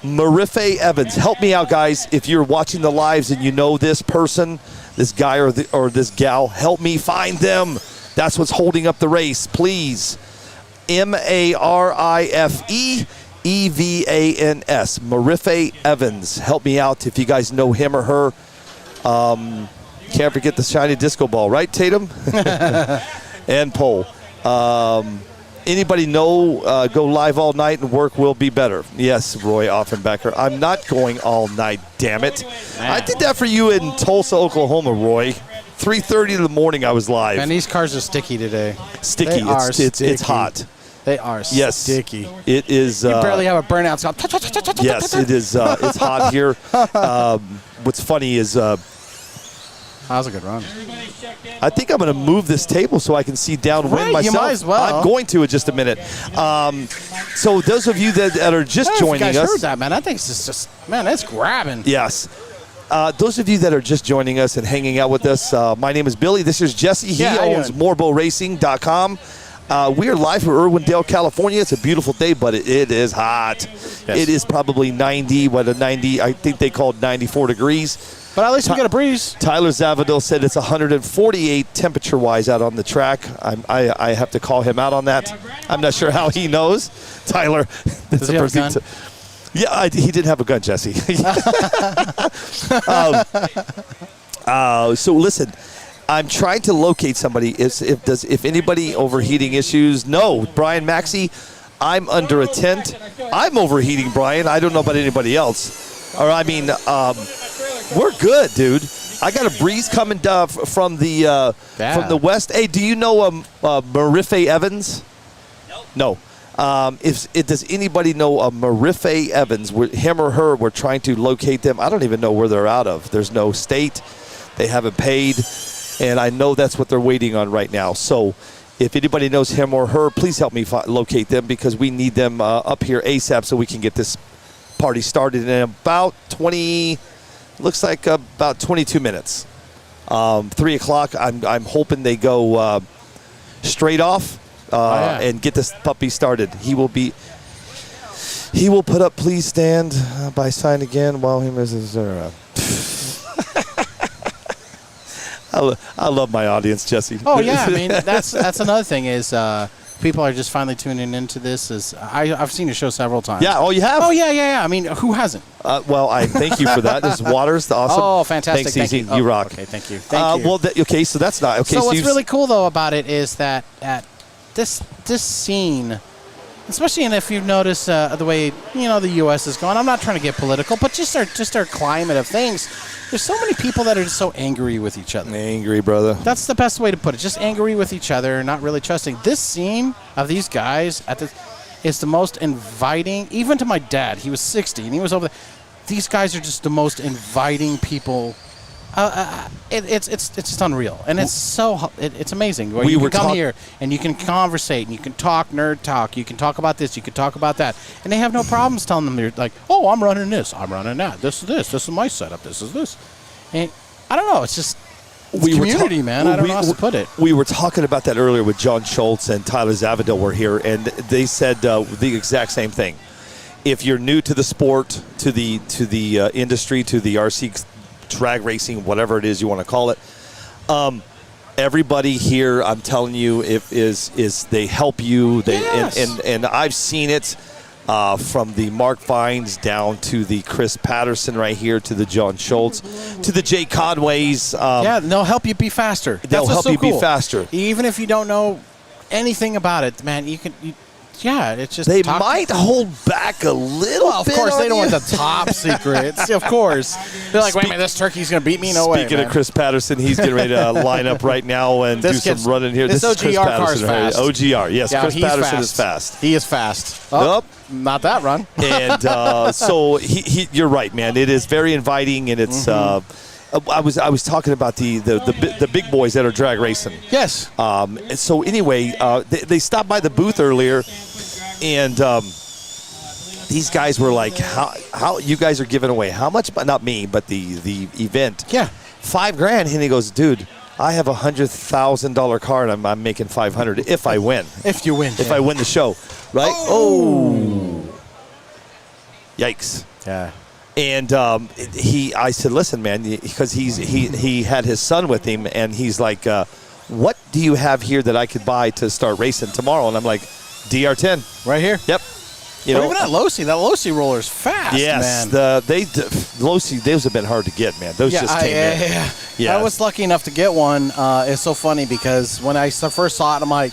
Marife Evans. Help me out, guys. If you're watching the lives and you know this person, this guy or this gal, help me find them. That's what's holding up the race. Please. Marife Evans. Marife Evans. Help me out if you guys know him or her. Can't forget the shiny disco ball, right, Tatum? And Pole. Anybody know go live all night and work will be better? Yes, Roy Offenbecker. I'm not going all night, damn it. Man. I did that for you in Tulsa, Oklahoma, Roy. 3:30 in the morning I was live. And these cars are sticky today. Sticky. They are It's sticky. hot. They are Yes. sticky. It is. You barely have a burnout. So Yes, it is. It's hot here. What's funny is that was a good run. I think I'm going to move this table so I can see downwind Right, myself. you might as well. I'm going to in just a minute. So those of you that are just joining you guys us. heard that, man. I think it's just man, it's grabbing. Yes. Those of you that are just joining us and hanging out with us, my name is Billy. This is Jesse. He Yeah, how you owns doing? morboracing.com. We are live from Irwindale, California. It's a beautiful day, but it is hot. Yes. It is probably 90, I think they called 94 degrees. But at least we got a breeze. Tyler Zavadil said it's 148 temperature-wise out on the track. I have to call him out on that. I'm not sure how he knows. Tyler. Does he have a gun? Yeah, he did have a gun, Jesse. So listen, I'm trying to locate somebody. If anybody overheating issues, no. Brian Maxey, I'm under a tent. I'm overheating, Brian. I don't know about anybody else. Or I mean, we're good, dude. I got a breeze coming from the west. Hey, do you know Marife Evans? No. Does anybody know Marife Evans? Him or her? We're trying to locate them. I don't even know where they're out of. There's no state. They haven't paid, and I know that's what they're waiting on right now. So, if anybody knows him or her, please help me locate them because we need them up here ASAP so we can get this party started in about 22 minutes. 3 o'clock. I'm hoping they go straight off. And get this puppy started. He will put up please stand by sign again while he misses I love my audience, Jesse. Oh yeah, I mean that's another thing is people are just finally tuning into this. I've seen your show several times. Yeah, oh you have? Oh yeah. I mean, who hasn't? Well, I thank you for that. This is Waters, the awesome. Oh, fantastic! Thanks, thank Easy. You rock. Okay, thank you. Thank you. Well, okay, so that's not okay. So what's really cool though about it is that this scene, especially if you notice the way the U.S. is going. I'm not trying to get political, but just our climate of things. There's so many people that are just so angry with each other. Angry, brother. That's the best way to put it. Just angry with each other, not really trusting. This scene of these guys is the most inviting. Even to my dad, he was 60 and he was over there. These guys are just the most inviting people. It's just unreal, and it's it's amazing. You can come here and you can conversate and you can talk nerd talk. You can talk about this. You can talk about that, and they have no problems telling them they're like, "Oh, I'm running this. I'm running that. This is this. This is my setup. This is this." And I don't know. It's just community, man. I don't know how to put it. We were talking about that earlier with John Schultz and Tyler Zavadil were here, and they said the exact same thing. If you're new to the sport, to the industry, to the RC drag racing, whatever it is you want to call it, everybody here, I'm telling you, is they help you. And I've seen it from the Mark Vines down to the Chris Patterson right here, to the John Schultz, to the Jay Conways. They'll help you be faster. They'll help you be faster. Even if you don't know anything about it, man, yeah, it's just They might hold back a little Well, of bit course, on they don't you. want the top secrets. Of course. They're like, wait a minute, this turkey's going to beat me? No way, Speaking man. of Chris Patterson, he's getting ready to line up right now and This do kid's- some running here. this is Chris OGR car's Patterson. Right? fast. OGR, yes. Yeah, Chris he's Patterson fast. is fast. He is fast. Oh, Yep. not that run. And so you're right, man. It is very inviting, and it's. I was talking about the big boys that are drag racing. Yes. And so anyway, they stopped by the booth earlier, and these guys were like, "How you guys are giving away how much? But not me, but the event. Yeah. $5,000." And he goes, "Dude, I have $100,000 car, and I'm making $500 if I win. If you win. If I win the show, right? Oh. Yikes." Yeah. And I said, "Listen, man," because he had his son with him, and he's like, "What do you have here that I could buy to start racing tomorrow?" And I'm like, "DR10, Right here. yep." You Even that Losi roller's fast, yes, man. Losi, those have been hard to get, man. Those just came in. Yeah. I was lucky enough to get one. It's so funny because when I first saw it, I'm like,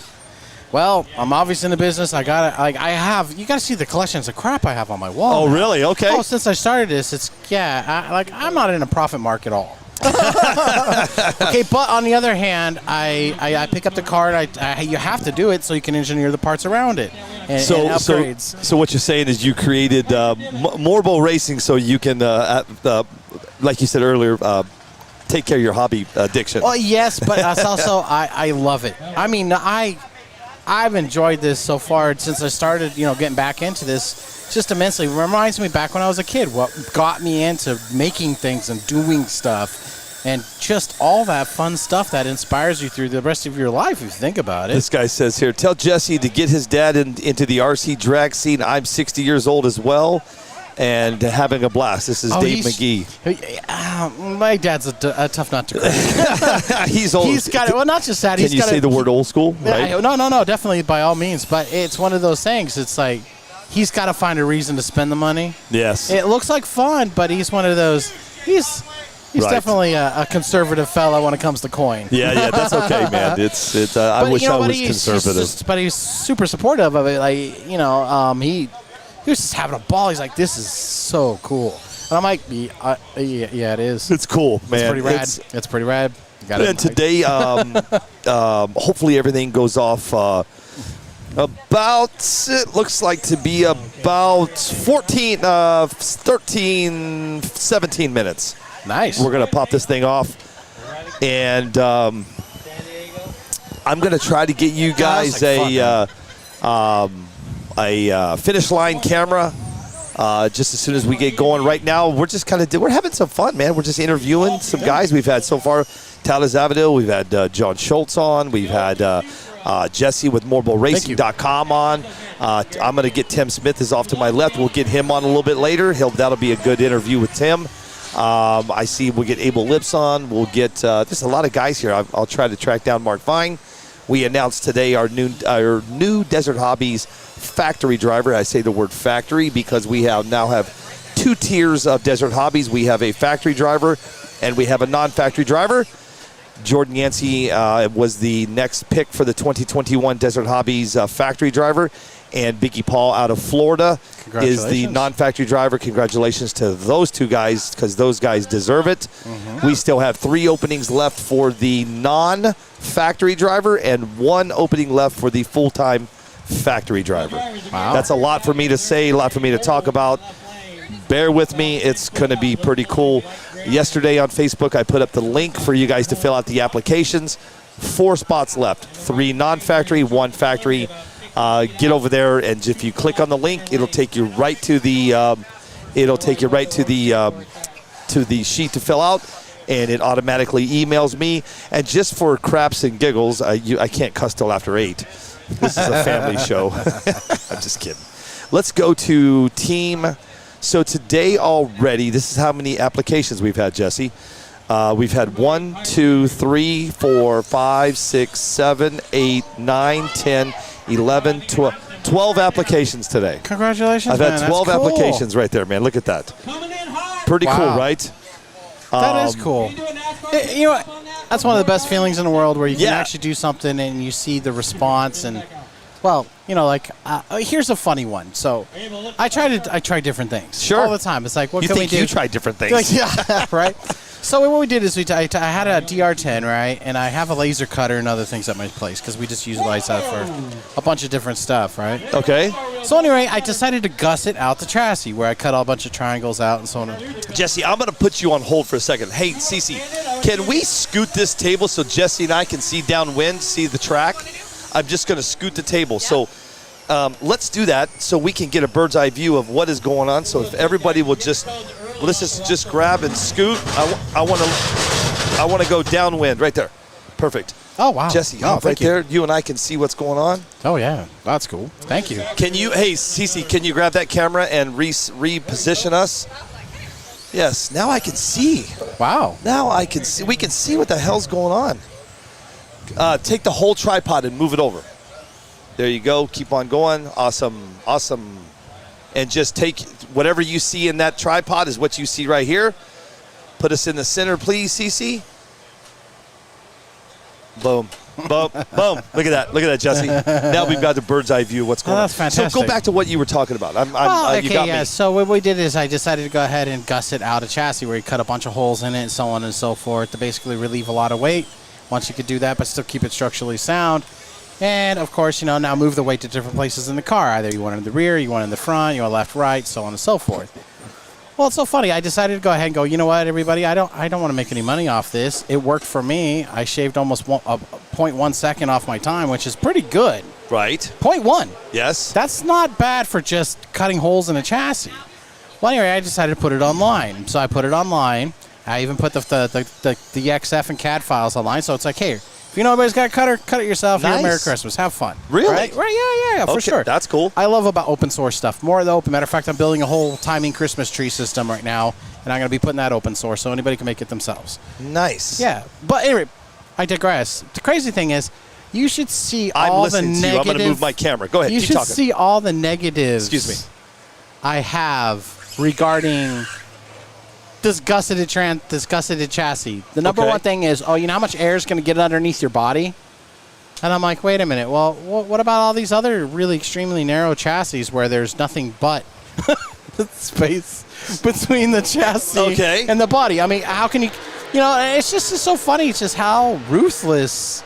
well, I'm obviously in the business. You got to see the collections of crap I have on my wall. Oh, now. really? Okay. Oh, since I started this, I'm not in a profit market at all. Okay, but on the other hand, I pick up the car, and you have to do it so you can engineer the parts around it and upgrades. So what you're saying is you created Morbo Racing so you can, like you said earlier, take care of your hobby addiction. Well, yes, but it's also I love it. I mean, I've enjoyed this so far since I started, getting back into this just immensely. It reminds me back when I was a kid, what got me into making things and doing stuff and just all that fun stuff that inspires you through the rest of your life if you think about it. This guy says here, tell Jesse to get his dad into the RC drag scene. I'm 60 years old as well and having a blast. This is Dave McGee. My dad's a tough nut to crack. He's old. He's got it. Well, not just that. Can you say the word old school? Right? Yeah, no, definitely by all means. But it's one of those things. It's like he's got to find a reason to spend the money. Yes. It looks like fun, but he's one of those. He's Right. definitely a conservative fellow when it comes to coin. Yeah, that's okay, man. It's. I wish I was conservative. But he's super supportive of it. Like he was just having a ball. He's like, this is so cool. And I'm like, yeah, it is. It's cool, man. It's pretty rad. It's pretty rad. And today, hopefully everything goes off it looks like to be about 13, 17 minutes. Nice. We're going to pop this thing off. And I'm going to try to get you guys a finish line camera just as soon as we get going. Right now, we're just we're having some fun, man. We're just interviewing some guys we've had so far. Tyler Zavadil, we've had John Schultz on. We've had Jesse with MorboRacing.com on. I'm going to get Tim Smith is off to my left. We'll get him on a little bit later. That'll be a good interview with Tim. I see we'll get Abel Lips on. We'll get there's a lot of guys here. I'll try to track down Mark Vine. We announced today our new Desert Hobbies factory driver. I say the word factory because we now have two tiers of Desert Hobbies. We have a factory driver and we have a non-factory driver. Jordan Yancey was the next pick for the 2021 Desert Hobbies factory driver. And Biggie Paul out of Florida is the non-factory driver. Congratulations to those two guys because those guys deserve it. We still have 3 openings left for the non-factory driver and 1 opening left for the full-time factory driver. Wow. That's a lot for me to say, a lot for me to talk about. Bear with me. It's going to be pretty cool. Yesterday on Facebook, I put up the link for you guys to fill out the applications. 4 spots left. 3 non-factory, 1 factory. Get over there, and if you click on the link, it'll take you right to the to the sheet to fill out, and it automatically emails me. And just for craps and giggles, I can't cuss till after 8. This is a family show. I'm just kidding. Let's go to team. So today already, this is how many applications we've had, Jesse. We've had 1, 2, 3, 4, 5, 6, 7, 8, 9, 10, 11, 12 applications today. Congratulations, I've had 12 applications right there, man. Look at that. Pretty cool, right? That is cool. You know what? That's one of the best feelings in the world where you can actually do something and you see the response and Well, like here's a funny one. So I try different things. Sure. All the time. It's like, what You can we think do? you try different things? Like, yeah, right. So what we did is I had a DR10, right, and I have a laser cutter and other things at my place because we just utilize that for a bunch of different stuff, right? Okay. So anyway, I decided to gusset out the chassis where I cut a bunch of triangles out and so on. Jesse, I'm going to put you on hold for a second. Hey, Cece, can we scoot this table so Jesse and I can see downwind, see the track? I'm just going to scoot the table. So let's do that so we can get a bird's eye view of what is going on. So if everybody will let's just grab and scoot. I want to go downwind right there. Perfect. Oh, wow. Jesse, oh, right there. You and I can see what's going on. Oh, yeah. That's cool. Thank you. Can you, hey, Cece, can you grab that camera and reposition us? Yes, now I can see. Wow. Now I can see. We can see what the hell's going on. Take the whole tripod and move it over. There you go. Keep on going. Awesome. Awesome. And just take whatever you see in that tripod is what you see right here. Put us in the center, please, Cece. Boom. Boom. Boom. Look at that. Look at that, Jesse. Now we've got the bird's eye view of what's going on. That's fantastic. So go back to what you were talking about. You got me. So what we did is I decided to go ahead and gusset out a chassis where you cut a bunch of holes in it and so on and so forth to basically relieve a lot of weight. Once you could do that, but still keep it structurally sound. And, of course, now move the weight to different places in the car. Either you want it in the rear, you want it in the front, you want left, right, so on and so forth. Well, it's so funny. I decided to go ahead and go, you know what, everybody, I don't want to make any money off this. It worked for me. I shaved almost 0.1 second off my time, which is pretty good. Right. 0.1. Yes. That's not bad for just cutting holes in a chassis. Well, anyway, I decided to put it online. So I put it online. I even put the XF and CAD files online. So it's like, hey, if you know anybody's got a cutter, cut it yourself. Nice. Here, Merry Christmas. Have fun. Really? Right, yeah, for Okay, sure. that's cool. I love about open source stuff. More of the open. Matter of fact, I'm building a whole timing Christmas tree system right now, and I'm going to be putting that open source so anybody can make it themselves. Nice. Yeah. But anyway, I digress. The crazy thing is, you should see all the negative. I'm going to move my camera. Go ahead. You keep should talking. see all the negatives. Excuse me. I have regarding this gusseted chassis. The number one thing is, you know how much air is going to get underneath your body? And I'm like, wait a minute. Well, what about all these other really extremely narrow chassis where there's nothing but space between the chassis and the body? I mean, how can you, it's just so funny. It's just how ruthless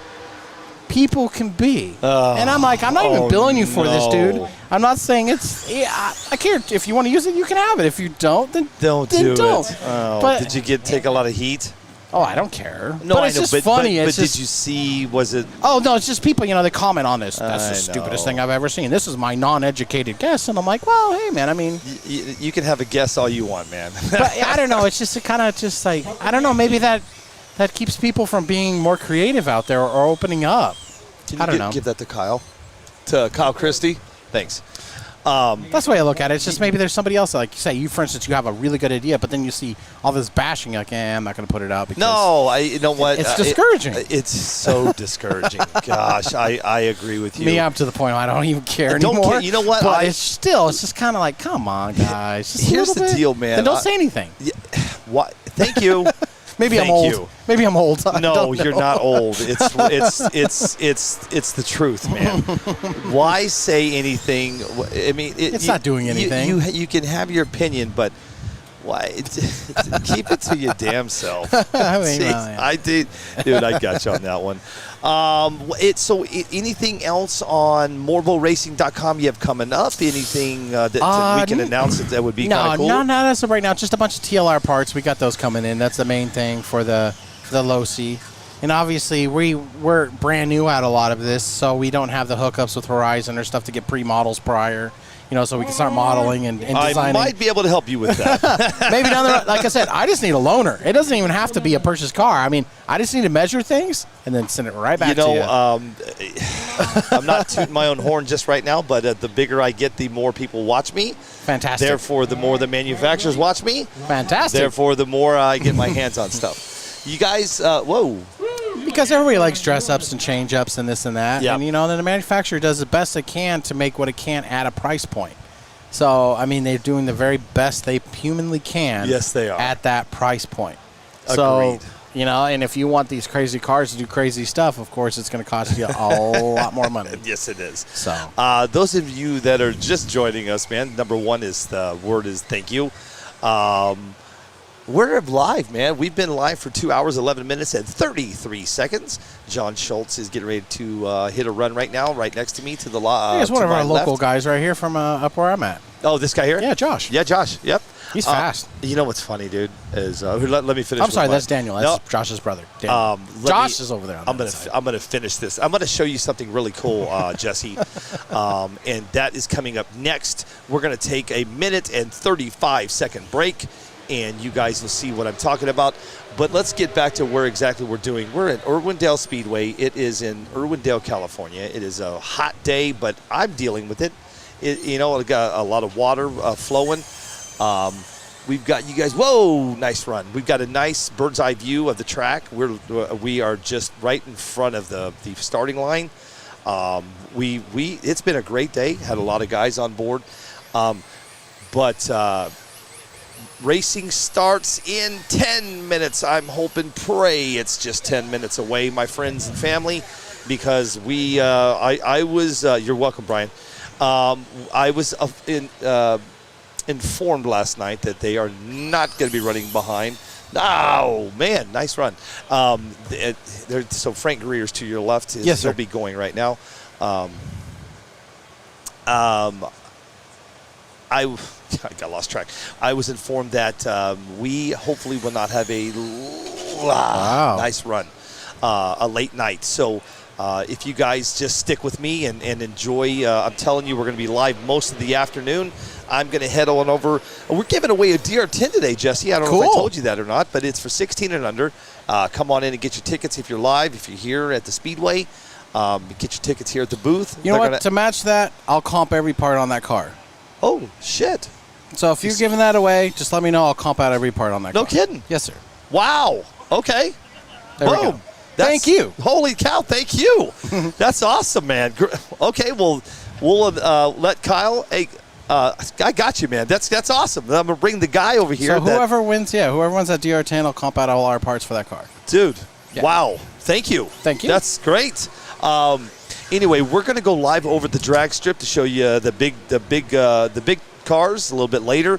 people can be. And I'm like, I'm not even billing you for this, dude. I'm not saying I care. If you want to use it, you can have it. If you don't, then don't do it. Oh, but, did you take a lot of heat? Oh, I don't care. No, but I it's know, just funny. But it's did you see, was it? Oh, no, it's just people, they comment on this. That's the stupidest thing I've ever seen. This is my non-educated guess. And I'm like, well, hey, man, I mean. You can have a guess all you want, man. But I don't know. It's just kind of just like, I don't know, maybe that keeps people from being more creative out there or opening up. I don't know. Give that to Kyle. To Kyle Christie. Thanks. That's the way I look at it. It's just maybe there's somebody else, like you say, you, for instance, you have a really good idea, but then you see all this bashing, like, I'm not going to put it out. Because you know what? It's discouraging. It's so discouraging. Gosh, I agree with you. Me, I'm to the point where I don't even care anymore. Don't care. You know what? But it's just kind of like, come on, guys. Just here's the deal, man. Then don't say anything. What? Thank you. Maybe I'm old. Maybe I'm old. No, you're not old. It's the truth, man. Why say anything? I mean, it's not doing anything. You can have your opinion, but why? Keep it to your damn self. I did, dude. I got you on that one. Anything else on MorboRacing.com you have coming up? Anything that we can announce that would be kind of cool? No, that's right now. Just a bunch of TLR parts. We got those coming in. That's the main thing for the low C. And obviously, we're brand new at a lot of this, so we don't have the hookups with Horizon or stuff to get pre-models prior. So we can start modeling and designing. I might be able to help you with that. Maybe down the road. Like I said, I just need a loaner. It doesn't even have to be a purchased car. I mean, I just need to measure things and then send it right back to you. I'm not tooting my own horn just right now, but the bigger I get, the more people watch me. Fantastic. Therefore, the more the manufacturers watch me. Fantastic. Therefore, the more I get my hands on stuff. You guys, whoa. Because everybody likes dress-ups and change-ups and this and that. Yep. And, then the manufacturer does the best it can to make what it can at a price point. So, I mean, they're doing the very best they humanly can. Yes, they are. At that price point. Agreed. So, You know, and if you want these crazy cars to do crazy stuff, of course, it's going to cost you a lot more money. Yes, it is. So, those of you that are just joining us, man, number one is the word is thank you. We're live, man. We've been live for 2 hours, 11 minutes, and 33 seconds. John Schultz is getting ready to hit a run right now, right next to me to the he's one of our local guys right here from up where I'm at. Oh, this guy here? Yeah, Josh. Yeah, Josh. Yep. He's fast. You know what's funny, dude, is let me finish. I'm sorry, with that's Daniel. That's Josh's brother. Josh is over there. I'm gonna finish this. I'm gonna show you something really cool, Jesse, and that is coming up next. We're gonna take a 1:35 break, and you guys will see what I'm talking about. But let's get back to where exactly we're doing. We're at Irwindale Speedway. It is in Irwindale, California. It is a hot day, but I'm dealing with it. It got a lot of water flowing. We've got you guys. Whoa, nice run. We've got a nice bird's eye view of the track. We are just right in front of the starting line. It's been a great day. Had a lot of guys on board, but racing starts in 10 minutes. I'm hoping, pray it's just 10 minutes away, my friends and family, because I was. You're welcome, Brian. I was informed last night that they are not going to be running behind. Oh, man, nice run. So Frank Greer's to your left. Yes, he'll sir. be going right now. I got lost track. I was informed that we hopefully will not have a nice run, a late night. So if you guys just stick with me and enjoy, I'm telling you, we're going to be live most of the afternoon. I'm going to head on over. We're giving away a DR10 today, Jesse. I don't know if I told you that or not, but it's for 16 and under. Come on in and get your tickets if you're live. If you're here at the Speedway, get your tickets here at the booth. You know what? To match that, I'll comp every part on that car. Oh, shit. So if you're giving that away, just let me know. I'll comp out every part on that car. No kidding. Yes, sir. Wow. Okay. There we go. Thank you. Holy cow, thank you. That's awesome, man. Okay, well, we'll let Kyle. Hey, I got you, man. That's awesome. I'm going to bring the guy over here. So whoever wins that DR10, I'll comp out all our parts for that car. Dude, yeah. Wow. Thank you. Thank you. That's great. Anyway, we're going to go live over the drag strip to show you the big cars a little bit later.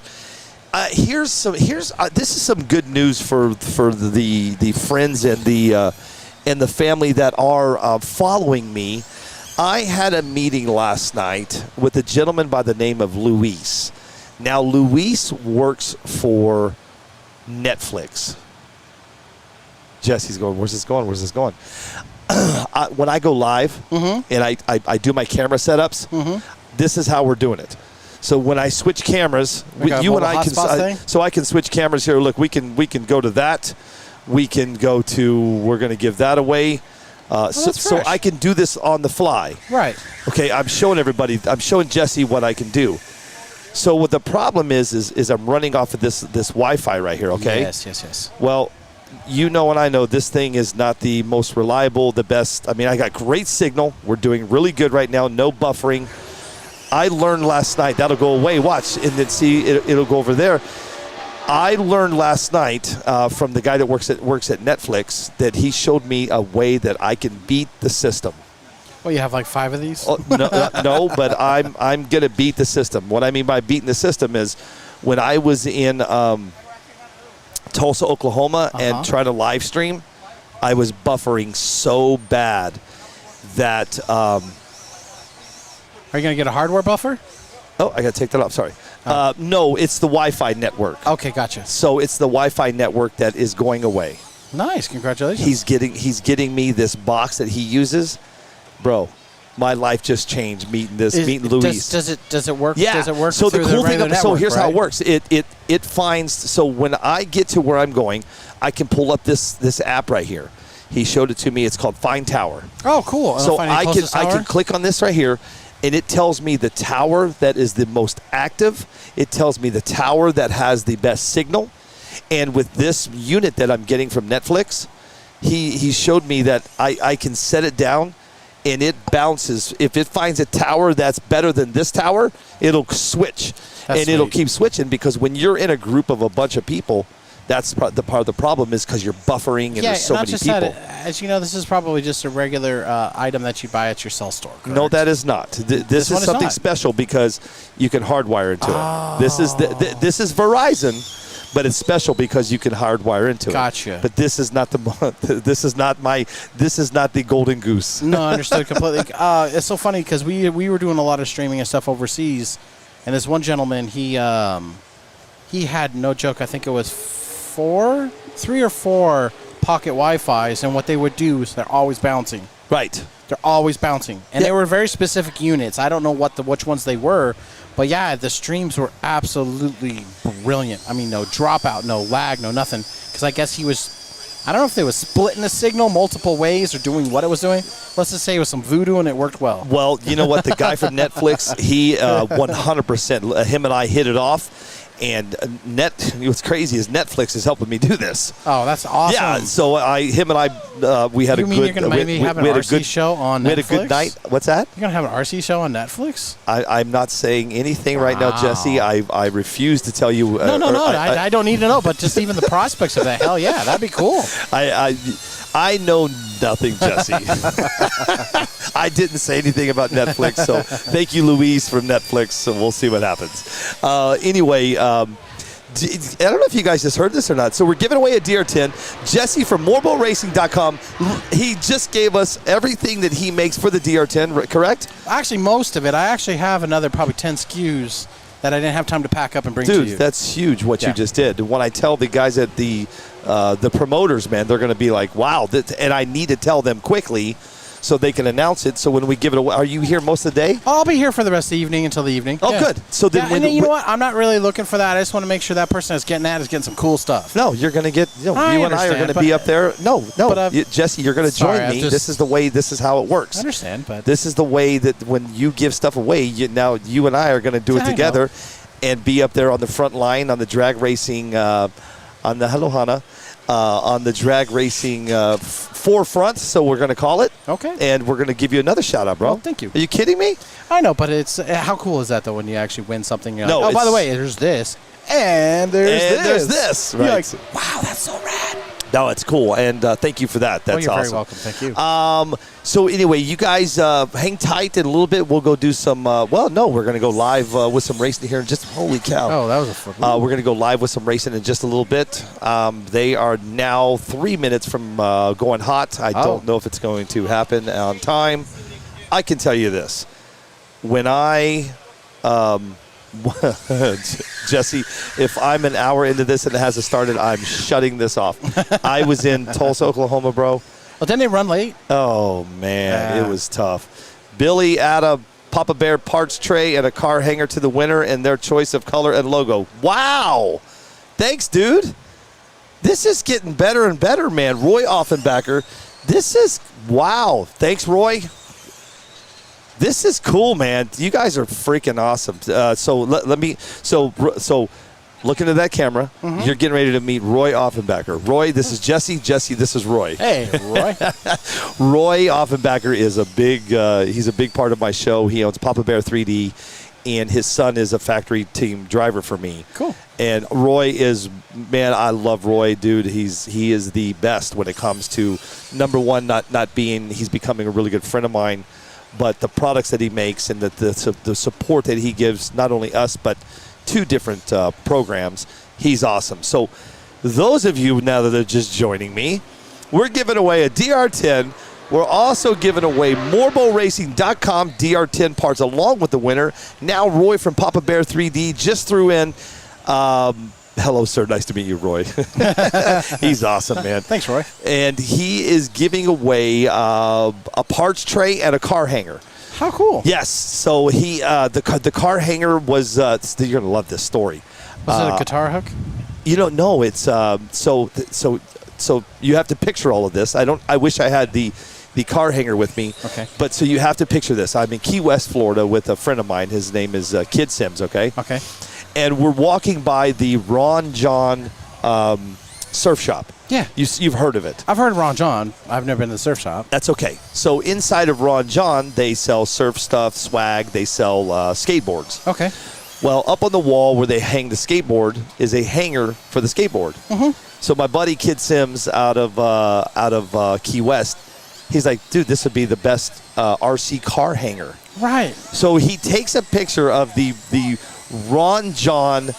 This is some good news for the friends and the family that are following me. I had a meeting last night with a gentleman by the name of Luis. Now, Luis works for Netflix. Jesse's going, where's this going? Where's this going? When I go live and I do my camera setups, this is how we're doing it. So when I switch cameras, you and I can. So I can switch cameras here. Look, we can go to that. We can go to. We're going to give that away. So I can do this on the fly. Right. Okay. I'm showing everybody. I'm showing Jesse what I can do. So what the problem is I'm running off of this Wi-Fi right here. Okay. Yes. Well, you know and I know this thing is not the most reliable, the best. I mean, I got great signal. We're doing really good right now. No buffering. I learned last night, that'll go away, watch, and then see, it'll go over there. I learned last night from the guy that works at Netflix that he showed me a way that I can beat the system. Well, you have like 5 of these? Oh, no, but I'm going to beat the system. What I mean by beating the system is when I was in Tulsa, Oklahoma, and trying to live stream, I was buffering so bad that... Are you going to get a hardware buffer? Oh, I got to take that off. Sorry. No, it's the Wi-Fi network. Okay, gotcha. So it's the Wi-Fi network that is going away. Nice. Congratulations. He's getting me this box that he uses. Bro, my life just changed meeting Luis. Does it work? Yeah. Does it work? So the through cool the thing. network, So here's how it right? works. It finds. So when I get to where I'm going, I can pull up this app right here. He showed it to me. It's called Find Tower. Oh, cool. So I can click on this right here. And it tells me the tower that is the most active. It tells me the tower that has the best signal. And with this unit that I'm getting from Netflix, he showed me that I can set it down and it bounces. If it finds a tower that's better than this tower, it'll switch. It'll keep switching because when you're in a group of a bunch of people, That's the part of the problem is because you're buffering and there's so not many just people. that. As you know, this is probably just a regular item that you buy at your cell store. Correct? No, that is not. This one is is something not. special because you can hardwire into it. This is Verizon. But it's special because you can hardwire into it. Gotcha. But this is not this is not the golden goose. No, understood completely. It's so funny because we were doing a lot of streaming and stuff overseas, and this one gentleman he had, no joke, I think it was 3 or 4 pocket Wi-Fi's, and what they would do is they're always bouncing. Right. They're always bouncing, and they were very specific units. I don't know which ones they were. But yeah, the streams were absolutely brilliant. I mean, no dropout, no lag, no nothing. Because I guess he was, I don't know if they was splitting the signal multiple ways or doing what it was doing. Let's just say it was some voodoo and it worked well. Well, you know what? The guy from Netflix, he 100%, him and I hit it off. And what's crazy is Netflix is helping me do this. Oh, that's awesome. Yeah, so him and I, we had you a mean good. You're gonna maybe have an RC show on Netflix? We had a good night. What's that? You're gonna have an RC show on Netflix? I'm not saying anything right now, Jesse. I refuse to tell you. No. I don't need to know, but just even the prospects of that, hell yeah, that'd be cool. I know nothing, Jesse. I didn't say anything about Netflix, so thank you, Louise, from Netflix, so we'll see what happens. Anyway, I don't know if you guys just heard this or not. So we're giving away a DR10. Jesse from morebolracing.com, he just gave us everything that he makes for the DR10, correct? Actually, most of it. I actually have another probably 10 SKUs that I didn't have time to pack up and bring to you. Dude, that's huge what you just did. When I tell the guys at the promoters, man, they're going to be like, wow. And I need to tell them quickly so they can announce it. So when we give it away, are you here most of the day? I'll be here for the rest of the evening until the evening. Oh, good. So then, and then you know what? I'm not really looking for that. I just want to make sure that person that's getting that is getting some cool stuff. No, you're going to get. You and I are going to be up there. No, Jesse, you're going to join me. This is the way. This is how it works. I understand, but this is the way that when you give stuff away, now you and I are going to do it together, and be up there on the front line on the drag racing, on the on the drag racing forefront, so we're going to call it. Okay. And we're going to give you another shout out, bro. Well, thank you. Are you kidding me? I know, but it's how cool is that though when you actually win something? You're no. Like, by the way, there's this, and there's this. Right. You're like, wow, that's so rad. No, it's cool, and thank you for that. That's you're awesome. very welcome. Thank you. So anyway, you guys hang tight in a little bit. We'll go do some. We're going to go live with some racing here in just. Holy cow! Oh, that was a fun. We're going to go live with some racing in just a little bit. They are now 3 minutes from going hot. I don't know if it's going to happen on time. I can tell you this: when I. Jesse, if I'm an hour into this and it hasn't started, I'm shutting this off. I was in Tulsa, Oklahoma, bro. Well, didn't they run late? Oh, man, It was tough. Billy add a Papa Bear parts tray and a car hanger to the winner and their choice of color and logo. Wow. Thanks, dude. This is getting better and better, man. Roy Offenbacher. This is, wow. Thanks, Roy. This is cool, man. You guys are freaking awesome. So let me. So look into that camera. Mm-hmm. You're getting ready to meet Roy Offenbacher. Roy, this is Jesse. Jesse, this is Roy. Hey, Roy. Roy Offenbacher is a big. He's a big part of my show. He owns Papa Bear 3D, and his son is a factory team driver for me. Cool. And Roy is, man, I love Roy, dude. He is the best when it comes to number one, not being. He's becoming a really good friend of mine. But the products that he makes and the support that he gives, not only us, but 2 different programs, he's awesome. So those of you now that are just joining me, we're giving away a DR10. We're also giving away morebolracing.com DR10 parts along with the winner. Now Roy from Papa Bear 3D just threw in. Hello, sir. Nice to meet you, Roy. He's awesome, man. Thanks, Roy. And he is giving away a parts tray and a car hanger. How cool. Yes. So he the car hanger was you're going to love this story. Was it a guitar hook? You don't know. It's so you have to picture all of this. I wish I had the car hanger with me. Okay. But so you have to picture this. I'm in Key West, Florida with a friend of mine. His name is Kid Sims, okay? Okay. And we're walking by the Ron John surf shop. Yeah. You've heard of it. I've heard of Ron John. I've never been to the surf shop. That's okay. So inside of Ron John, they sell surf stuff, swag. They sell skateboards. Okay. Well, up on the wall where they hang the skateboard is a hanger for the skateboard. So my buddy Kid Sims out of Key West, he's like, dude, this would be the best RC car hanger. Right. So he takes a picture of the Ron John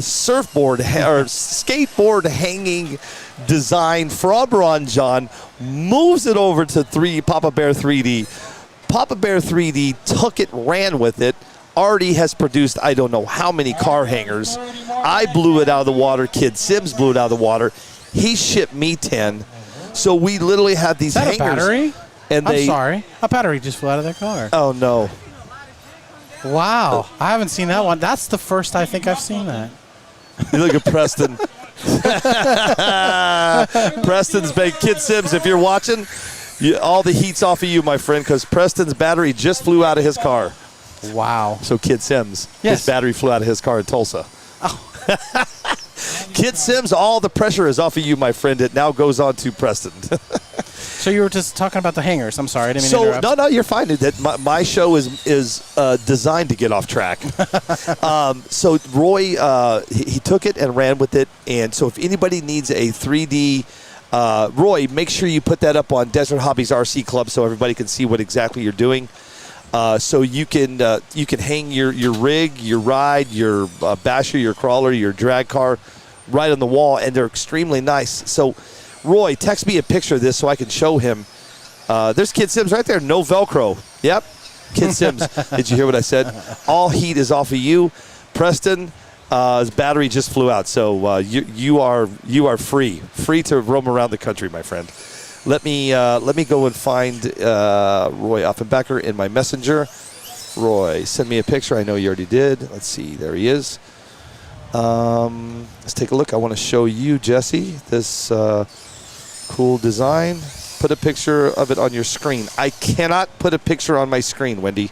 surfboard or skateboard hanging design from Ron John, moves it over to Papa Bear 3D. Papa Bear 3D took it, ran with it, already has produced I don't know how many car hangers. I blew it out of the water. Kid Sims blew it out of the water. He shipped me 10. So we literally had these Is that hangers. a battery? And I'm sorry. A battery just flew out of their car. Oh, no. Wow. I haven't seen that one. That's the first I think I've seen that. You look at Preston. Preston's big. Kid Sims, if you're watching, all the heat's off of you, my friend, because Preston's battery just flew out of his car. Wow. So Kid Sims, Yes. his battery flew out of his car in Tulsa. Kid Sims, all the pressure is off of you, my friend. It now goes on to Preston. So you were just talking about the hangers. I'm sorry. I didn't mean to interrupt. No, you're fine. That my show is designed to get off track. So Roy, he took it and ran with it. And so if anybody needs a 3D, Roy, make sure you put that up on Desert Hobbies RC Club so everybody can see what exactly you're doing. So you can hang your rig, your ride, your basher, your crawler, your drag car right on the wall, and they're extremely nice. So Roy, text me a picture of this so I can show him. There's Kid Sims right there. No Velcro. Yep. Kid Sims. Did you hear what I said? All heat is off of you. Preston, his battery just flew out. So you are free to roam around the country, my friend. Let me go and find Roy Offenbacher in my messenger. Roy, send me a picture. I know you already did. Let's see. There he is. Let's take a look. I want to show you, Jesse, this cool design. Put a picture of it on your screen. I cannot put a picture on my screen, Wendy.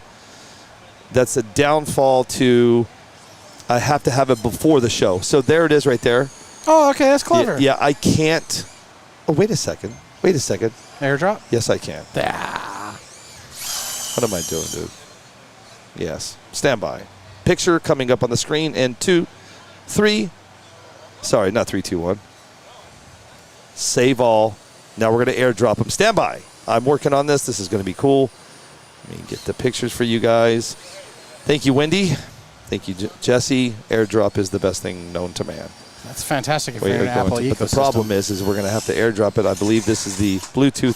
That's a downfall to, I have to have it before the show. So there it is right there. Oh, okay. That's clever. Yeah, I can't. Oh, wait a second. Airdrop? Yes, I can. Ah. What am I doing, dude? Yes. Stand by. Picture coming up on the screen in 2, 3. Sorry, not 3, 2, 1. Save all. Now we're going to airdrop them. Stand by. I'm working on this. This is going to be cool. Let me get the pictures for you guys. Thank you, Wendy. Thank you, Jesse. Airdrop is the best thing known to man. That's fantastic if But you're in an Apple ecosystem. the problem is we're going to have to airdrop it. I believe this is the Bluetooth